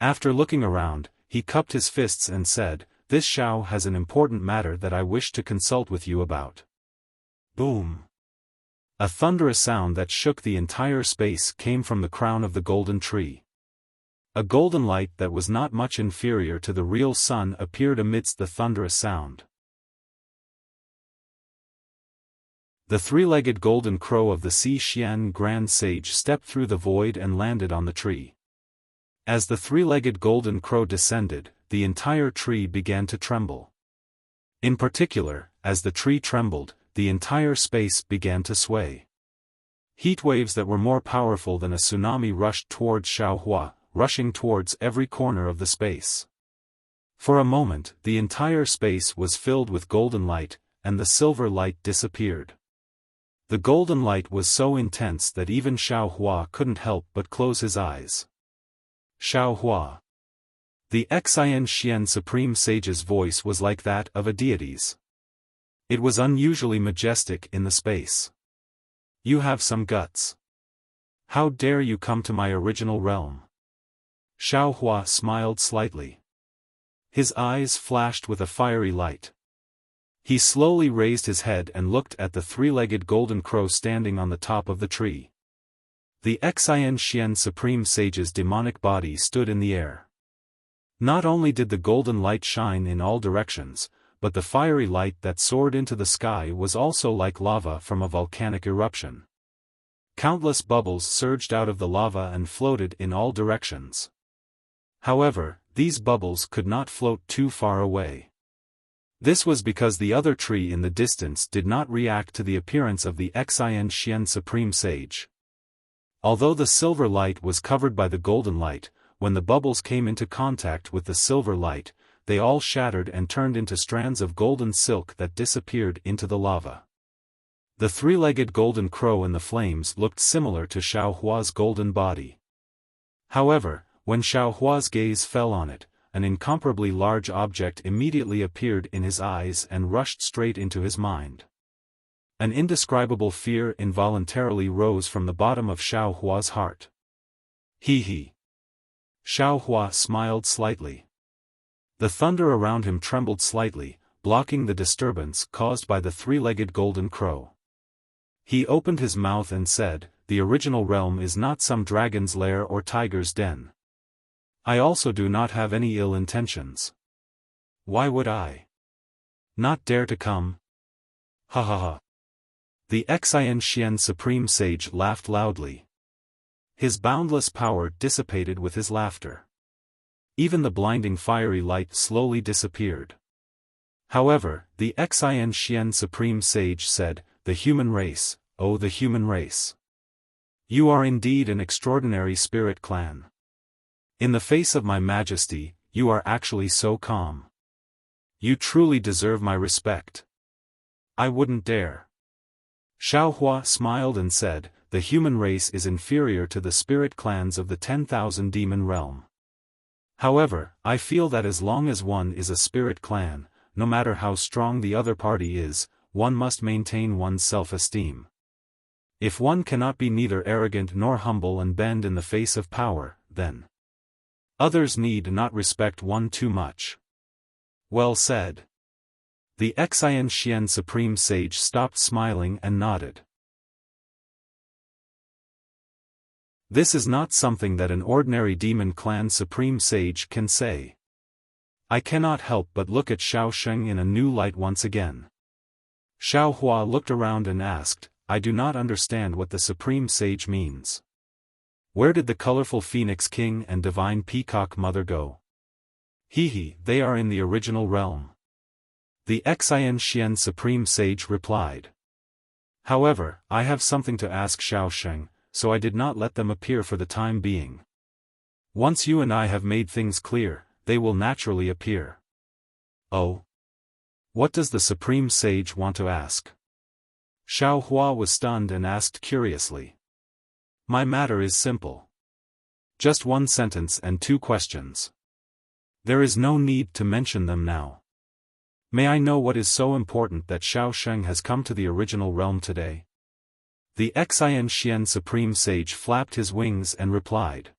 After looking around, he cupped his fists and said, "This Xiao has an important matter that I wish to consult with you about." Boom! A thunderous sound that shook the entire space came from the crown of the golden tree. A golden light that was not much inferior to the real sun appeared amidst the thunderous sound. The three-legged golden crow of the Xian Grand Sage stepped through the void and landed on the tree. As the three-legged golden crow descended, the entire tree began to tremble. In particular, as the tree trembled, the entire space began to sway. Heat waves that were more powerful than a tsunami rushed towards Xiaohua, rushing towards every corner of the space. For a moment, the entire space was filled with golden light, and the silver light disappeared. The golden light was so intense that even Xiaohua couldn't help but close his eyes. Xiaohua. The Xian Supreme Sage's voice was like that of a deity's. It was unusually majestic in the space. You have some guts. How dare you come to my original realm? Xiaohua smiled slightly. His eyes flashed with a fiery light. He slowly raised his head and looked at the three-legged golden crow standing on the top of the tree. The Xian Supreme Sage's demonic body stood in the air. Not only did the golden light shine in all directions, but the fiery light that soared into the sky was also like lava from a volcanic eruption. Countless bubbles surged out of the lava and floated in all directions. However, these bubbles could not float too far away. This was because the other tree in the distance did not react to the appearance of the Xian Supreme Sage. Although the silver light was covered by the golden light, when the bubbles came into contact with the silver light, they all shattered and turned into strands of golden silk that disappeared into the lava. The three-legged golden crow in the flames looked similar to Xiaohua's golden body. However, when Xiaohua's gaze fell on it, an incomparably large object immediately appeared in his eyes and rushed straight into his mind. An indescribable fear involuntarily rose from the bottom of Xiaohua's heart. He. Xiaohua smiled slightly. The thunder around him trembled slightly, blocking the disturbance caused by the three-legged golden crow. He opened his mouth and said, "The original realm is not some dragon's lair or tiger's den. I also do not have any ill intentions. Why would I not dare to come? Ha ha ha." The Xian Supreme Sage laughed loudly. His boundless power dissipated with his laughter. Even the blinding fiery light slowly disappeared. However, the Xian Supreme Sage said, "The human race, oh the human race. You are indeed an extraordinary spirit clan. In the face of my majesty, you are actually so calm. You truly deserve my respect. I wouldn't dare." Xiaohua smiled and said, "The human race is inferior to the spirit clans of the 10,000 demon realm. However, I feel that as long as one is a spirit clan, no matter how strong the other party is, one must maintain one's self-esteem. If one cannot be neither arrogant nor humble and bend in the face of power, then others need not respect one too much." Well said. The Xian Supreme Sage stopped smiling and nodded. This is not something that an ordinary demon clan Supreme Sage can say. I cannot help but look at Xiaosheng in a new light once again. Xiaohua looked around and asked, "I do not understand what the Supreme Sage means. Where did the colorful Phoenix King and Divine Peacock Mother go?" They are in the original realm." The Xian Supreme Sage replied. "However, I have something to ask Xiaosheng, so I did not let them appear for the time being. Once you and I have made things clear, they will naturally appear." "Oh? What does the Supreme Sage want to ask?" Xiaohua was stunned and asked curiously. "My matter is simple. Just one sentence and two questions. There is no need to mention them now. May I know what is so important that Xiaosheng has come to the original realm today?" The Xian Supreme Sage flapped his wings and replied.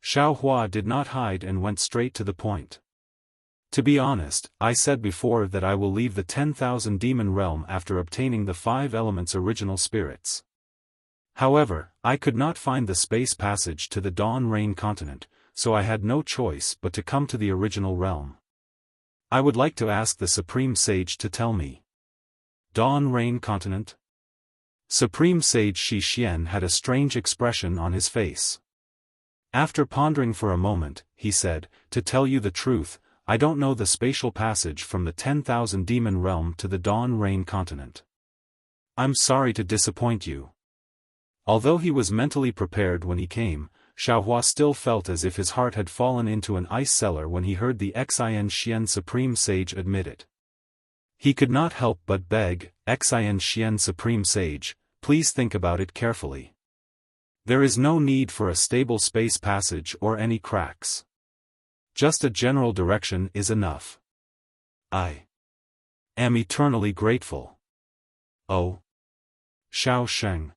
Xiaohua did not hide and went straight to the point. "To be honest, I said before that I will leave the 10,000 demon realm after obtaining the 5 elements original spirits. However, I could not find the space passage to the Dawn Rain continent, so I had no choice but to come to the original realm. I would like to ask the Supreme Sage to tell me." Dawn Rain continent? Supreme Sage Xixian had a strange expression on his face. After pondering for a moment, he said, "To tell you the truth, I don't know the spatial passage from the 10,000 demon realm to the Dawn Rain continent. I'm sorry to disappoint you." Although he was mentally prepared when he came, Xiaohua still felt as if his heart had fallen into an ice cellar when he heard the Xian Supreme Sage admit it. He could not help but beg, "Xian Supreme Sage, please think about it carefully. There is no need for a stable space passage or any cracks. Just a general direction is enough. I am eternally grateful." "Oh? Xiaosheng."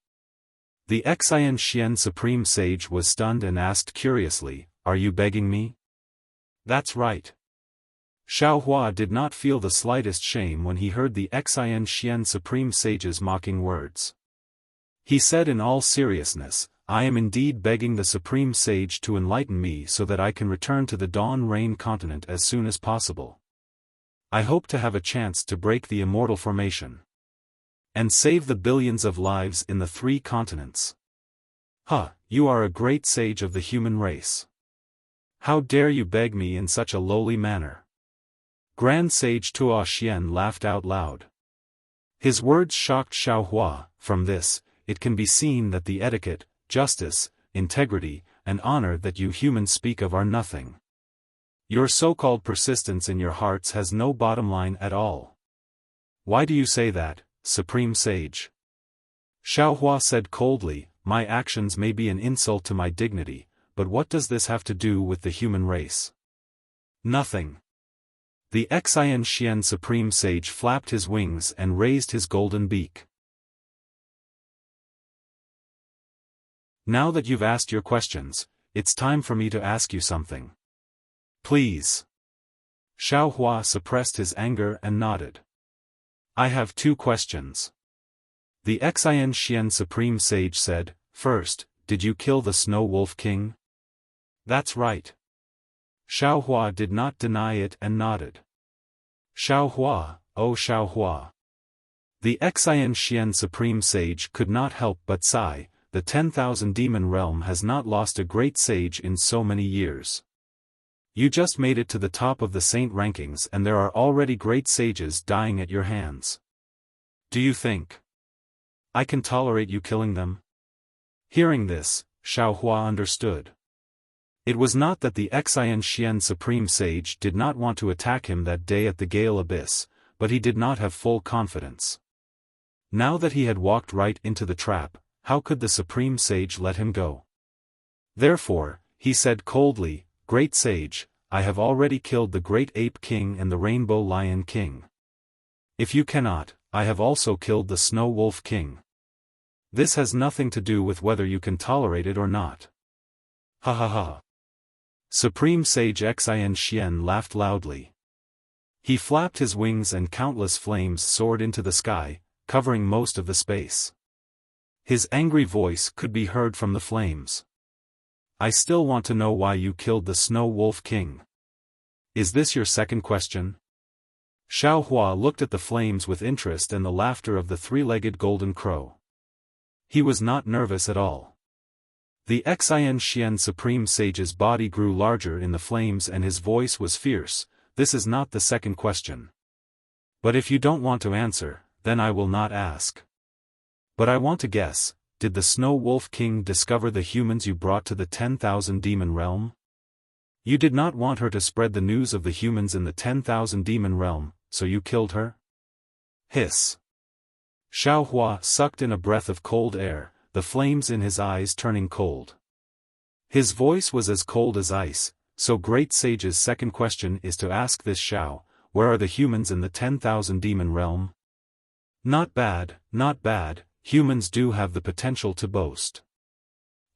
The Xian Supreme Sage was stunned and asked curiously, "Are you begging me?" "That's right." Xiaohua did not feel the slightest shame when he heard the Xian Supreme Sage's mocking words. He said in all seriousness, "I am indeed begging the Supreme Sage to enlighten me so that I can return to the Dawn Rain continent as soon as possible. I hope to have a chance to break the immortal formation." and save the billions of lives in the 3 continents. You are a great sage of the human race. How dare you beg me in such a lowly manner? Grand Sage Tuo Xian laughed out loud. His words shocked Xiaohua. From this, it can be seen that the etiquette, justice, integrity, and honor that you humans speak of are nothing. Your so-called persistence in your hearts has no bottom line at all. Why do you say that, Supreme Sage? Xiaohua said coldly, my actions may be an insult to my dignity, but what does this have to do with the human race? Nothing. The Xian Xian Supreme Sage flapped his wings and raised his golden beak. Now that you've asked your questions, it's time for me to ask you something. Please. Xiaohua suppressed his anger and nodded. I have 2 questions. The Xian Xian Supreme Sage said, first, did you kill the Snow Wolf King? That's right. Xiaohua did not deny it and nodded. Xiaohua, oh Xiaohua. The Xian Xian Supreme Sage could not help but sigh, the 10,000 demon realm has not lost a great sage in so many years. You just made it to the top of the saint rankings and there are already great sages dying at your hands. Do you think I can tolerate you killing them? Hearing this, Xiaohua understood. It was not that the Xian Xian Supreme Sage did not want to attack him that day at the Gale Abyss, but he did not have full confidence. Now that he had walked right into the trap, how could the Supreme Sage let him go? Therefore, he said coldly, Great Sage, I have already killed the Great Ape King and the Rainbow Lion King. If you cannot, I have also killed the Snow Wolf King. This has nothing to do with whether you can tolerate it or not. Ha ha ha. Supreme Sage Xian Xian laughed loudly. He flapped his wings and countless flames soared into the sky, covering most of the space. His angry voice could be heard from the flames. I still want to know why you killed the Snow Wolf King. Is this your second question? Xiaohua looked at the flames with interest and the laughter of the 3-legged golden crow. He was not nervous at all. The Xian Xian Supreme Sage's body grew larger in the flames and his voice was fierce. This is not the second question. But if you don't want to answer, then I will not ask. But I want to guess, did the Snow Wolf King discover the humans you brought to the 10,000 demon realm? You did not want her to spread the news of the humans in the 10,000 demon realm, so you killed her? Hiss. Xiaohua sucked in a breath of cold air, the flames in his eyes turning cold. His voice was as cold as ice, so Great Sage's second question is to ask this Xiao, where are the humans in the 10,000 demon realm? Not bad, not bad, humans do have the potential to boast.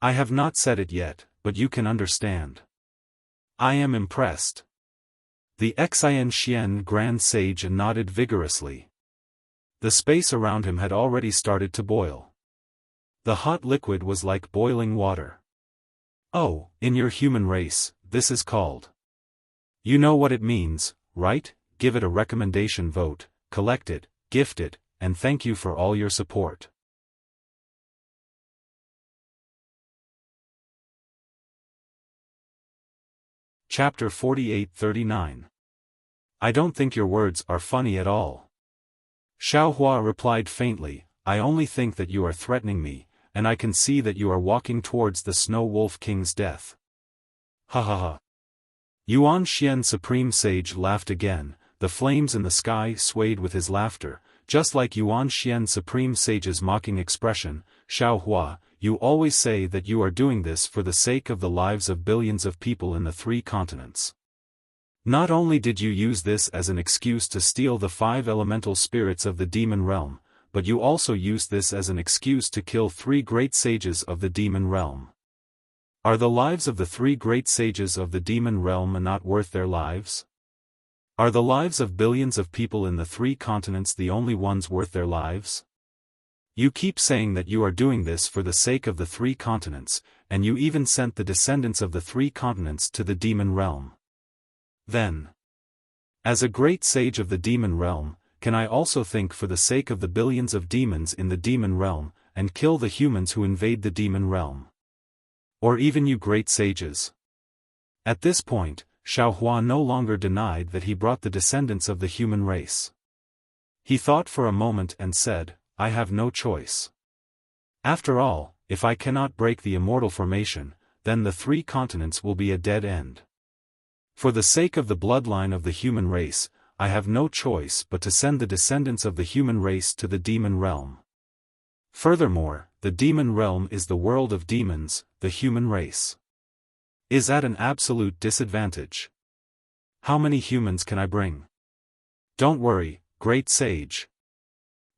I have not said it yet, but you can understand. I am impressed. The Xian Xian Grand Sage nodded vigorously. The space around him had already started to boil. The hot liquid was like boiling water. Oh, in your human race, this is called. You know what it means, right? Give it a recommendation vote, collect it, gift it, and thank you for all your support. Chapter 48-39. I don't think your words are funny at all. Xiaohua replied faintly, I only think that you are threatening me, and I can see that you are walking towards the Snow Wolf King's death. Ha ha ha. Yuan Xian Supreme Sage laughed again, the flames in the sky swayed with his laughter, just like Yuan Xian Supreme Sage's mocking expression. Xiaohua, you always say that you are doing this for the sake of the lives of billions of people in the 3 continents. Not only did you use this as an excuse to steal the 5 elemental spirits of the demon realm, but you also used this as an excuse to kill 3 great sages of the demon realm. Are the lives of the 3 great sages of the demon realm not worth their lives? Are the lives of billions of people in the 3 continents the only ones worth their lives? You keep saying that you are doing this for the sake of the 3 continents, and you even sent the descendants of the 3 continents to the demon realm. Then, as a great sage of the demon realm, can I also think for the sake of the billions of demons in the demon realm, and kill the humans who invade the demon realm? Or even you great sages? At this point, Xiaofan no longer denied that he brought the descendants of the human race. He thought for a moment and said, I have no choice. After all, if I cannot break the immortal formation, then the 3 continents will be a dead end. For the sake of the bloodline of the human race, I have no choice but to send the descendants of the human race to the demon realm. Furthermore, the demon realm is the world of demons, the human race is at an absolute disadvantage. How many humans can I bring? Don't worry, great sage.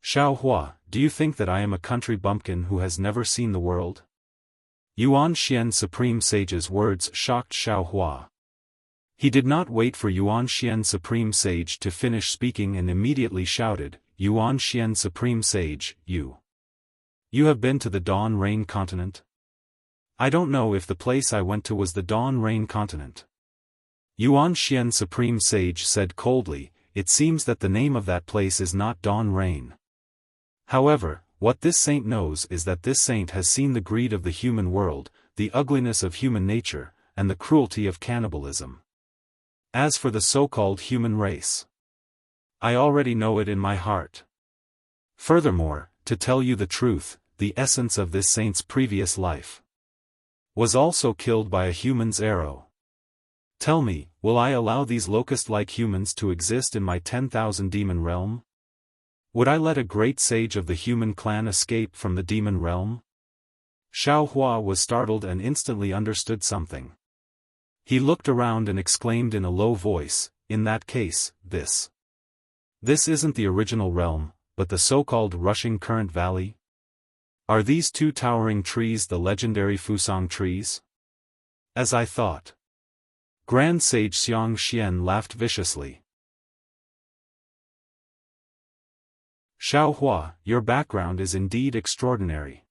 Xiaohua, do you think that I am a country bumpkin who has never seen the world? Yuan Xian Supreme Sage's words shocked Xiaohua. He did not wait for Yuan Xian Supreme Sage to finish speaking and immediately shouted, Yuan Xian Supreme Sage, you have been to the Dawn Rain continent? I don't know if the place I went to was the Dawn Rain continent. Yuan Xian Supreme Sage said coldly, it seems that the name of that place is not Dawn Rain. However, what this saint knows is that this saint has seen the greed of the human world, the ugliness of human nature, and the cruelty of cannibalism. As for the so-called human race, I already know it in my heart. Furthermore, to tell you the truth, the essence of this saint's previous life was also killed by a human's arrow. Tell me, will I allow these locust-like humans to exist in my 10,000 demon realm? Would I let a great sage of the human clan escape from the demon realm? Xiaohua was startled and instantly understood something. He looked around and exclaimed in a low voice, in that case, this isn't the original realm, but the so-called rushing current valley? Are these 2 towering trees the legendary Fusang trees? As I thought. Grand Sage Xiang Xian laughed viciously. Xiaohua, your background is indeed extraordinary.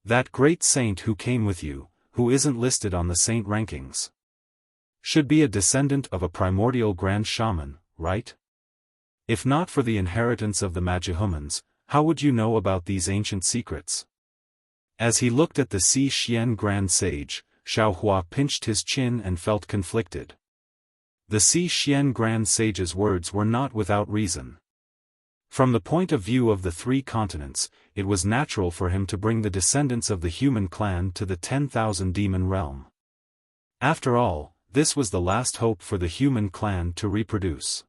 That great saint who came with you, who isn't listed on the saint rankings, should be a descendant of a primordial grand shaman, right? If not for the inheritance of the Magihumans, how would you know about these ancient secrets? As he looked at the Si Xian Grand Sage, Xiaohua pinched his chin and felt conflicted. The Si Xian Grand Sage's words were not without reason. From the point of view of the 3 continents, it was natural for him to bring the descendants of the human clan to the 10,000 demon realm. After all, this was the last hope for the human clan to reproduce.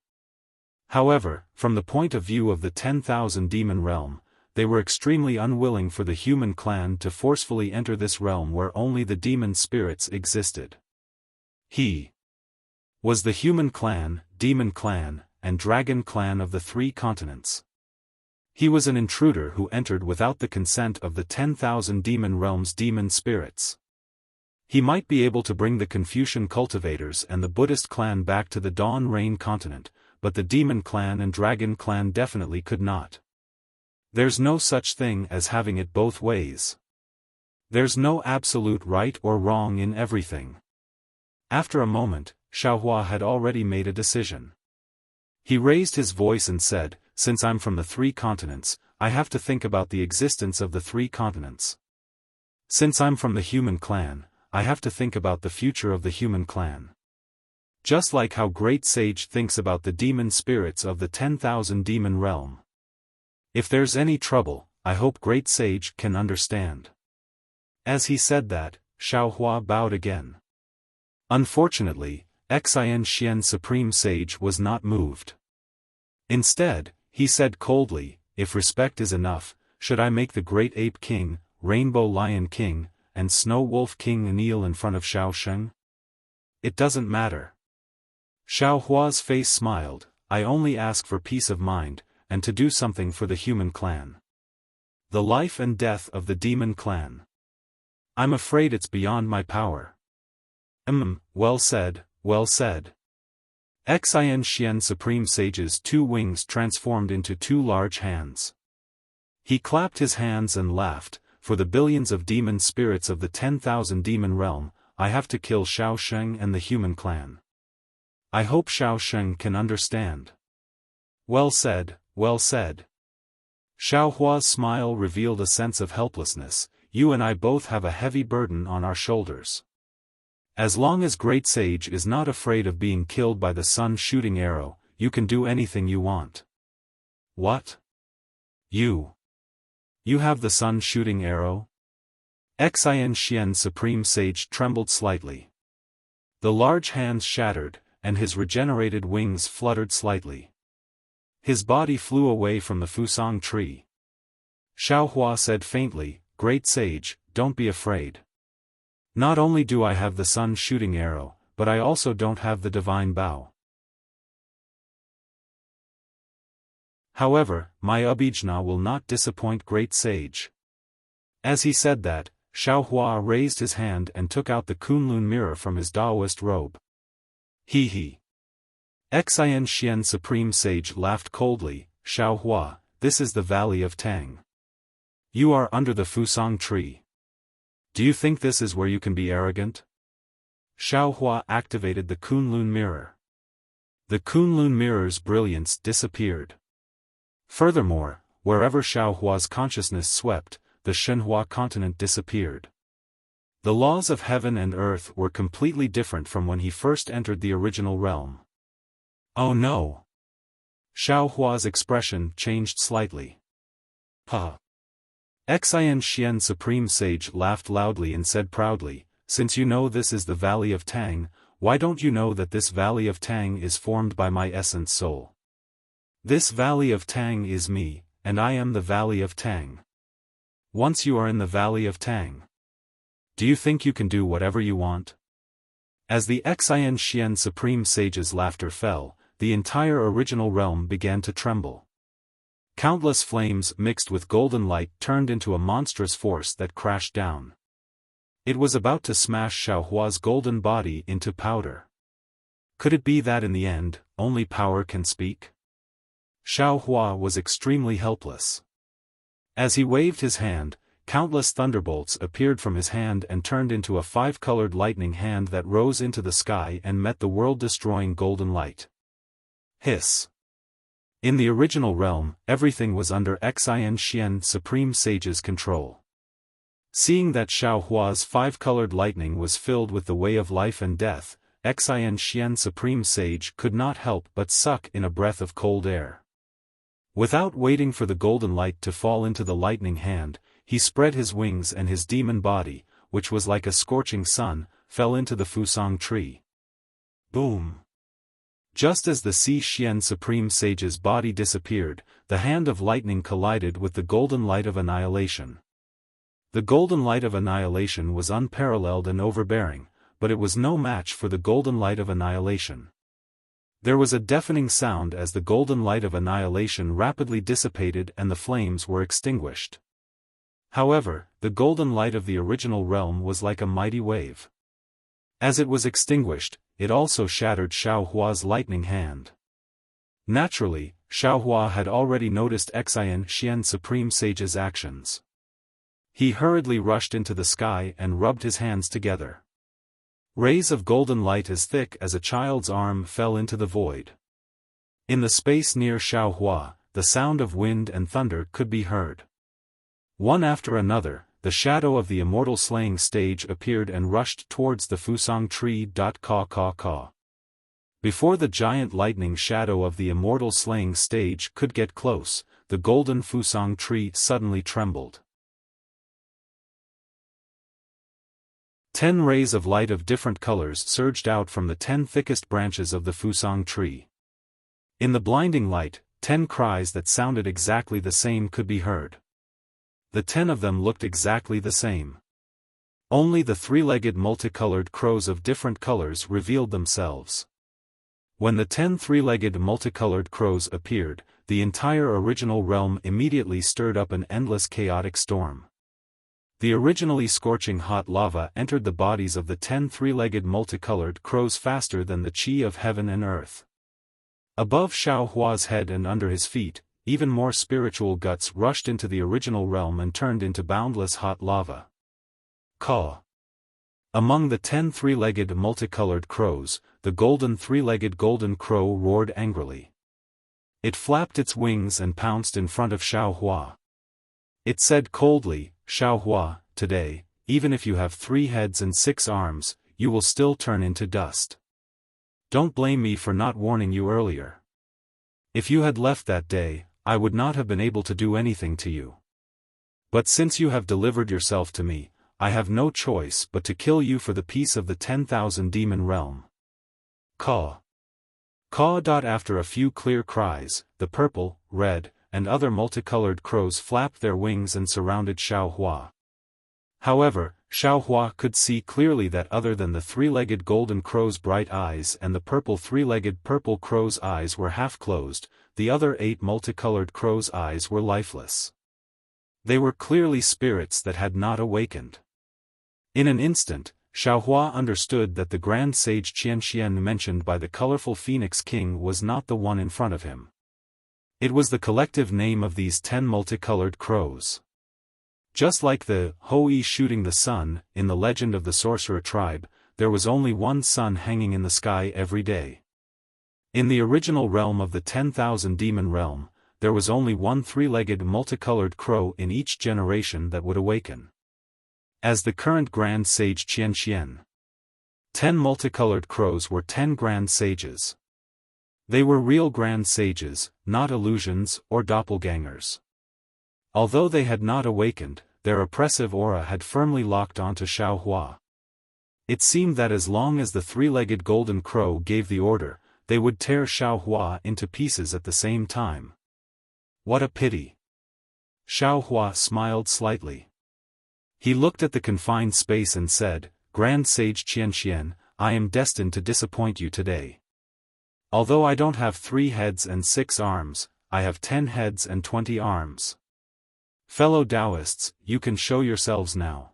However, from the point of view of the 10,000 demon realm, they were extremely unwilling for the human clan to forcefully enter this realm where only the demon spirits existed. He was the human clan, demon clan, and dragon clan of the 3 continents. He was an intruder who entered without the consent of the 10,000 demon realm's demon spirits. He might be able to bring the Confucian cultivators and the Buddhist clan back to the Dawn Rain continent, but the demon clan and dragon clan definitely could not. There's no such thing as having it both ways. There's no absolute right or wrong in everything. After a moment, Xiaohua had already made a decision. He raised his voice and said, since I'm from the 3 continents, I have to think about the existence of the 3 continents. Since I'm from the human clan, I have to think about the future of the human clan. Just like how Great Sage thinks about the demon spirits of the 10,000 demon realm. If there's any trouble, I hope Great Sage can understand. As he said that, Xiaohua bowed again. Unfortunately, Xian Xian Supreme Sage was not moved. Instead, he said coldly, if respect is enough, should I make the Great Ape King, Rainbow Lion King, and Snow Wolf King kneel in front of Xiaosheng? It doesn't matter. Xiaohua's face smiled, I only ask for peace of mind, and to do something for the human clan. The life and death of the demon clan. I'm afraid it's beyond my power. Well said, well said. Xian Xian Supreme Sage's 2 wings transformed into 2 large hands. He clapped his hands and laughed, for the billions of demon spirits of the 10,000 demon realm, I have to kill Xiaosheng and the human clan. I hope Xiaosheng can understand. Well said, well said. Xiaohua's smile revealed a sense of helplessness. You and I both have a heavy burden on our shoulders. As long as Great Sage is not afraid of being killed by the sun-shooting arrow, you can do anything you want. What? You have the sun-shooting arrow? Xian Supreme Sage trembled slightly. The large hands shattered, and his regenerated wings fluttered slightly. His body flew away from the Fusang tree. Xiaohua said faintly, Great Sage, don't be afraid. Not only do I have the sun-shooting arrow, but I also don't have the divine bow. However, my Abhijna will not disappoint Great Sage. As he said that, Xiaohua raised his hand and took out the Kunlun mirror from his Taoist robe. He. Xian Supreme Sage laughed coldly, Xiaohua, this is the Valley of Tang. You are under the Fusang tree. Do you think this is where you can be arrogant? Xiaohua activated the Kunlun mirror. The Kunlun mirror's brilliance disappeared. Furthermore, wherever Xiaohua's consciousness swept, the Shenhua continent disappeared. The laws of heaven and earth were completely different from when he first entered the original realm. Oh no! Xiaohua's expression changed slightly. Xian Supreme Sage laughed loudly and said proudly, since you know this is the Valley of Tang, why don't you know that this Valley of Tang is formed by my essence soul? This Valley of Tang is me, and I am the Valley of Tang. Once you are in the Valley of Tang, do you think you can do whatever you want? As the Xian Supreme Sage's laughter fell, the entire original realm began to tremble. Countless flames mixed with golden light turned into a monstrous force that crashed down. It was about to smash Xiaohua's golden body into powder. Could it be that in the end, only power can speak? Xiaohua was extremely helpless. As he waved his hand, countless thunderbolts appeared from his hand and turned into a five-colored lightning hand that rose into the sky and met the world-destroying golden light. Hiss. In the original realm, everything was under Xian Supreme Sage's control. Seeing that Xiaohua's five-colored lightning was filled with the way of life and death, Xian Supreme Sage could not help but suck in a breath of cold air. Without waiting for the golden light to fall into the lightning hand, he spread his wings and his demon body, which was like a scorching sun, fell into the Fusang tree. Boom! Just as the Xian Supreme Sage's body disappeared, the hand of lightning collided with the golden light of annihilation. The golden light of annihilation was unparalleled and overbearing, but it was no match for the golden light of annihilation. There was a deafening sound as the golden light of annihilation rapidly dissipated and the flames were extinguished. However, the golden light of the original realm was like a mighty wave. As it was extinguished, it also shattered Xiaohua's lightning hand. Naturally, Xiaohua had already noticed Xian Supreme Sage's actions. He hurriedly rushed into the sky and rubbed his hands together. Rays of golden light as thick as a child's arm fell into the void. In the space near Xiaohua, the sound of wind and thunder could be heard. One after another, the shadow of the immortal slaying stage appeared and rushed towards the Fusang tree. Caw. Before the giant lightning shadow of the immortal slaying stage could get close, the golden Fusang tree suddenly trembled. 10 rays of light of different colors surged out from the 10 thickest branches of the Fusang tree. In the blinding light, 10 cries that sounded exactly the same could be heard. The 10 of them looked exactly the same. Only the three-legged multicolored crows of different colors revealed themselves. When the 10 three-legged multicolored crows appeared, the entire original realm immediately stirred up an endless chaotic storm. The originally scorching hot lava entered the bodies of the 10 three-legged multicolored crows faster than the chi of heaven and earth. Above Xiaohua's head and under his feet, even more spiritual guts rushed into the original realm and turned into boundless hot lava. Caw. Among the 10 three-legged multicolored crows, the golden three-legged golden crow roared angrily. It flapped its wings and pounced in front of Xiaohua. It said coldly, "Xiaohua, today, even if you have 3 heads and 6 arms, you will still turn into dust. Don't blame me for not warning you earlier. If you had left that day, I would not have been able to do anything to you. But since you have delivered yourself to me, I have no choice but to kill you for the peace of the 10,000 demon realm." Caw. Caw. After a few clear cries, the purple, red, and other multicolored crows flapped their wings and surrounded Xiaohua. However, Xiaohua could see clearly that other than the 3-legged golden crow's bright eyes and the purple 3-legged purple crow's eyes were half closed, the other 8 multicolored crow's eyes were lifeless. They were clearly spirits that had not awakened. In an instant, Xiaohua understood that the grand sage Qianxian mentioned by the colorful Phoenix King was not the one in front of him. It was the collective name of these 10 multicolored crows. Just like the Hoi shooting the sun, in the legend of the sorcerer tribe, there was only one sun hanging in the sky every day. In the original realm of the 10,000 demon realm, there was only one 3-legged multicolored crow in each generation that would awaken. As the current grand sage Qianxian. 10 multicolored crows were 10 grand sages. They were real grand sages, not illusions or doppelgangers. Although they had not awakened, their oppressive aura had firmly locked onto Xiaohua. It seemed that as long as the 3-legged golden crow gave the order, they would tear Xiaohua into pieces at the same time. What a pity! Xiaohua smiled slightly. He looked at the confined space and said, "Grand Sage Qianxian, I am destined to disappoint you today. Although I don't have 3 heads and 6 arms, I have 10 heads and 20 arms. Fellow Taoists, you can show yourselves now."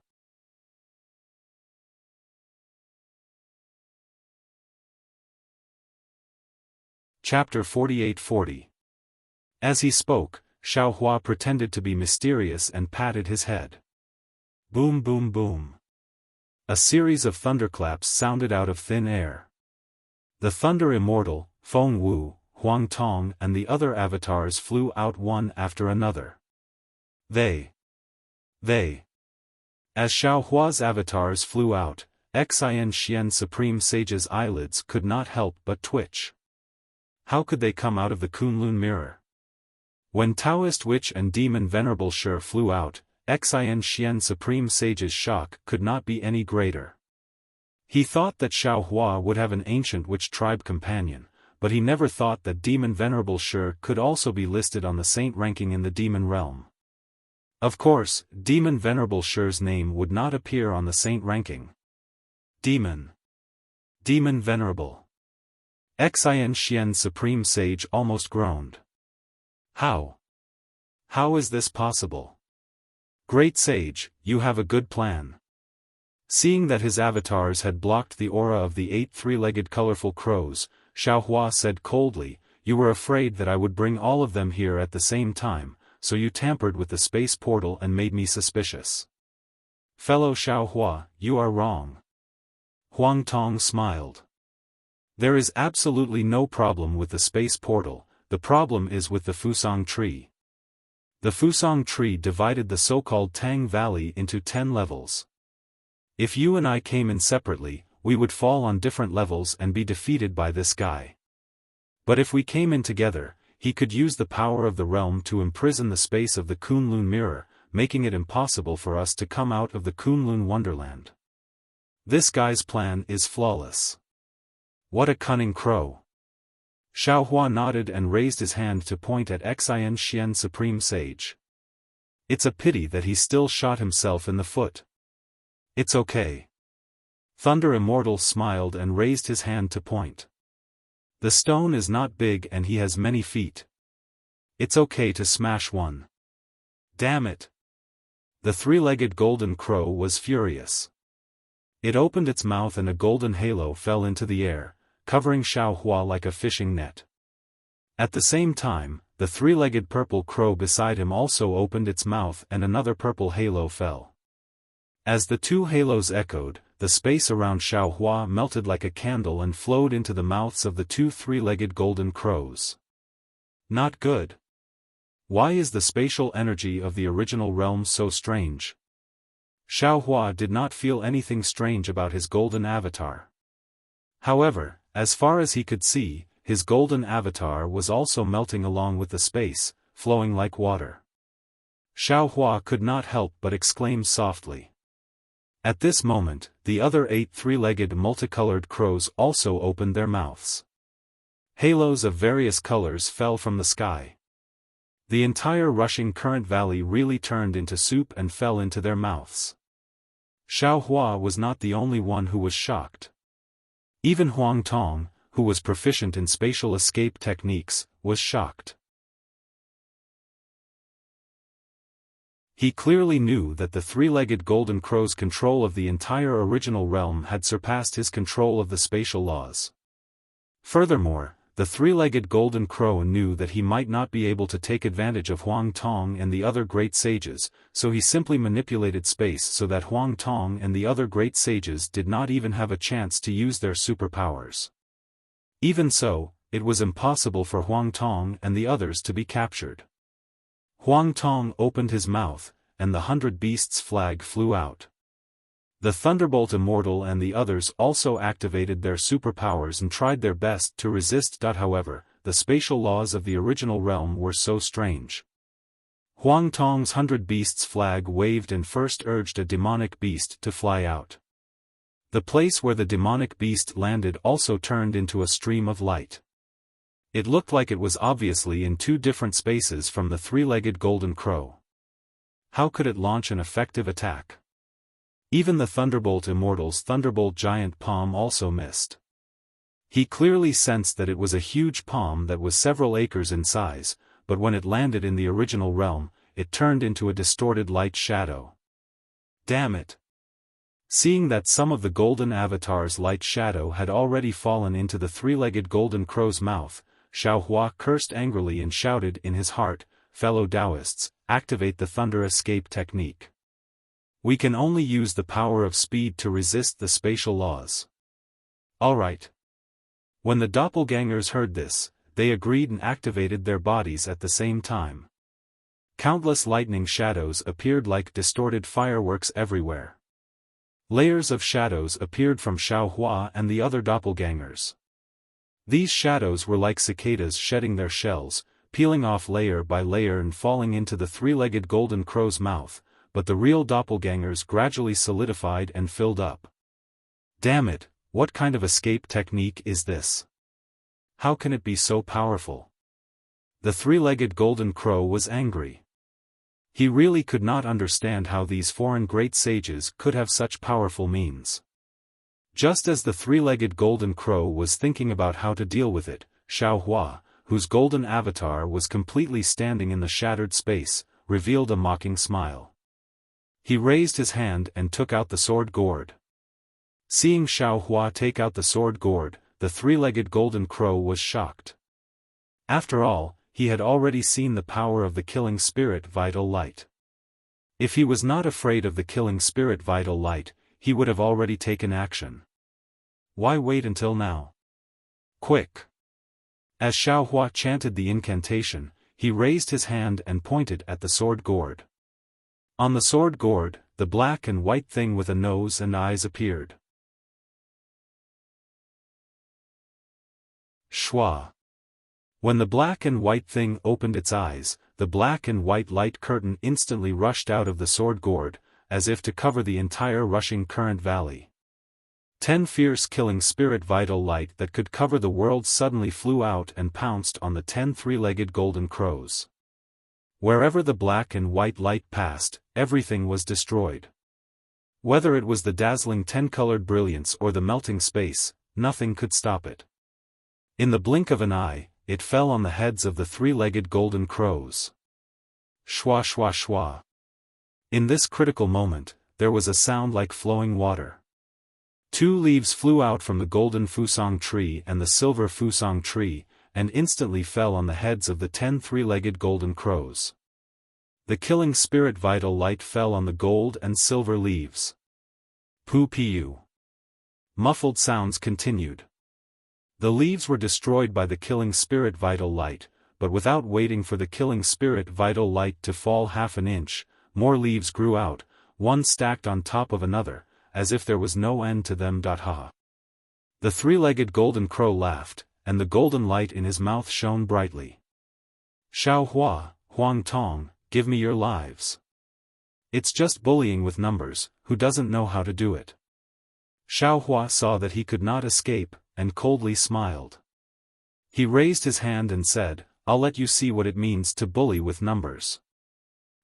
Chapter 48-40. As he spoke, Xiaohua pretended to be mysterious and patted his head. Boom boom boom. A series of thunderclaps sounded out of thin air. The Thunder Immortal, Feng Wu, Huang Tong and the other avatars flew out one after another. They. As Xiaohua's avatars flew out, Xian Xian Supreme Sage's eyelids could not help but twitch. How could they come out of the Kunlun mirror? When Taoist Witch and Demon Venerable Shi flew out, Xian Xian Supreme Sage's shock could not be any greater. He thought that Xiaohua would have an ancient witch tribe companion, but he never thought that Demon Venerable Shi could also be listed on the saint ranking in the demon realm. Of course, Demon Venerable Shi's name would not appear on the saint ranking. Demon Venerable. Xian Xian Supreme Sage almost groaned. How is this possible? Great Sage, you have a good plan. Seeing that his avatars had blocked the aura of the 8 3-legged colorful crows, Xiaohua said coldly, "You were afraid that I would bring all of them here at the same time, so you tampered with the space portal and made me suspicious." Fellow Xiaohua, you are wrong. Huang Tong smiled. There is absolutely no problem with the space portal, the problem is with the Fusang tree. The Fusang tree divided the so-called Tang Valley into 10 levels. If you and I came in separately, we would fall on different levels and be defeated by this guy. But if we came in together, he could use the power of the realm to imprison the space of the Kunlun mirror, making it impossible for us to come out of the Kunlun wonderland. This guy's plan is flawless. What a cunning crow. Xiaohua nodded and raised his hand to point at Xian Xian Supreme Sage. It's a pity that he still shot himself in the foot. It's okay. Thunder Immortal smiled and raised his hand to point. The stone is not big and he has many feet. It's okay to smash one. Damn it. The 3-legged golden crow was furious. It opened its mouth and a golden halo fell into the air, covering Xiaohua like a fishing net. At the same time, the 3-legged purple crow beside him also opened its mouth and another purple halo fell. As the 2 halos echoed, the space around Xiaohua melted like a candle and flowed into the mouths of the 2 3-legged golden crows. Not good. Why is the spatial energy of the original realm so strange? Xiaohua did not feel anything strange about his golden avatar. However, as far as he could see, his golden avatar was also melting along with the space, flowing like water. Xiaohua could not help but exclaim softly. At this moment, the other 8 three-legged multicolored crows also opened their mouths. Halos of various colors fell from the sky. The entire rushing current valley really turned into soup and fell into their mouths. Xiaohua was not the only one who was shocked. Even Huang Tong, who was proficient in spatial escape techniques, was shocked. He clearly knew that the three-legged golden crow's control of the entire original realm had surpassed his control of the spatial laws. Furthermore, the three-legged golden crow knew that he might not be able to take advantage of Huang Tong and the other great sages, so he simply manipulated space so that Huang Tong and the other great sages did not even have a chance to use their superpowers. Even so, it was impossible for Huang Tong and the others to be captured. Huang Tong opened his mouth, and the 100 Beasts flag flew out. The Thunderbolt Immortal and the others also activated their superpowers and tried their best to resist. However, the spatial laws of the original realm were so strange. Huang Tong's 100 Beasts flag waved and first urged a demonic beast to fly out. The place where the demonic beast landed also turned into a stream of light. It looked like it was obviously in 2 different spaces from the three-legged golden crow. How could it launch an effective attack? Even the Thunderbolt Immortal's Thunderbolt Giant Palm also missed. He clearly sensed that it was a huge palm that was several acres in size, but when it landed in the original realm, it turned into a distorted light shadow. Damn it! Seeing that some of the golden avatar's light shadow had already fallen into the three-legged golden crow's mouth, Xiaohua cursed angrily and shouted in his heart, "Fellow Taoists, activate the Thunder Escape technique. We can only use the power of speed to resist the spatial laws." Alright. When the doppelgangers heard this, they agreed and activated their bodies at the same time. Countless lightning shadows appeared like distorted fireworks everywhere. Layers of shadows appeared from Xiaohua and the other doppelgangers. These shadows were like cicadas shedding their shells, peeling off layer by layer and falling into the three-legged golden crow's mouth, but the real doppelgangers gradually solidified and filled up. Damn it, what kind of escape technique is this? How can it be so powerful? The three-legged golden crow was angry. He really could not understand how these foreign great sages could have such powerful means. Just as the three-legged golden crow was thinking about how to deal with it, Xiaohua, whose golden avatar was completely standing in the shattered space, revealed a mocking smile. He raised his hand and took out the sword gourd. Seeing Xiaohua take out the sword gourd, the three-legged golden crow was shocked. After all, he had already seen the power of the killing spirit vital light. If he was not afraid of the killing spirit vital light, he would have already taken action. Why wait until now? Quick! As Xiaohua chanted the incantation, he raised his hand and pointed at the sword gourd. On the sword gourd, the black and white thing with a nose and eyes appeared. Shwa. When the black and white thing opened its eyes, the black and white light curtain instantly rushed out of the sword gourd, as if to cover the entire rushing current valley. 10 fierce killing spirit vital light that could cover the world suddenly flew out and pounced on the 10 three-legged golden crows. Wherever the black and white light passed, everything was destroyed. Whether it was the dazzling 10-colored brilliance or the melting space, nothing could stop it. In the blink of an eye, it fell on the heads of the three-legged golden crows. Shwa shwa shwa. In this critical moment, there was a sound like flowing water. 2 leaves flew out from the golden fusong tree and the silver fusong tree, and instantly fell on the heads of the 10 three-legged golden crows. The killing spirit vital light fell on the gold and silver leaves. Pu-pu. Muffled sounds continued. The leaves were destroyed by the killing spirit vital light, but without waiting for the killing spirit vital light to fall half an inch, more leaves grew out, one stacked on top of another, as if there was no end to them. Ha! The three-legged golden crow laughed, and the golden light in his mouth shone brightly. Xiaohua, Huang Tong, give me your lives. It's just bullying with numbers, who doesn't know how to do it? Xiaohua saw that he could not escape, and coldly smiled. He raised his hand and said, I'll let you see what it means to bully with numbers.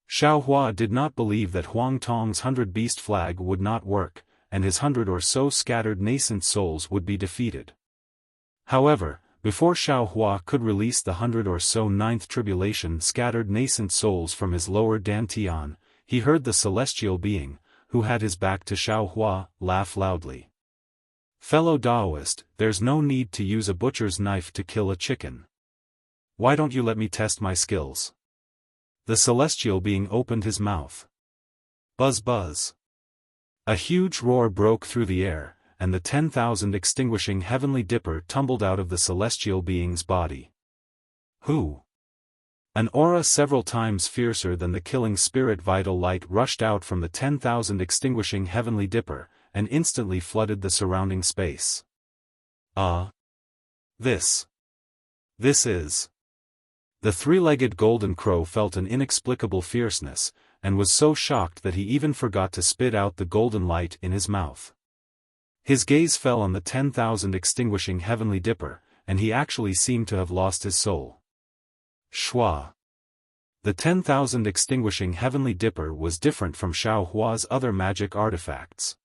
Xiaohua did not believe that Huang Tong's 100-beast flag would not work, and his 100 or so scattered nascent souls would be defeated. However, before Xiaohua could release the 100 or so ninth tribulation scattered nascent souls from his lower dantian, he heard the celestial being, who had his back to Xiaohua, laugh loudly. Fellow Taoist, there's no need to use a butcher's knife to kill a chicken. Why don't you let me test my skills? The celestial being opened his mouth. Buzz buzz. A huge roar broke through the air, and the 10,000 extinguishing heavenly dipper tumbled out of the celestial being's body. Who? An aura several times fiercer than the killing spirit vital light rushed out from the 10,000 extinguishing heavenly dipper, and instantly flooded the surrounding space. This is. The three-legged golden crow felt an inexplicable fierceness, and was so shocked that he even forgot to spit out the golden light in his mouth. His gaze fell on the 10,000 extinguishing heavenly dipper, and he actually seemed to have lost his soul. Shua. The 10,000 extinguishing heavenly dipper was different from Xiaohua's other magic artifacts.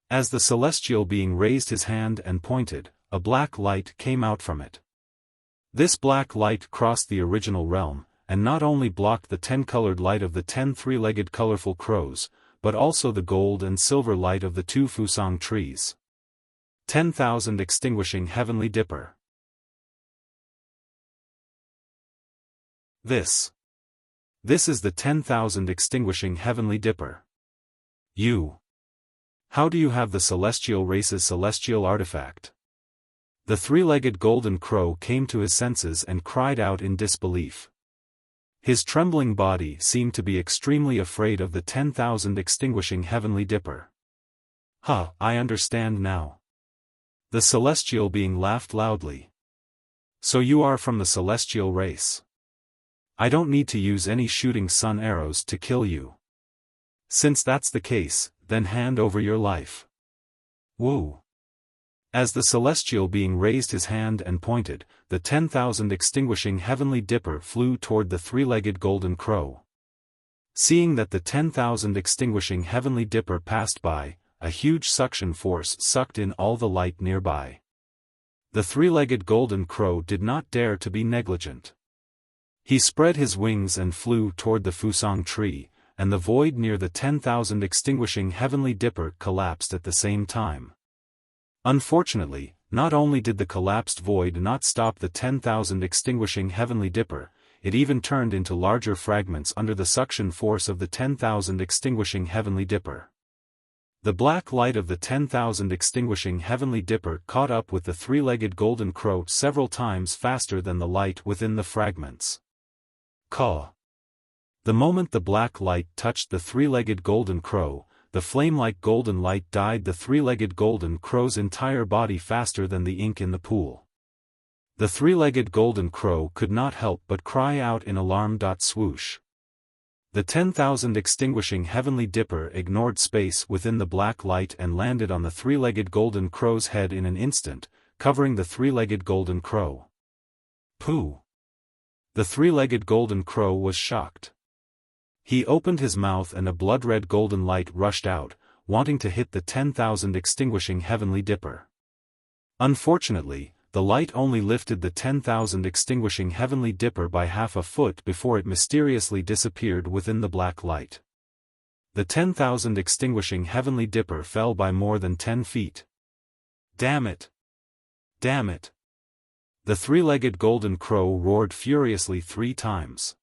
As the celestial being raised his hand and pointed, a black light came out from it. This black light crossed the original realm, and not only blocked the 10-colored light of the 10 three-legged colorful crows, but also the gold and silver light of the 2 fusang trees. 10,000 extinguishing heavenly dipper. This is the 10,000 extinguishing heavenly dipper. How do you have the celestial race's celestial artifact? The three-legged golden crow came to his senses and cried out in disbelief. His trembling body seemed to be extremely afraid of the 10,000 extinguishing heavenly dipper. I understand now. The celestial being laughed loudly. So you are from the celestial race. I don't need to use any shooting sun arrows to kill you. Since that's the case, then hand over your life. Woo! As the celestial being raised his hand and pointed, the 10,000 extinguishing heavenly dipper flew toward the three-legged golden crow. Seeing that the 10,000 extinguishing heavenly dipper passed by, a huge suction force sucked in all the light nearby. The three-legged golden crow did not dare to be negligent. He spread his wings and flew toward the fusang tree, and the void near the 10,000 extinguishing heavenly dipper collapsed at the same time. Unfortunately, not only did the collapsed void not stop the 10,000 extinguishing heavenly dipper, it even turned into larger fragments under the suction force of the 10,000 extinguishing heavenly dipper. The black light of the 10,000 extinguishing heavenly dipper caught up with the three-legged golden crow several times faster than the light within the fragments. Caw. The moment the black light touched the three-legged golden crow, the flame-like golden light dyed the three-legged golden crow's entire body faster than the ink in the pool. The three-legged golden crow could not help but cry out in alarm. Swoosh. The 10,000 extinguishing heavenly dipper ignored space within the black light and landed on the three-legged golden crow's head in an instant, covering the three-legged golden crow. Pooh! The three-legged golden crow was shocked. He opened his mouth and a blood-red golden light rushed out, wanting to hit the 10,000 extinguishing heavenly dipper. Unfortunately, the light only lifted the 10,000 extinguishing heavenly dipper by half a foot before it mysteriously disappeared within the black light. The 10,000 extinguishing heavenly dipper fell by more than 10 feet. Damn it! Damn it! The three-legged golden crow roared furiously 3 times.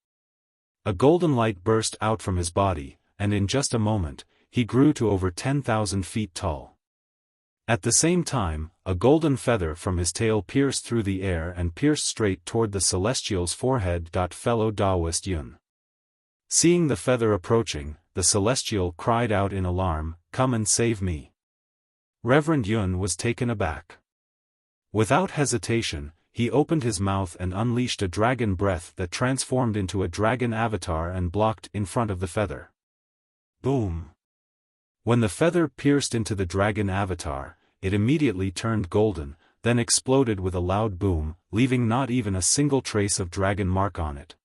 A golden light burst out from his body, and in just a moment, he grew to over 10,000 feet tall. At the same time, a golden feather from his tail pierced through the air and pierced straight toward the celestial's forehead. Fellow Taoist Yun. Seeing the feather approaching, the celestial cried out in alarm, "Come and save me." Reverend Yun was taken aback. Without hesitation, he opened his mouth and unleashed a dragon breath that transformed into a dragon avatar and blocked in front of the feather. Boom! When the feather pierced into the dragon avatar, it immediately turned golden, then exploded with a loud boom, leaving not even a single trace of dragon mark on it.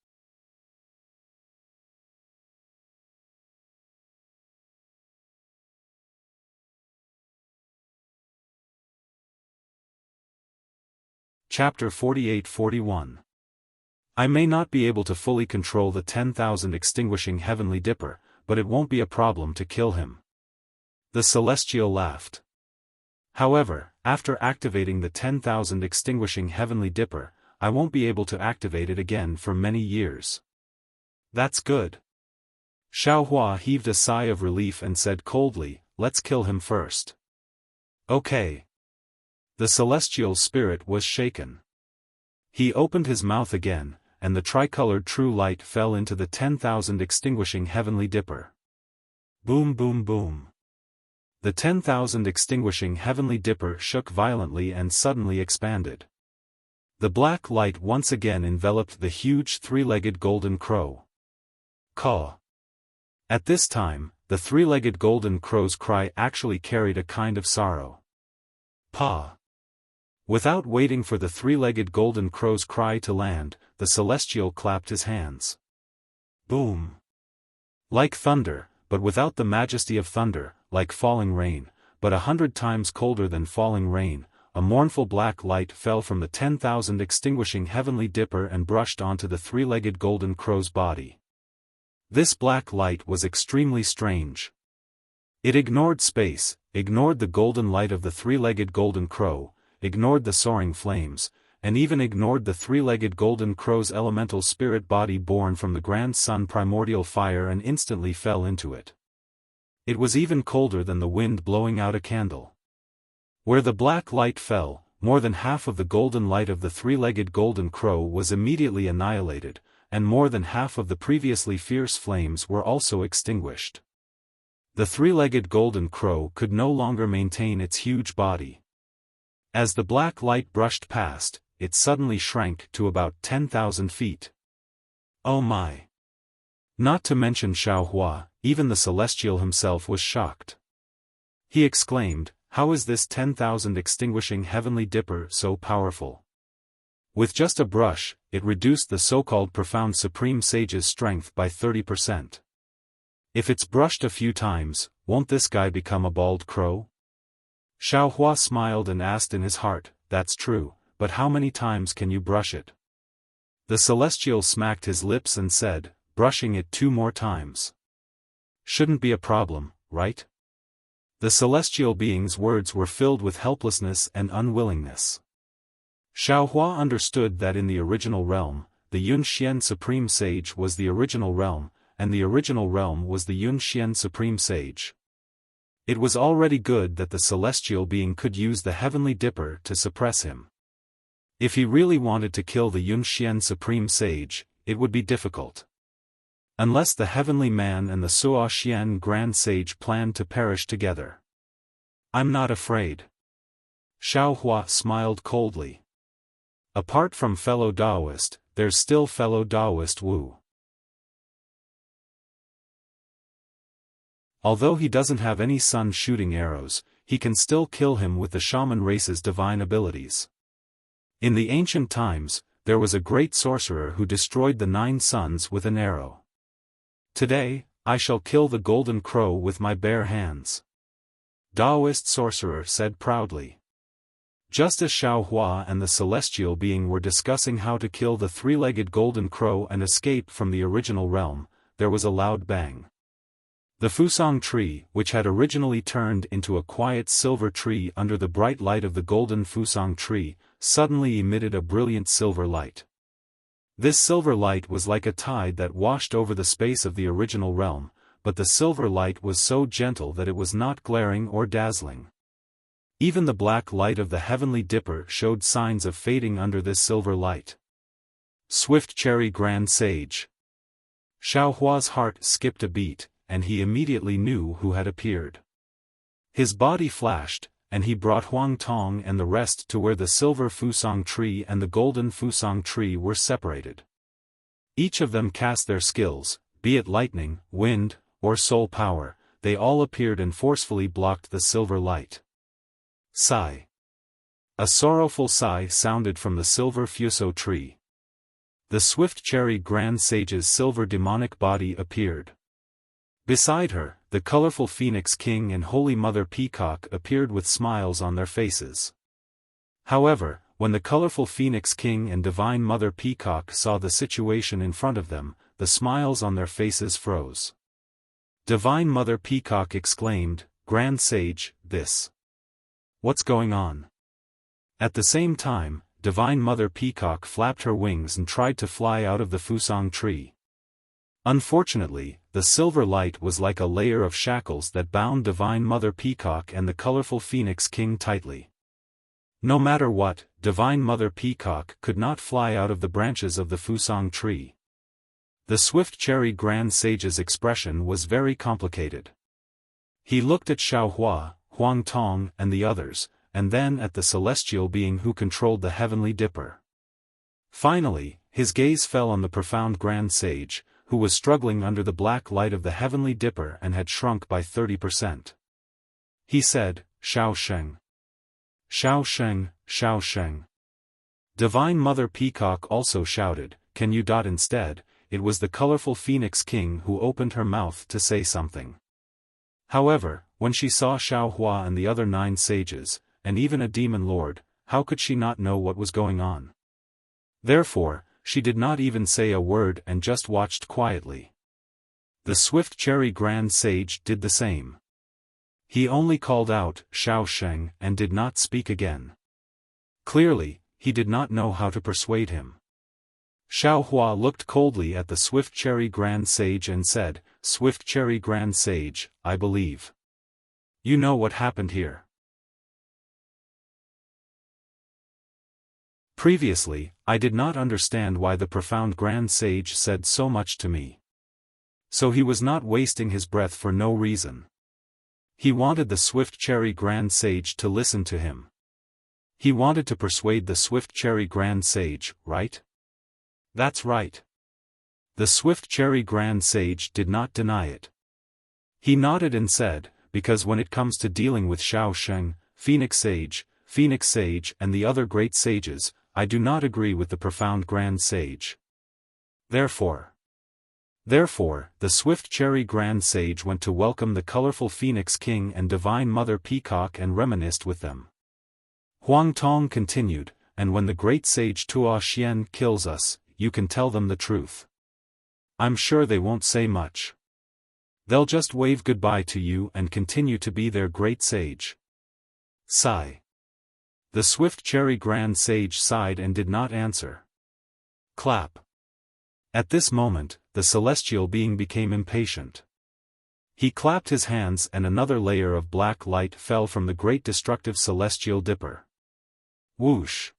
Chapter 48-41. I may not be able to fully control the 10,000 extinguishing heavenly dipper, but it won't be a problem to kill him. The celestial laughed. However, after activating the 10,000 extinguishing heavenly dipper, I won't be able to activate it again for many years. That's good. Xiaofan heaved a sigh of relief and said coldly, "Let's kill him first." Okay. The celestial spirit was shaken. He opened his mouth again, and the tricolored true light fell into the 10,000 extinguishing heavenly dipper. Boom boom boom. The 10,000 extinguishing heavenly dipper shook violently and suddenly expanded. The black light once again enveloped the huge three-legged golden crow. Caw. At this time, the three-legged golden crow's cry actually carried a kind of sorrow. Paw. Without waiting for the three-legged golden crow's cry to land, the celestial clapped his hands. Boom. Like thunder, but without the majesty of thunder, like falling rain, but 100 times colder than falling rain, a mournful black light fell from the 10,000 extinguishing heavenly dipper and brushed onto the three-legged golden crow's body. This black light was extremely strange. It ignored space, ignored the golden light of the three-legged golden crow, ignored the soaring flames, and even ignored the three-legged golden crow's elemental spirit body born from the grand sun primordial fire and instantly fell into it. It was even colder than the wind blowing out a candle. Where the black light fell, more than half of the golden light of the three-legged golden crow was immediately annihilated, and more than half of the previously fierce flames were also extinguished. The three-legged golden crow could no longer maintain its huge body. As the black light brushed past, it suddenly shrank to about 10,000 feet. Oh my! Not to mention Xiaofan, even the celestial himself was shocked. He exclaimed, "How is this 10,000 extinguishing heavenly dipper so powerful?" With just a brush, it reduced the so-called profound supreme sage's strength by 30%. If it's brushed a few times, won't this guy become a bald crow? Xiaofan smiled and asked in his heart, "That's true, but how many times can you brush it?" The celestial smacked his lips and said, "Brushing it 2 more times. Shouldn't be a problem, right?" The celestial being's words were filled with helplessness and unwillingness. Xiaofan understood that in the original realm, the Yun Xian Supreme Sage was the original realm, and the original realm was the Yun Xian Supreme Sage. It was already good that the celestial being could use the heavenly dipper to suppress him. If he really wanted to kill the Yun Xian Supreme Sage, it would be difficult. Unless the heavenly man and the Suo Xian Grand Sage planned to perish together. "I'm not afraid." Xiaofan smiled coldly. Apart from fellow Taoist, there's still fellow Taoist Wu. Although he doesn't have any sun shooting arrows, he can still kill him with the shaman race's divine abilities. In the ancient times, there was a great sorcerer who destroyed the 9 suns with an arrow. Today, I shall kill the golden crow with my bare hands. Taoist sorcerer said proudly. Just as Xiaofan and the celestial being were discussing how to kill the 3-legged golden crow and escape from the original realm, there was a loud bang. The Fusang tree, which had originally turned into a quiet silver tree under the bright light of the golden Fusang tree, suddenly emitted a brilliant silver light. This silver light was like a tide that washed over the space of the original realm, but the silver light was so gentle that it was not glaring or dazzling. Even the black light of the heavenly dipper showed signs of fading under this silver light. Swift Cherry Grand Sage. Xiaohua's heart skipped a beat, and he immediately knew who had appeared. His body flashed, and he brought Huang Tong and the rest to where the silver Fusang tree and the golden Fusang tree were separated. Each of them cast their skills, be it lightning, wind, or soul power, they all appeared and forcefully blocked the silver light. Sigh. A sorrowful sigh sounded from the silver Fuso tree. The Swift Cherry Grand Sage's silver demonic body appeared. Beside her, the colorful Phoenix King and Holy Mother Peacock appeared with smiles on their faces. However, when the colorful Phoenix King and Divine Mother Peacock saw the situation in front of them, the smiles on their faces froze. Divine Mother Peacock exclaimed, "Grand Sage, this. What's going on?" At the same time, Divine Mother Peacock flapped her wings and tried to fly out of the Fusang tree. Unfortunately, the silver light was like a layer of shackles that bound Divine Mother Peacock and the colorful Phoenix King tightly. No matter what, Divine Mother Peacock could not fly out of the branches of the Fusang tree. The Swift Cherry Grand Sage's expression was very complicated. He looked at Xiaohua, Huang Tong and the others, and then at the celestial being who controlled the heavenly dipper. Finally, his gaze fell on the profound Grand Sage, who was struggling under the black light of the heavenly dipper and had shrunk by 30%. He said, "Shao Sheng. Shao Sheng, Shao Sheng." Divine Mother Peacock also shouted, "Can you?" Instead, it was the colorful Phoenix King who opened her mouth to say something. However, when she saw Xiaohua and the other 9 sages, and even a demon lord, how could she not know what was going on? Therefore, she did not even say a word and just watched quietly. The Swift Cherry Grand Sage did the same. He only called out, "Shao Sheng," and did not speak again. Clearly, he did not know how to persuade him. Xiaohua looked coldly at the Swift Cherry Grand Sage and said, "Swift Cherry Grand Sage, I believe you know what happened here." Previously, I did not understand why the profound Grand Sage said so much to me. So he was not wasting his breath for no reason. He wanted the Swift Cherry Grand Sage to listen to him. He wanted to persuade the Swift Cherry Grand Sage, right? That's right. The Swift Cherry Grand Sage did not deny it. He nodded and said, "Because when it comes to dealing with Shao Sheng, Phoenix Sage, and the other great sages, I do not agree with the profound Grand Sage. Therefore, the Swift Cherry Grand Sage went to welcome the colorful Phoenix King and Divine Mother Peacock and reminisced with them." Huang Tong continued, "And when the great sage Tuo Xian kills us, you can tell them the truth. I'm sure they won't say much. They'll just wave goodbye to you and continue to be their great sage." Sigh. The Swift Cherry Grand Sage sighed and did not answer. Clap. At this moment, the celestial being became impatient. He clapped his hands and another layer of black light fell from the great destructive celestial dipper. Whoosh.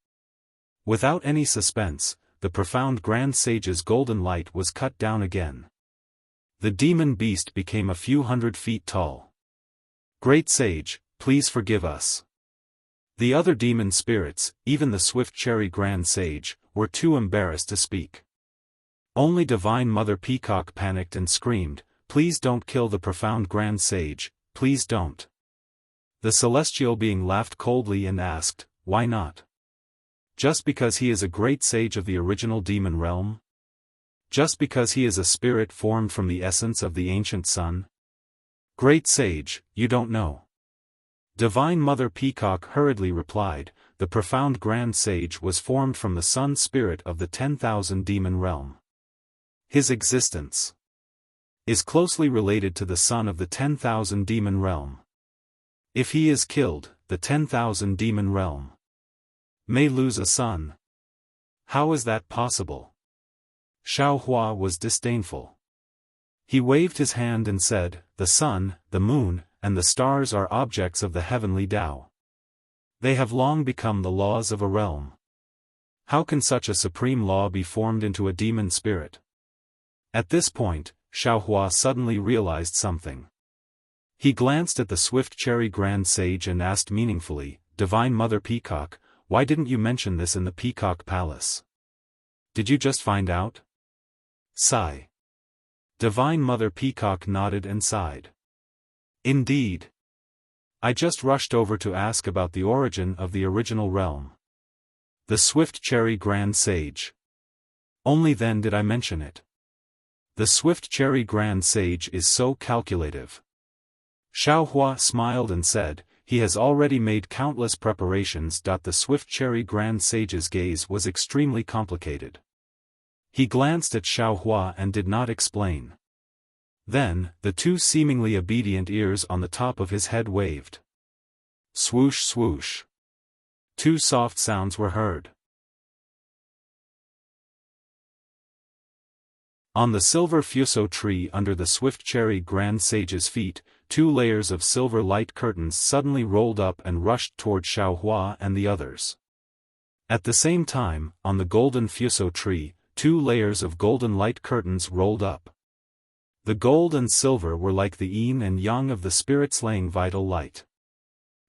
Without any suspense, the profound Grand Sage's golden light was cut down again. The demon beast became a few hundred feet tall. "Great Sage, please forgive us." The other demon spirits, even the Swift Cherry Grand Sage, were too embarrassed to speak. Only Divine Mother Peacock panicked and screamed, "Please don't kill the profound Grand Sage, please don't." The celestial being laughed coldly and asked, "Why not? Just because he is a great sage of the original demon realm? Just because he is a spirit formed from the essence of the ancient sun? Great Sage, you don't know." Divine Mother Peacock hurriedly replied, "The profound Grand Sage was formed from the sun spirit of the 10,000 demon realm. His existence is closely related to the sun of the 10,000 demon realm. If he is killed, the 10,000 demon realm may lose a son. How is that possible?" Xiaohua was disdainful. He waved his hand and said, "The sun, the moon, and the stars are objects of the heavenly Tao. They have long become the laws of a realm. How can such a supreme law be formed into a demon spirit? At this point, Xiaohua suddenly realized something. He glanced at the Swift Cherry Grand Sage and asked meaningfully, "Divine Mother Peacock, why didn't you mention this in the Peacock Palace? Did you just find out?" Sigh. Divine Mother Peacock nodded and sighed. "Indeed. I just rushed over to ask about the origin of the original realm. The Swift Cherry Grand Sage. Only then did I mention it. The Swift Cherry Grand Sage is so calculative." Xiaohua smiled and said, "He has already made countless preparations." The Swift Cherry Grand Sage's gaze was extremely complicated. He glanced at Xiaohua and did not explain. Then, the two seemingly obedient ears on the top of his head waved. Swoosh swoosh. Two soft sounds were heard. On the silver fuso tree under the Swift Cherry Grand Sage's feet, 2 layers of silver light curtains suddenly rolled up and rushed toward Xiaohua and the others. At the same time, on the golden fuso tree, 2 layers of golden light curtains rolled up. The gold and silver were like the yin and yang of the spirit-slaying vital light.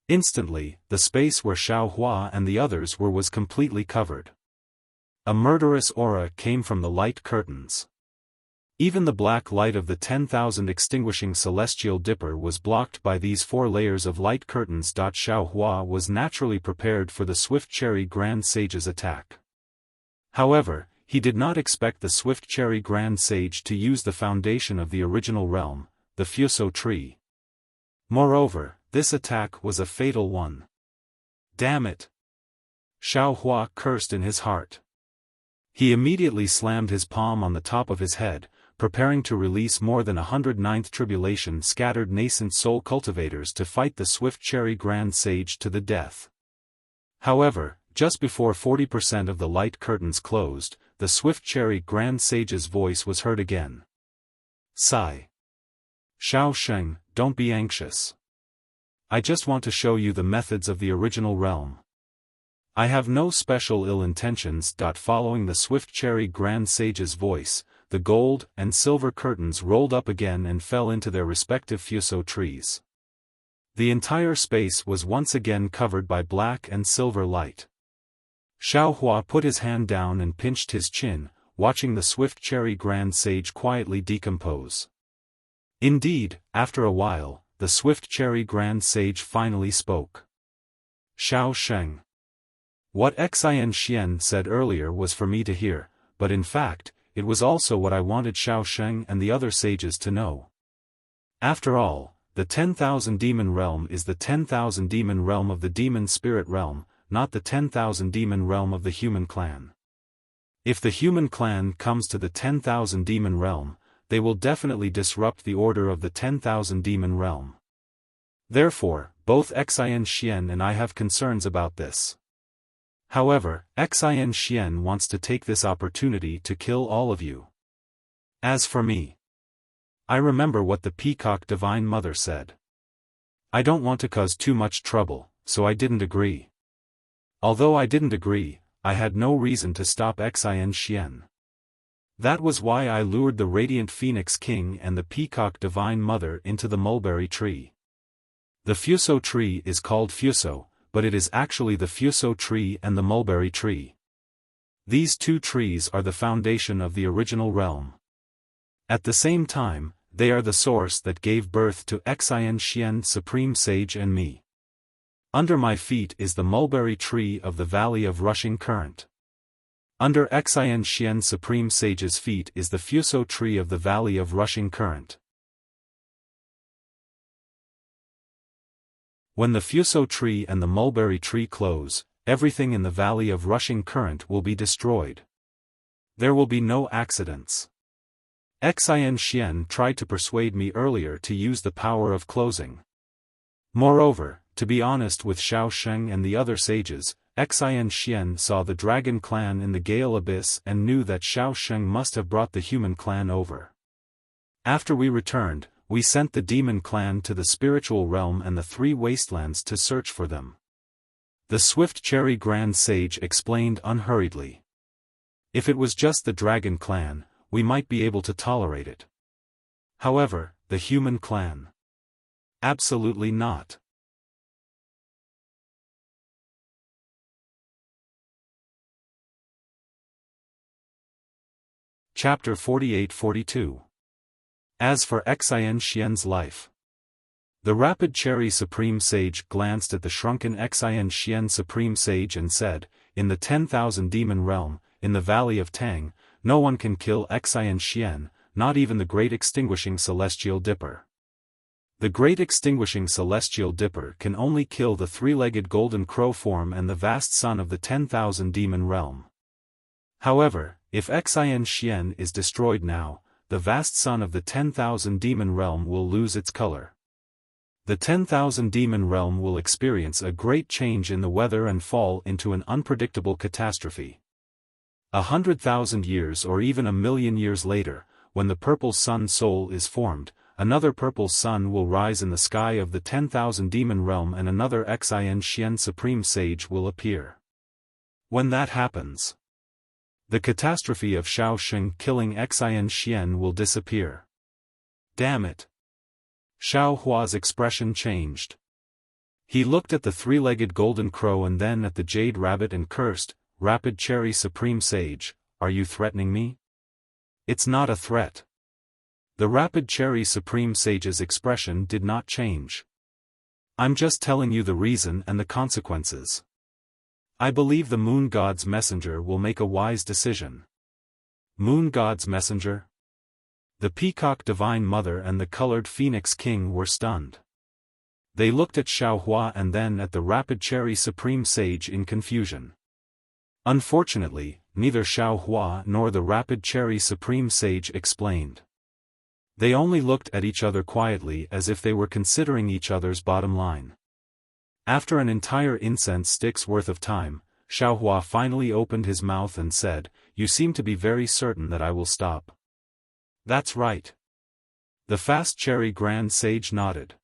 Instantly, the space where Xiaohua and the others were was completely covered. A murderous aura came from the light curtains. Even the black light of the 10,000 extinguishing celestial dipper was blocked by these 4 layers of light curtains. Xiaohua was naturally prepared for the Swift Cherry Grand Sage's attack. However, he did not expect the Swift Cherry Grand Sage to use the foundation of the original realm, the Fuso tree. Moreover, this attack was a fatal one. Damn it! Xiaohua cursed in his heart. He immediately slammed his palm on the top of his head, preparing to release more than 109th tribulation scattered nascent soul cultivators to fight the Swift Cherry Grand Sage to the death. However, just before 40% of the light curtains closed, the Swift Cherry Grand Sage's voice was heard again. Sigh. Xiao Sheng, don't be anxious. I just want to show you the methods of the original realm. I have no special ill intentions. Following the Swift Cherry Grand Sage's voice, the gold and silver curtains rolled up again and fell into their respective fuso trees. The entire space was once again covered by black and silver light. Xiaohua put his hand down and pinched his chin, watching the Swift Cherry Grand Sage quietly decompose. Indeed, after a while, the Swift Cherry Grand Sage finally spoke. Xiao Sheng. What Xian Xian said earlier was for me to hear, but in fact, it was also what I wanted Xiao Sheng and the other sages to know. After all, the 10,000 demon realm is the 10,000 demon realm of the demon spirit realm, not the 10,000 demon realm of the human clan. If the human clan comes to the 10,000 demon realm, they will definitely disrupt the order of the 10,000 demon realm. Therefore, both Xian Xian and I have concerns about this. However, Xian Xian wants to take this opportunity to kill all of you. As for me, I remember what the Peacock Divine Mother said. I don't want to cause too much trouble, so I didn't agree. Although I didn't agree, I had no reason to stop Xian Xian. That was why I lured the Radiant Phoenix King and the Peacock Divine Mother into the mulberry tree. The Fuso tree is called Fuso, but it is actually the Fuso tree and the mulberry tree. These 2 trees are the foundation of the original realm. At the same time, they are the source that gave birth to Xian Xian Supreme Sage and me. Under my feet is the mulberry tree of the Valley of Rushing Current. Under Xian Xian Supreme Sage's feet is the Fuso tree of the Valley of Rushing Current. When the Fuso tree and the mulberry tree close, everything in the Valley of Rushing Current will be destroyed. There will be no accidents. Xian Xian tried to persuade me earlier to use the power of closing. Moreover, to be honest with Xiao Sheng and the other sages, Xian Xian saw the dragon clan in the Gale Abyss and knew that Xiao Sheng must have brought the human clan over. After we returned, we sent the demon clan to the spiritual realm and the 3 wastelands to search for them. The swift cherry Grand Sage explained unhurriedly. If it was just the dragon clan, we might be able to tolerate it. However, the human clan. Absolutely not. Chapter 48-42. As for Xian Xian's life. The rapid cherry Supreme Sage glanced at the shrunken Xian Xian Supreme Sage and said, in the 10,000 demon realm, in the valley of Tang, no one can kill Xian Xian, not even the great extinguishing celestial dipper. The great extinguishing celestial dipper can only kill the three-legged golden crow form and the vast son of the 10,000 demon realm. However, if Xian Xian is destroyed now, the vast son of the 10,000 demon realm will lose its color. The 10,000 demon realm will experience a great change in the weather and fall into an unpredictable catastrophe. 100,000 years or even 1,000,000 years later, when the purple sun soul is formed, another purple sun will rise in the sky of the 10,000 demon realm and another Xian Xian Supreme Sage will appear. When that happens, the catastrophe of Xiaofan killing Xian Xian will disappear. Damn it! Xiaohua's expression changed. He looked at the three-legged golden crow and then at the jade rabbit and cursed, Rapid Cherry Supreme Sage, are you threatening me? It's not a threat. The Rapid Cherry Supreme Sage's expression did not change. I'm just telling you the reason and the consequences. I believe the Moon God's messenger will make a wise decision. Moon God's messenger? The Peacock Divine Mother and the Colored Phoenix King were stunned. They looked at Xiaohua and then at the Rapid Cherry Supreme Sage in confusion. Unfortunately, neither Xiaohua nor the Rapid Cherry Supreme Sage explained. They only looked at each other quietly as if they were considering each other's bottom line. After an entire incense stick's worth of time, Xiaohua finally opened his mouth and said, "You seem to be very certain that I will stop." "That's right." The Fast Cherry Grand Sage nodded.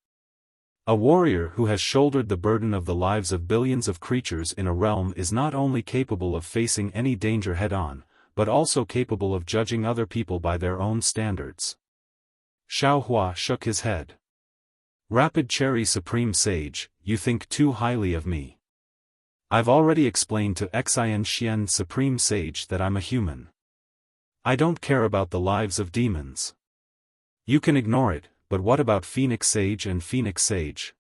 A warrior who has shouldered the burden of the lives of billions of creatures in a realm is not only capable of facing any danger head-on, but also capable of judging other people by their own standards. Xiaohua shook his head. "Rapid Cherry Supreme Sage, you think too highly of me. I've already explained to Xian Xian Supreme Sage that I'm a human. I don't care about the lives of demons. You can ignore it, but what about Phoenix Sage and Phoenix Sage?"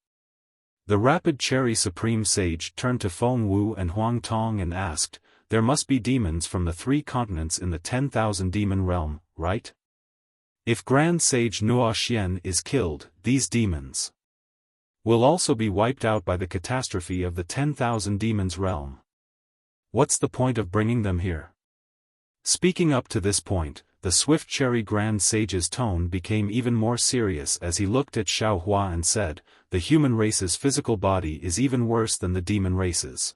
The Rapid Cherry Supreme Sage turned to Feng Wu and Huang Tong and asked, "There must be demons from the 3 continents in the 10,000 demon realm, right? If Grand Sage Nuo Xian is killed, these demons will also be wiped out by the catastrophe of the 10,000 demons realm. What's the point of bringing them here?" Speaking up to this point, the Swift Cherry Grand Sage's tone became even more serious as he looked at Xiaohua and said, "The human race's physical body is even worse than the demon race's.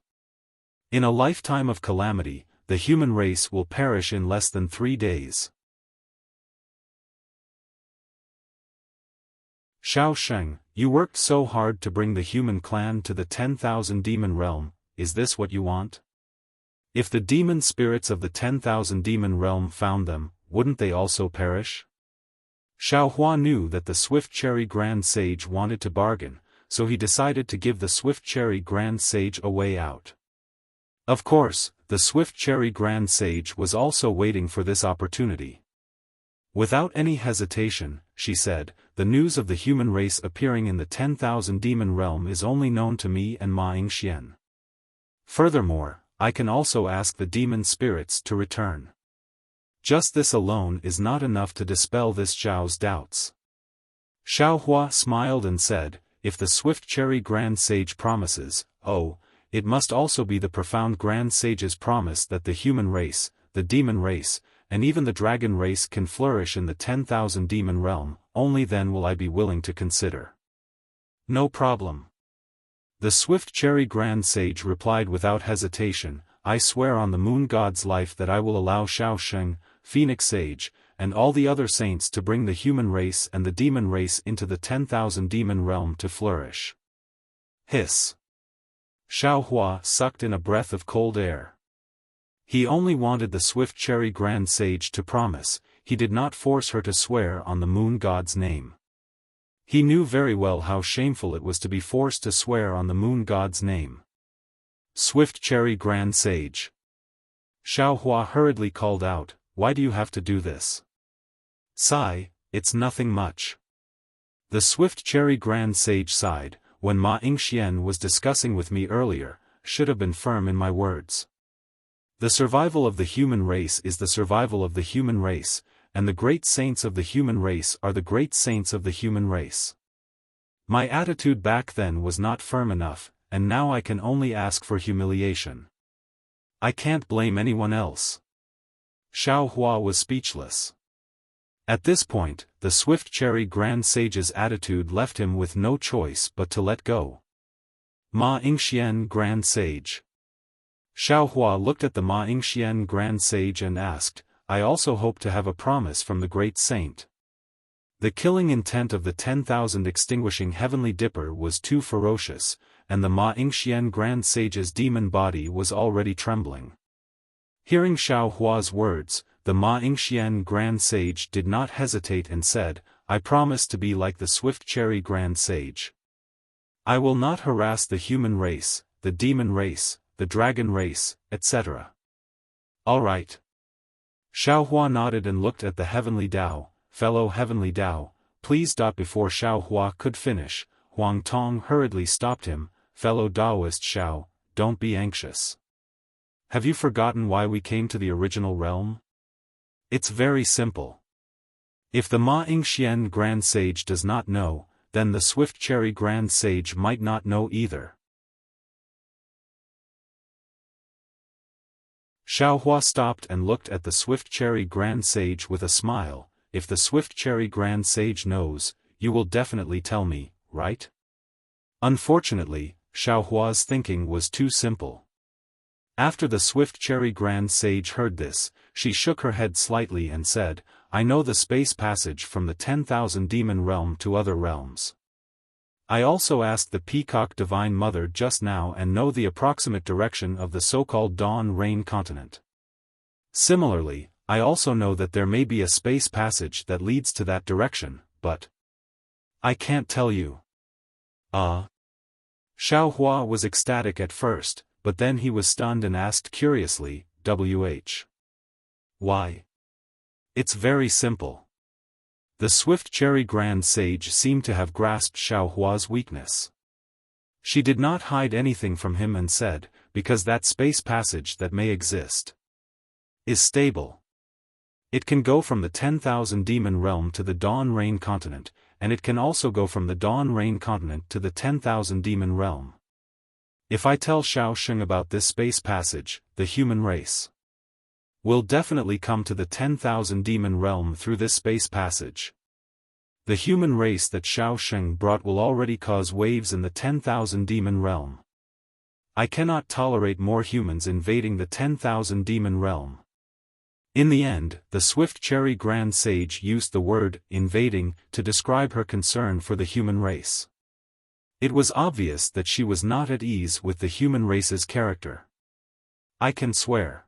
In a lifetime of calamity, the human race will perish in less than 3 days. Xiaosheng, you worked so hard to bring the human clan to the 10,000 demon realm, is this what you want? If the demon spirits of the 10,000 demon realm found them, wouldn't they also perish?" Xiaohua knew that the Swift Cherry Grand Sage wanted to bargain, so he decided to give the Swift Cherry Grand Sage a way out. Of course, the Swift Cherry Grand Sage was also waiting for this opportunity. Without any hesitation, she said, "The news of the human race appearing in the 10,000 demon realm is only known to me and Ma Yingxian. Furthermore, I can also ask the demon spirits to return. Just this alone is not enough to dispel this Zhao's doubts." Xiaohua smiled and said, "If the Swift Cherry Grand Sage promises, it must also be the profound Grand Sage's promise that the human race, the demon race, and even the dragon race can flourish in the 10,000 demon realm, only then will I be willing to consider." "No problem." The Swift Cherry Grand Sage replied without hesitation, "I swear on the Moon God's life that I will allow Xiaosheng, Phoenix Sage, and all the other saints to bring the human race and the demon race into the 10,000 demon realm to flourish." Hiss. Xiaohua sucked in a breath of cold air. He only wanted the Swift Cherry Grand Sage to promise, he did not force her to swear on the moon god's name. He knew very well how shameful it was to be forced to swear on the moon god's name. Swift Cherry Grand Sage. Xiaohua hurriedly called out, "Why do you have to do this?" "Sigh, it's nothing much." The Swift Cherry Grand Sage sighed, "When Ma Yingxian was discussing with me earlier, should have been firm in my words. The survival of the human race is the survival of the human race, and the great saints of the human race are the great saints of the human race. My attitude back then was not firm enough, and now I can only ask for humiliation. I can't blame anyone else." Xiaohua was speechless. At this point, the Swift Cherry Grand Sage's attitude left him with no choice but to let go. Ma Yingxian Grand Sage. Xiaohua looked at the Ma Yingxian Grand Sage and asked, "I also hope to have a promise from the great saint." The killing intent of the 10,000 extinguishing heavenly dipper was too ferocious, and the Ma Yingxian Grand Sage's demon body was already trembling. Hearing Xiaohua's words, the Ma Yingxian Grand Sage did not hesitate and said, "I promise to be like the Swift Cherry Grand Sage. I will not harass the human race, the demon race, the dragon race, etc." "All right." Xiaohua nodded and looked at the heavenly Tao. "Fellow heavenly Tao, please." Before Xiaohua could finish, Huang Tong hurriedly stopped him. "Fellow Taoist Xiao, don't be anxious. Have you forgotten why we came to the original realm? It's very simple. If the Ma Yingxian Grand Sage does not know, then the Swift Cherry Grand Sage might not know either." Xiaohua stopped and looked at the Swift Cherry Grand Sage with a smile. "If the Swift Cherry Grand Sage knows, you will definitely tell me, right?" Unfortunately, Xiaohua's thinking was too simple. After the Swift Cherry Grand Sage heard this, she shook her head slightly and said, "I know the space passage from the 10,000 demon realm to other realms. I also asked the Peacock Divine Mother just now and know the approximate direction of the so-called Dawn Rain continent. Similarly, I also know that there may be a space passage that leads to that direction, but I can't tell you." Xiaohua was ecstatic at first, but then he was stunned and asked curiously, "Why?" "It's very simple." The Swift Cherry Grand Sage seemed to have grasped Xiaohua's weakness. She did not hide anything from him and said, "Because that space passage that may exist is stable. It can go from the 10,000 demon realm to the Dawn Rain continent, and it can also go from the Dawn Rain continent to the 10,000 demon realm. If I tell Xiao Sheng about this space passage, the human race will definitely come to the 10,000 demon realm through this space passage. The human race that Xiao Sheng brought will already cause waves in the 10,000 demon realm. I cannot tolerate more humans invading the 10,000 demon realm." In the end, the Swift Cherry Grand Sage used the word invading to describe her concern for the human race. It was obvious that she was not at ease with the human race's character. "I can swear."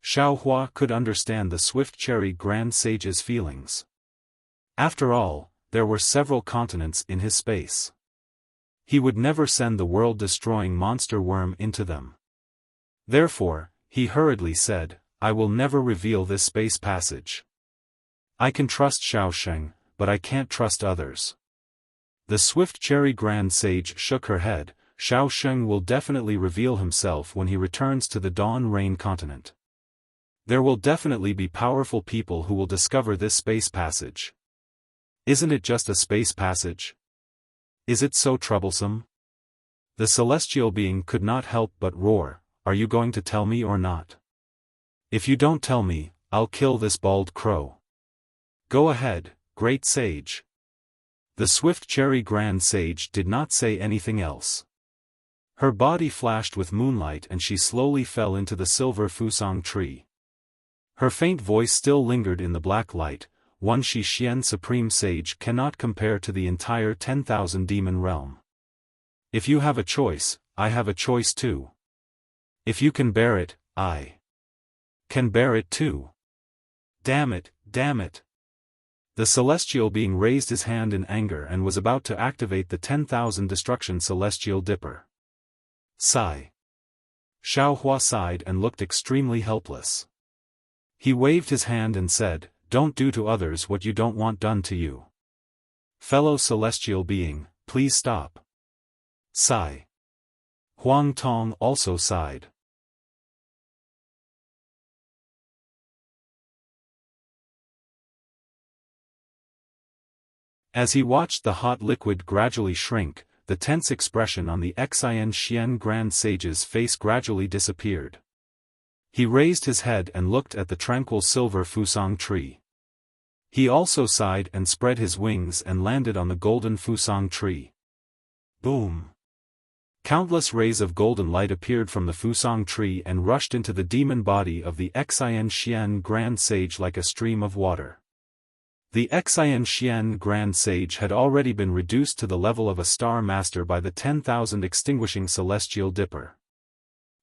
Xiaohua could understand the Swift Cherry Grand Sage's feelings. After all, there were several continents in his space. He would never send the world-destroying monster worm into them. Therefore, he hurriedly said, "I will never reveal this space passage. I can trust Xiao Sheng, but I can't trust others." The Swift Cherry Grand Sage shook her head. "Xiao Sheng will definitely reveal himself when he returns to the Dawn Rain continent. There will definitely be powerful people who will discover this space passage." "Isn't it just a space passage? Is it so troublesome?" The celestial being could not help but roar, "Are you going to tell me or not? If you don't tell me, I'll kill this bald crow." "Go ahead, great sage." The Swift Cherry Grand Sage did not say anything else. Her body flashed with moonlight and she slowly fell into the silver fusang tree. Her faint voice still lingered in the black light. "One Shi Xian Supreme Sage cannot compare to the entire 10,000 demon realm. If you have a choice, I have a choice too. If you can bear it, I can bear it too. Damn it, damn it. The celestial being raised his hand in anger and was about to activate the 10,000 destruction celestial dipper. Sigh. Xiaohua sighed and looked extremely helpless. He waved his hand and said, "Don't do to others what you don't want done to you. Fellow celestial being, please stop." Sigh. Huang Tong also sighed. As he watched the hot liquid gradually shrink, the tense expression on the Xian Grand Sage's face gradually disappeared. He raised his head and looked at the tranquil silver Fusang tree. He also sighed and spread his wings and landed on the golden Fusang tree. Boom! Countless rays of golden light appeared from the Fusang tree and rushed into the demon body of the Xian Grand Sage like a stream of water. The Xian Grand Sage had already been reduced to the level of a Star Master by the 10,000 extinguishing celestial dipper,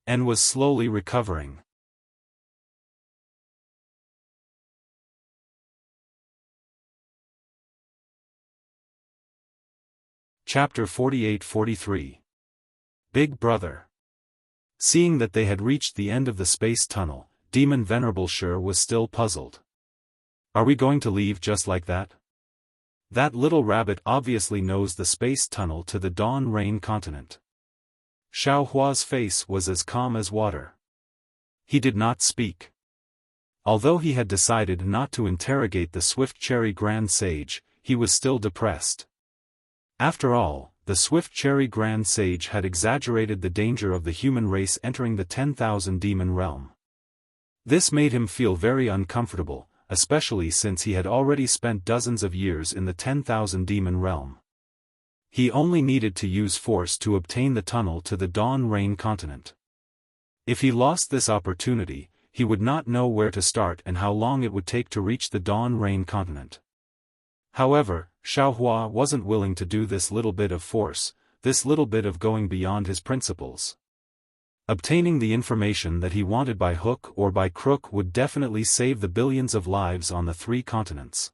and was slowly recovering. Chapter 48-43. Big Brother. Seeing that they had reached the end of the space tunnel, Demon Venerable Sure was still puzzled. Are we going to leave just like that? That little rabbit obviously knows the space tunnel to the Dawn Rain continent. Xiaohua's face was as calm as water. He did not speak. Although he had decided not to interrogate the Swift Cherry Grand Sage, he was still depressed. After all, the Swift Cherry Grand Sage had exaggerated the danger of the human race entering the 10,000 demon realm. This made him feel very uncomfortable, especially since he had already spent dozens of years in the 10,000 demon realm. He only needed to use force to obtain the tunnel to the Dawn Rain continent. If he lost this opportunity, he would not know where to start and how long it would take to reach the Dawn Rain continent. However, Xiaohua wasn't willing to do this little bit of force, this little bit of going beyond his principles. Obtaining the information that he wanted by hook or by crook would definitely save the billions of lives on the 3 continents.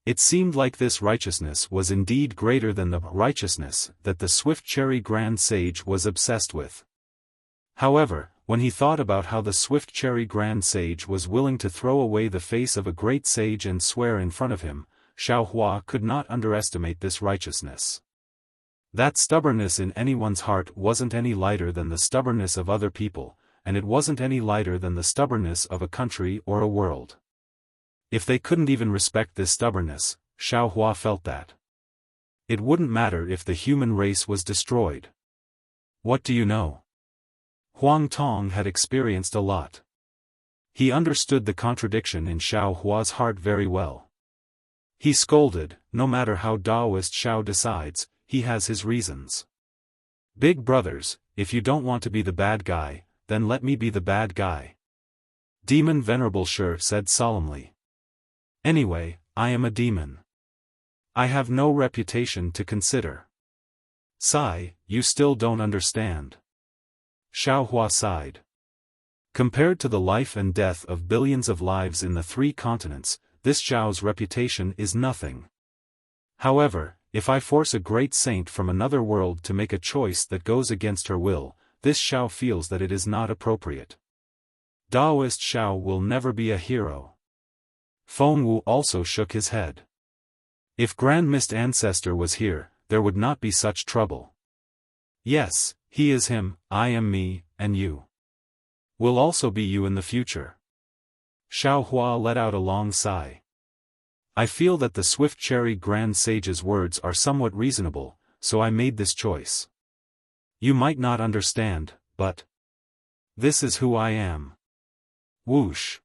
It seemed like this righteousness was indeed greater than the righteousness that the Swift Cherry Grand Sage was obsessed with. However, when he thought about how the Swift Cherry Grand Sage was willing to throw away the face of a great sage and swear in front of him, Xiaohua could not underestimate this righteousness. That stubbornness in anyone's heart wasn't any lighter than the stubbornness of other people, and it wasn't any lighter than the stubbornness of a country or a world. If they couldn't even respect this stubbornness, Xiaohua felt that it wouldn't matter if the human race was destroyed. What do you know? Huang Tong had experienced a lot. He understood the contradiction in Xiaohua's heart very well. He scolded, no matter how Taoist Xiao decides, he has his reasons. Big brothers, if you don't want to be the bad guy, then let me be the bad guy. Demon Venerable Sure said solemnly. Anyway, I am a demon. I have no reputation to consider. Sigh, you still don't understand. Xiaohua sighed. Compared to the life and death of billions of lives in the 3 continents, this Xiao's reputation is nothing. However, if I force a great saint from another world to make a choice that goes against her will, this Xiao feels that it is not appropriate. Taoist Xiao will never be a hero. Feng Wu also shook his head. If Grand Mist Ancestor was here, there would not be such trouble. Yes, he is him, I am me, and you will also be you in the future. Xiaohua let out a long sigh. I feel that the Swift Cherry Grand Sage's words are somewhat reasonable, so I made this choice. You might not understand, but this is who I am. Whoosh!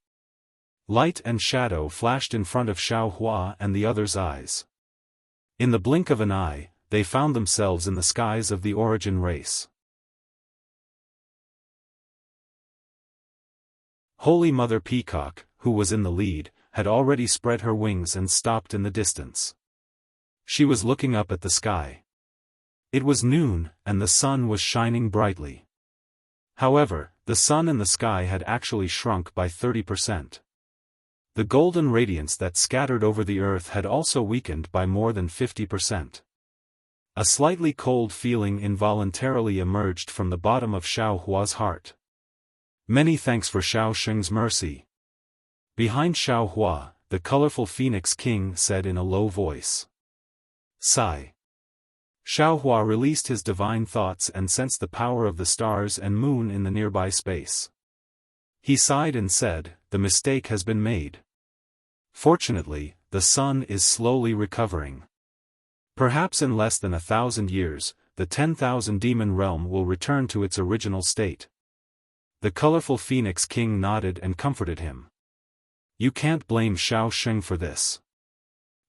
Light and shadow flashed in front of Xiaohua and the others' eyes. In the blink of an eye, they found themselves in the skies of the Origin race. Holy Mother Peacock, who was in the lead, had already spread her wings and stopped in the distance. She was looking up at the sky. It was noon, and the sun was shining brightly. However, the sun in the sky had actually shrunk by 30%. The golden radiance that scattered over the earth had also weakened by more than 50%. A slightly cold feeling involuntarily emerged from the bottom of Xiao Hua's heart. Many thanks for Xiao Sheng's mercy. Behind Xiao Hua, the colorful Phoenix King said in a low voice. Sigh. Xiao Hua released his divine thoughts and sensed the power of the stars and moon in the nearby space. He sighed and said, "The mistake has been made. Fortunately, the sun is slowly recovering. Perhaps in less than 1,000 years, the 10,000 demon realm will return to its original state." The colorful Phoenix King nodded and comforted him. You can't blame Xiao Sheng for this.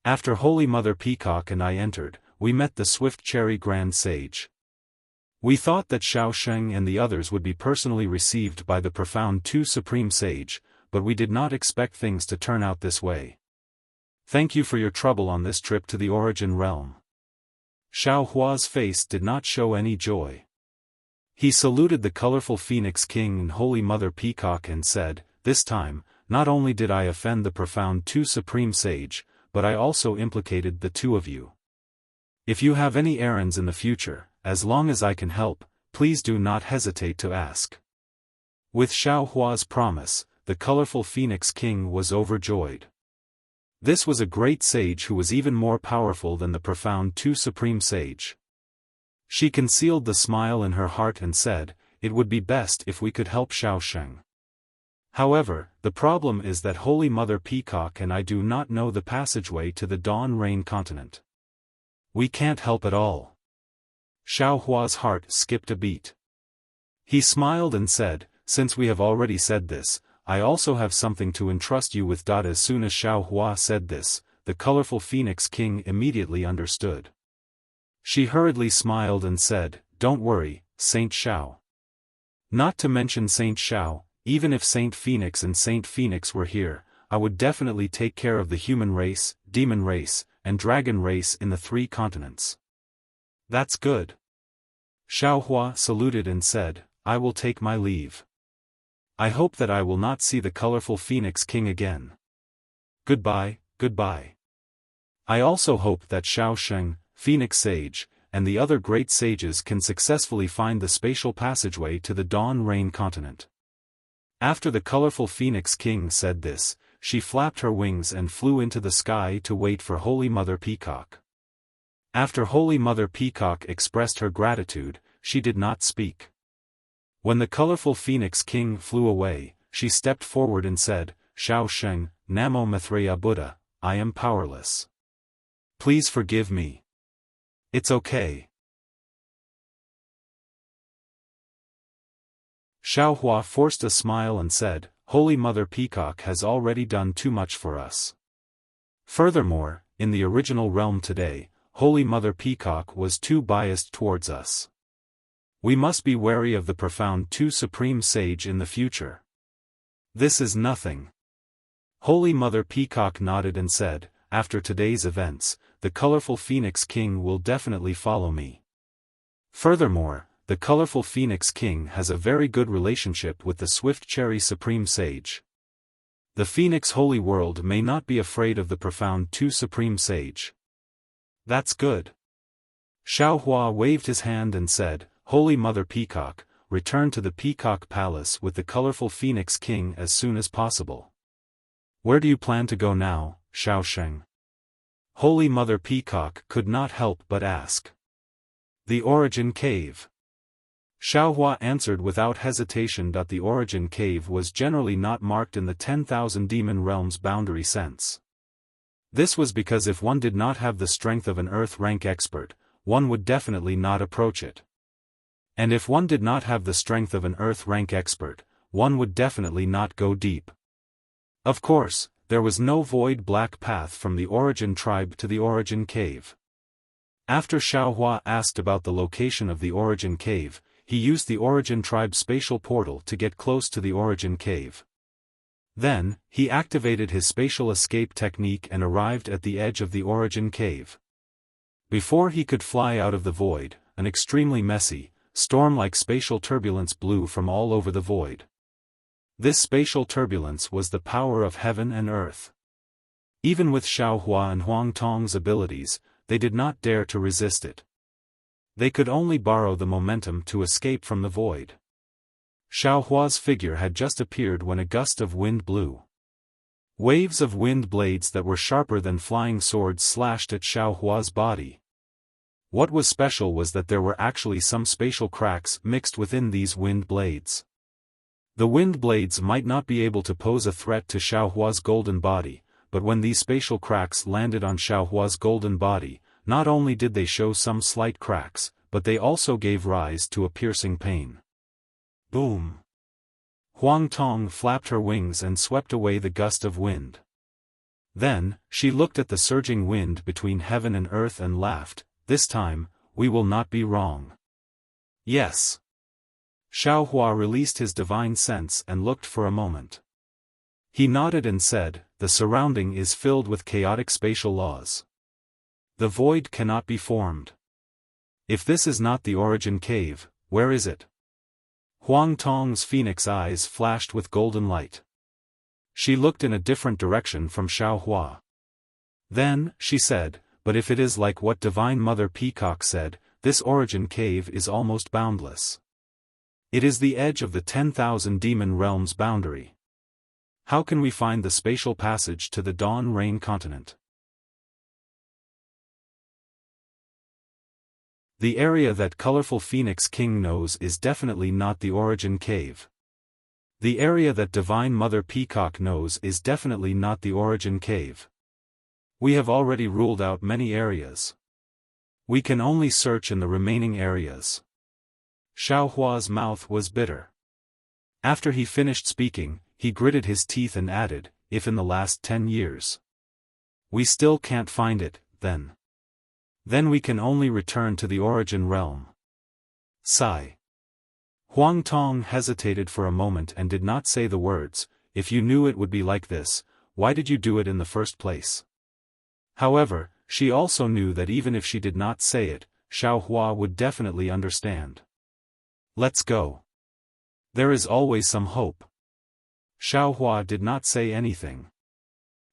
After Holy Mother Peacock and I entered, we met the Swift Cherry Grand Sage. We thought that Xiao Sheng and the others would be personally received by the profound Two Supreme Sage, but we did not expect things to turn out this way. Thank you for your trouble on this trip to the Origin Realm. Xiao Hua's face did not show any joy. He saluted the colorful Phoenix King and Holy Mother Peacock and said, "This time, not only did I offend the profound Two Supreme Sage, but I also implicated the two of you. If you have any errands in the future, as long as I can help, please do not hesitate to ask." With Xiao Hua's promise, the colorful Phoenix King was overjoyed. This was a great sage who was even more powerful than the profound Two Supreme Sage. She concealed the smile in her heart and said, "It would be best if we could help Xiao Sheng. However, the problem is that Holy Mother Peacock and I do not know the passageway to the Dawn Rain continent. We can't help at all." Xiao Hua's heart skipped a beat. He smiled and said, "Since we have already said this, I also have something to entrust you with." As soon as Xiao Hua said this, the colorful Phoenix King immediately understood. She hurriedly smiled and said, "Don't worry, Saint Xiao. Not to mention Saint Xiao, even if Saint Phoenix and Saint Phoenix were here, I would definitely take care of the human race, demon race, and dragon race in the 3 continents." "That's good." Xiao Hua saluted and said, "I will take my leave. I hope that I will not see the colorful Phoenix King again. Goodbye, goodbye. I also hope that Xiao Sheng, Phoenix Sage, and the other great sages can successfully find the spatial passageway to the Dawn Rain continent." After the colorful Phoenix King said this, she flapped her wings and flew into the sky to wait for Holy Mother Peacock. After Holy Mother Peacock expressed her gratitude, she did not speak. When the colorful Phoenix King flew away, she stepped forward and said, "Xiao Sheng, Namo Maitreya Buddha, I am powerless. Please forgive me. It's okay." Xiao Hua forced a smile and said, "Holy Mother Peacock has already done too much for us. Furthermore, in the original realm today, Holy Mother Peacock was too biased towards us. We must be wary of the profound Two Supreme Sage in the future. This is nothing." Holy Mother Peacock nodded and said, "After today's events, the colorful Phoenix King will definitely follow me. Furthermore, the colorful Phoenix King has a very good relationship with the Swift Cherry Supreme Sage. The Phoenix Holy World may not be afraid of the profound Two Supreme Sage." "That's good." Xiao Hua waved his hand and said, "Holy Mother Peacock, return to the Peacock Palace with the colorful Phoenix King as soon as possible." "Where do you plan to go now, Xiao Sheng?" Holy Mother Peacock could not help but ask. "The Origin Cave." Xiao Hua answered without hesitation that the Origin Cave was generally not marked in the 10,000 demon realms boundary sense. This was because if one did not have the strength of an Earth rank expert, one would definitely not approach it. And if one did not have the strength of an Earth rank expert, one would definitely not go deep. Of course, there was no void black path from the Origin tribe to the Origin Cave. After Xiao Hua asked about the location of the Origin Cave, he used the Origin tribe spatial portal to get close to the Origin Cave. Then, he activated his spatial escape technique and arrived at the edge of the Origin Cave. Before he could fly out of the void, an extremely messy, storm-like spatial turbulence blew from all over the void. This spatial turbulence was the power of heaven and earth. Even with Xiaohua and Huang Tong's abilities, they did not dare to resist it. They could only borrow the momentum to escape from the void. Xiaohua's figure had just appeared when a gust of wind blew. Waves of wind blades that were sharper than flying swords slashed at Xiaohua's body. What was special was that there were actually some spatial cracks mixed within these wind blades. The wind blades might not be able to pose a threat to Xiaohua's golden body, but when these spatial cracks landed on Xiaohua's golden body, not only did they show some slight cracks, but they also gave rise to a piercing pain. Boom! Huang Tong flapped her wings and swept away the gust of wind. Then, she looked at the surging wind between heaven and earth and laughed. This time, we will not be wrong. Yes. Xiaohua released his divine sense and looked for a moment. He nodded and said, the surrounding is filled with chaotic spatial laws. The void cannot be formed. If this is not the origin cave, where is it? Huang Tong's phoenix eyes flashed with golden light. She looked in a different direction from Xiaohua. Then, she said, but if it is like what Divine Mother Peacock said, this origin cave is almost boundless. It is the edge of the 10,000 demon realms boundary. How can we find the spatial passage to the Dawn Rain continent? The area that colorful Phoenix King knows is definitely not the origin cave. The area that Divine Mother Peacock knows is definitely not the origin cave. We have already ruled out many areas. We can only search in the remaining areas. Xiaohua's mouth was bitter. After he finished speaking, he gritted his teeth and added, if in the last 10 years we still can't find it, then we can only return to the origin realm. Sigh. Huang Tong hesitated for a moment and did not say the words, if you knew it would be like this, why did you do it in the first place? However, she also knew that even if she did not say it, Xiaohua would definitely understand. Let's go. There is always some hope. Xiaohua did not say anything.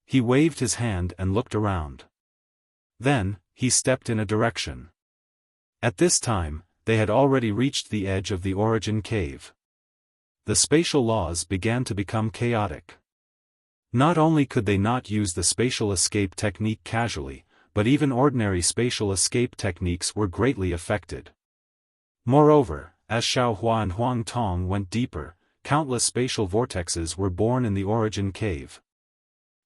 He waved his hand and looked around. Then, he stepped in a direction. At this time, they had already reached the edge of the origin cave. The spatial laws began to become chaotic. Not only could they not use the spatial escape technique casually, but even ordinary spatial escape techniques were greatly affected. Moreover, as Xiaohua and Huang Tong went deeper, countless spatial vortexes were born in the origin cave.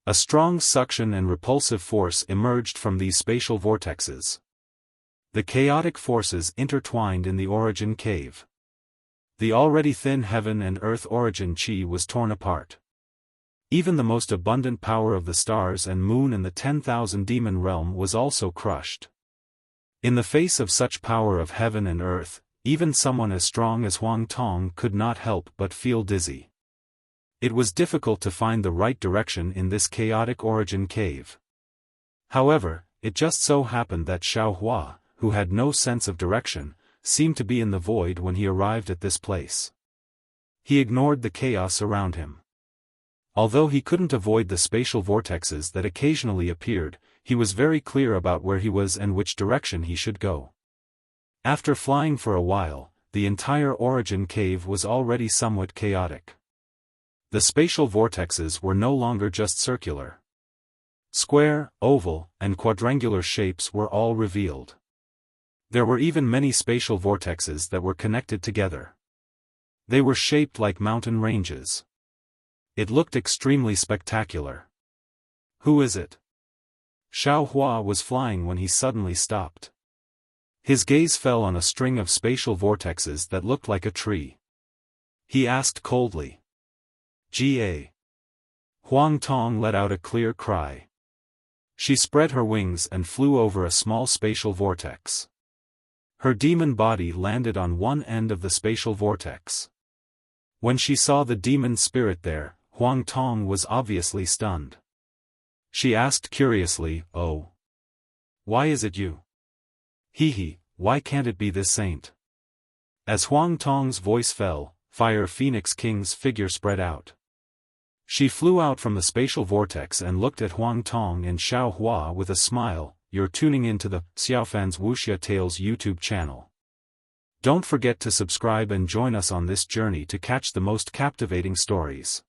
A strong suction and repulsive force emerged from these spatial vortexes. The chaotic forces intertwined in the origin cave. The already thin heaven and earth origin chi was torn apart. Even the most abundant power of the stars and moon in the 10,000 demon realm was also crushed. In the face of such power of heaven and earth, even someone as strong as Huang Tong could not help but feel dizzy. It was difficult to find the right direction in this chaotic origin cave. However, it just so happened that Xiaohua, who had no sense of direction, seemed to be in the void when he arrived at this place. He ignored the chaos around him. Although he couldn't avoid the spatial vortexes that occasionally appeared, he was very clear about where he was and which direction he should go. After flying for a while, the entire origin cave was already somewhat chaotic. The spatial vortexes were no longer just circular. Square, oval, and quadrangular shapes were all revealed. There were even many spatial vortexes that were connected together. They were shaped like mountain ranges. It looked extremely spectacular. Who is it? Xiaohua was flying when he suddenly stopped. His gaze fell on a string of spatial vortexes that looked like a tree. He asked coldly. Ga. Huang Tong let out a clear cry. She spread her wings and flew over a small spatial vortex. Her demon body landed on one end of the spatial vortex. When she saw the demon spirit there, Huang Tong was obviously stunned. She asked curiously, "Oh. Why is it you?" Hee, why can't it be this saint? As Huang Tong's voice fell, Fire Phoenix King's figure spread out. She flew out from the spatial vortex and looked at Huang Tong and Xiao Hua with a smile. You're tuning into the Xiaofan's Wuxia Tales YouTube channel. Don't forget to subscribe and join us on this journey to catch the most captivating stories.